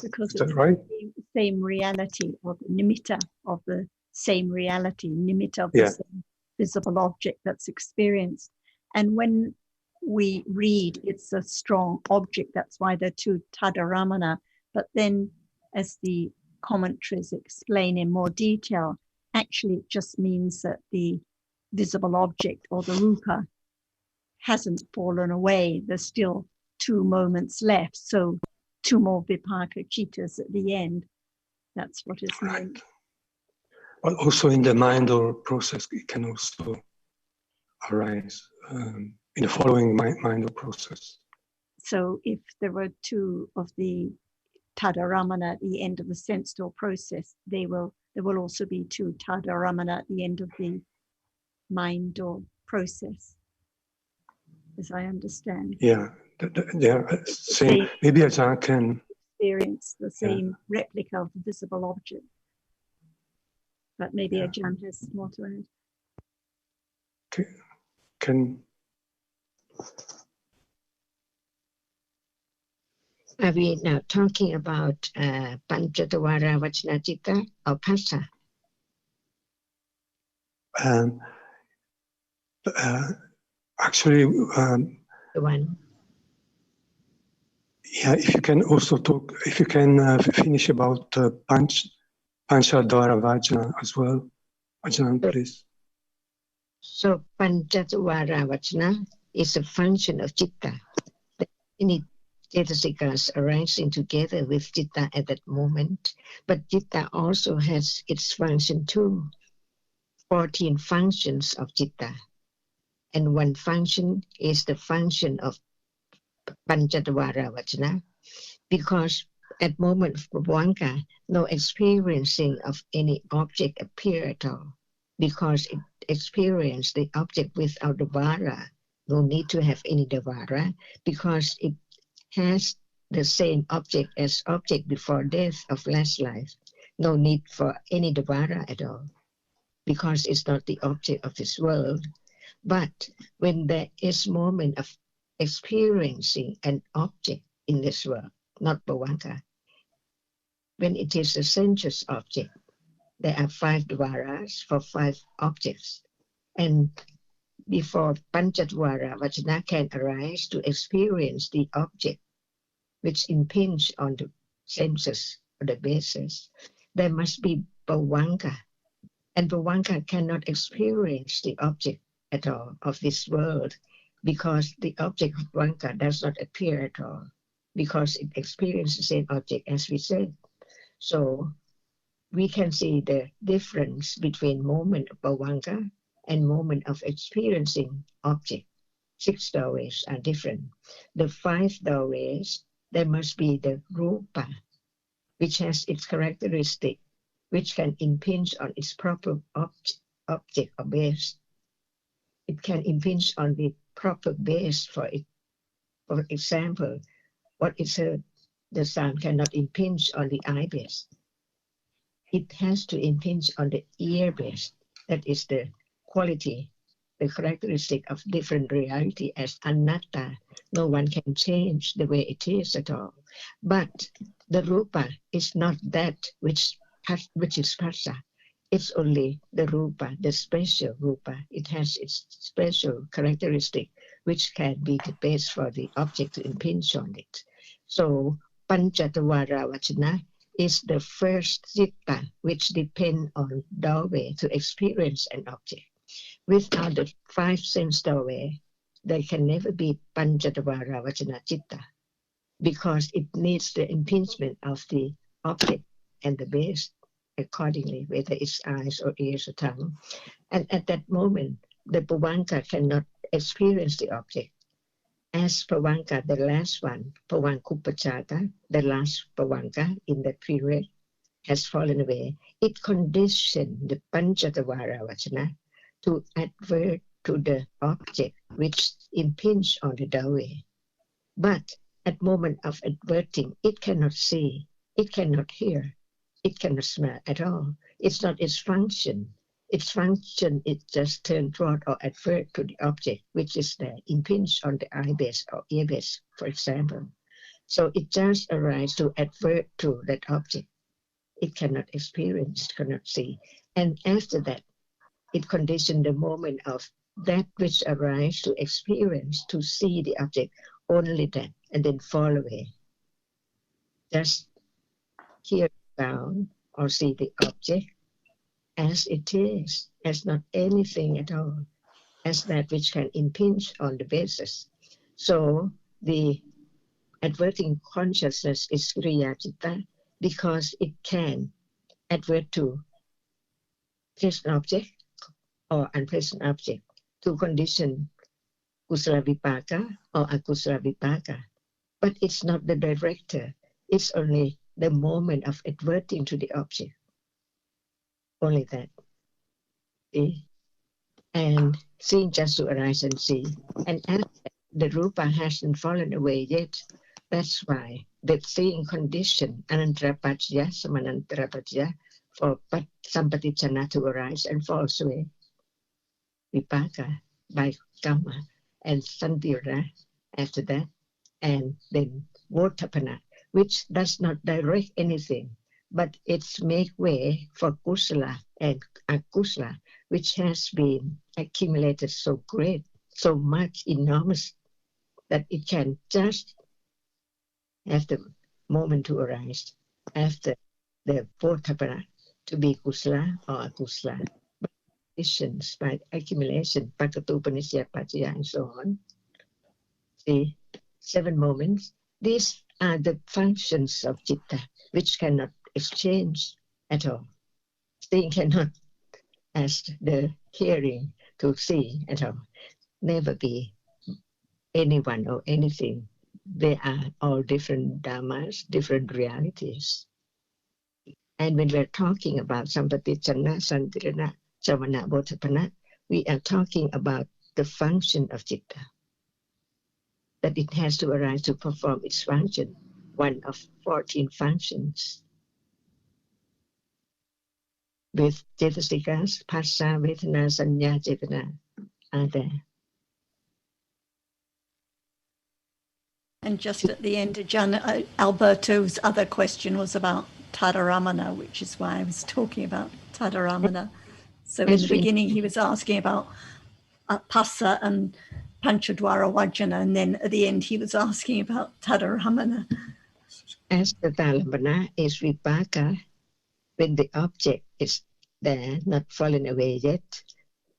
Because that it's right? the same reality, or the nimitta of the same reality, nimitta of Yeah. the same visible object that's experienced. And when we read, it's a strong object. That's why they're two Tadharamana. But then, as the commentaries explain in more detail, actually it just means that the visible object, or the rupa, hasn't fallen away. There's still 2 moments left. So 2 more vipaka cittas at the end. That's what is meant. But also in the mind or process, it can also arise in the following mind or process. So if there were 2 of the Tadharamana at the end of the sense door process, there will also be 2 Tadharamana at the end of the mind door process, as I understand. Yeah, they are same. Maybe Ajahn can experience the same replica of the visible object. But maybe Ajahn has more to add. Can Are we now talking about Panchatavara Vachanacita or Phassa? Actually, the one. Yeah, if you can also talk, if you can finish about Panchadvara Vajna as well, Ajahn, please. So Panchatavara Vajna is a function of Citta. Any Cetasikas arising together with Citta at that moment, but Citta also has its function too. 14 functions of Citta, and one function is the function of Panchatavara Vajna, because at moment of Bhavanka, no experiencing of any object appear at all, because it experienced the object without the vara. No need to have any davara, because it has the same object as object before death of last life. No need for any davara at all, because it's not the object of this world. But when there is moment of experiencing an object in this world, not Bhavanka, when it is a sensuous object, there are 5 dvaras for 5 objects. And before Panchatavara Vajna can arise to experience the object which impinge on the senses or the bases, there must be Bhavanka. And Bhavanka cannot experience the object at all of this world, because the object of Bhavanka does not appear at all, because it experiences the same object as we said. So we can see the difference between moment of Bhavanka and moment of experiencing object. 6 doorways are different. The 5 doorways, there must be the rupa, which has its characteristic, which can impinge on its proper object or base. It can impinge on the proper base for it. For example, what is heard, the sound cannot impinge on the eye base. It has to impinge on the ear base. That is the quality, the characteristic of different reality as anatta. No one can change the way it is at all. But the rupa is not that which is phassa. It's only the rupa, the special rupa. It has its special characteristic, which can be the base for the object to impinge on it. So Panchatavara Vachana is the first citta which depend on doorway to experience an object. Without the five sense doorway, there can never be Panchatavara Vachana citta, because it needs the impingement of the object and the base accordingly, whether it's eyes or ears or tongue. And at that moment, the Pavanka cannot experience the object. As Pavanka, the last one, Pavankupachata, the last Pavanka in that period, has fallen away, it conditioned the Panchatavara Vachana to advert to the object which impinge on the doorway. But at moment of adverting, it cannot see, it cannot hear, it cannot smell at all. It's not its function. Its function is just turn toward or advert to the object which is there, impinge on the eye base or ear base, for example. So it just arises to advert to that object. It cannot experience, cannot see. And after that, it conditions the moment of that which arises to experience, to see the object, only that, and then fall away. Just hear the sound or see the object as it is, as not anything at all, as that which can impinge on the basis. So the adverting consciousness is Kriya Citta because it can advert to pleasant object or unpleasant object to condition Kusala Vipaka or Akusala Vipaka. But it's not the director, it's only the moment of adverting to the object. Only that. See? And seeing just to arise and see. And as the rupa hasn't fallen away yet, that's why the seeing condition, anantarapajya, samanantarapajya, for sampatichana to arise and falls away. Vipaka by karma and sandhira after that, and then votapana, which does not direct anything, but it's make way for kusala and akusala, which has been accumulated so great, so much enormous, that it can just have the moment to arise after the votapana to be kusala or akusala. By accumulation, Pakatupanishya, Pachaya, and so on. See, 7 moments. These are the functions of citta, which cannot exchange at all. Seeing cannot ask the hearing to see at all. Never be anyone or anything. They are all different dhammas, different realities. And when we're talking about sampatichana, santirana, savana, bodhapana, we are talking about the function of citta, that it has to arise to perform its function, one of 14 functions. With cetasikas, phassa, vedana, sanya, cetana are there. And just at the end, Ajahn, Alberto's other question was about Tadaramana, which is why I was talking about Tadaramana. So in the beginning, he was asking about Passa and Panchadwara Vajana, and then at the end, he was asking about Tadaramana. As the Tadaramana is vipaka, when the object is there, not fallen away yet,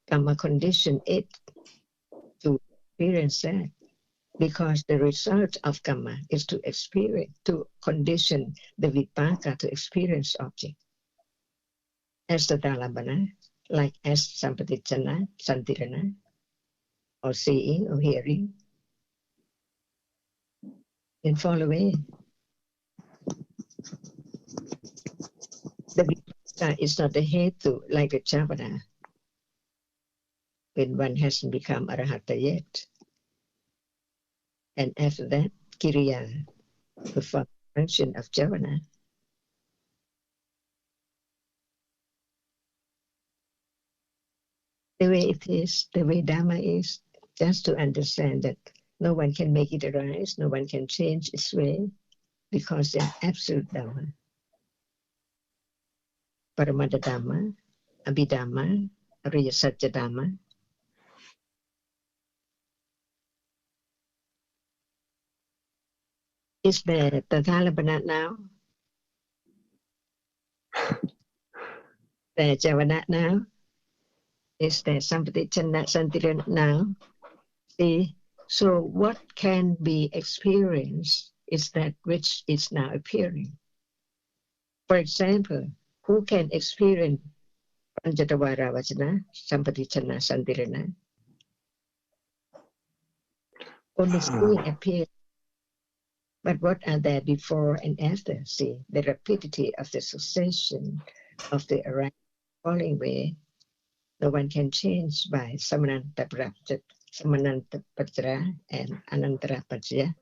karma condition it to experience that. Because the result of karma is to experience, to condition the vipaka to experience object. As the Dalabana, like as sampatichana, santirana, or seeing or hearing, then fall away. The vipaka is not the hetu like the chavana, when one hasn't become arahata yet. And after that, kiriya, the function of javana. The way it is, the way Dhamma is, just to understand that no one can make it arise, no one can change its way, because they're absolute Dhamma. Paramada Dhamma, Abhidhamma, Ariya Satya Dhamma. Is there Tathalabana now? There Javanat now? Is there somebody Santiran now? See, so what can be experienced is that which is now appearing. For example, who can experience Panjatavara Vajana, Sampatichana Santirana? Only seeing appears. But what are there before and after? See, the rapidity of the succession of the arising falling way, no one can change by Samananta Patra and Anantara Pajya.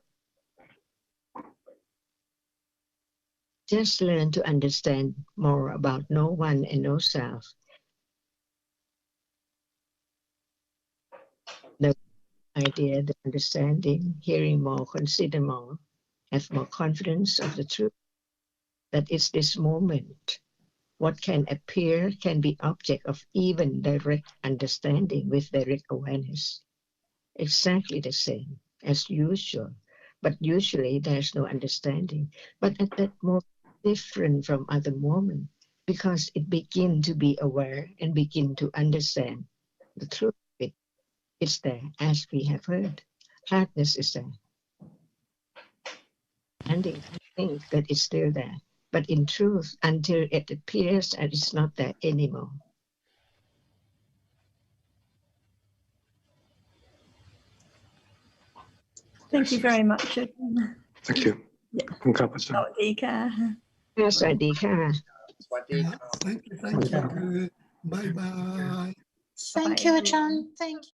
Just learn to understand more about no one and no self. The idea, the understanding, hearing more, consider more, have more confidence of the truth. That is this moment. What can appear can be object of even direct understanding with direct awareness. Exactly the same as usual. But usually there's no understanding. But at that moment, different from other moments, because it begin to be aware and begin to understand the truth of it. It's there, as we have heard. Hardness is there. Understanding things that it's still there. But in truth, until it appears and it's not there anymore. Thank you very much. Thank you. Yeah. คุณครับอาจารย์ สวัสดีค่ะ สวัสดีค่ะ Thank you. Bye bye. Thank you, Ajahn. Thank you.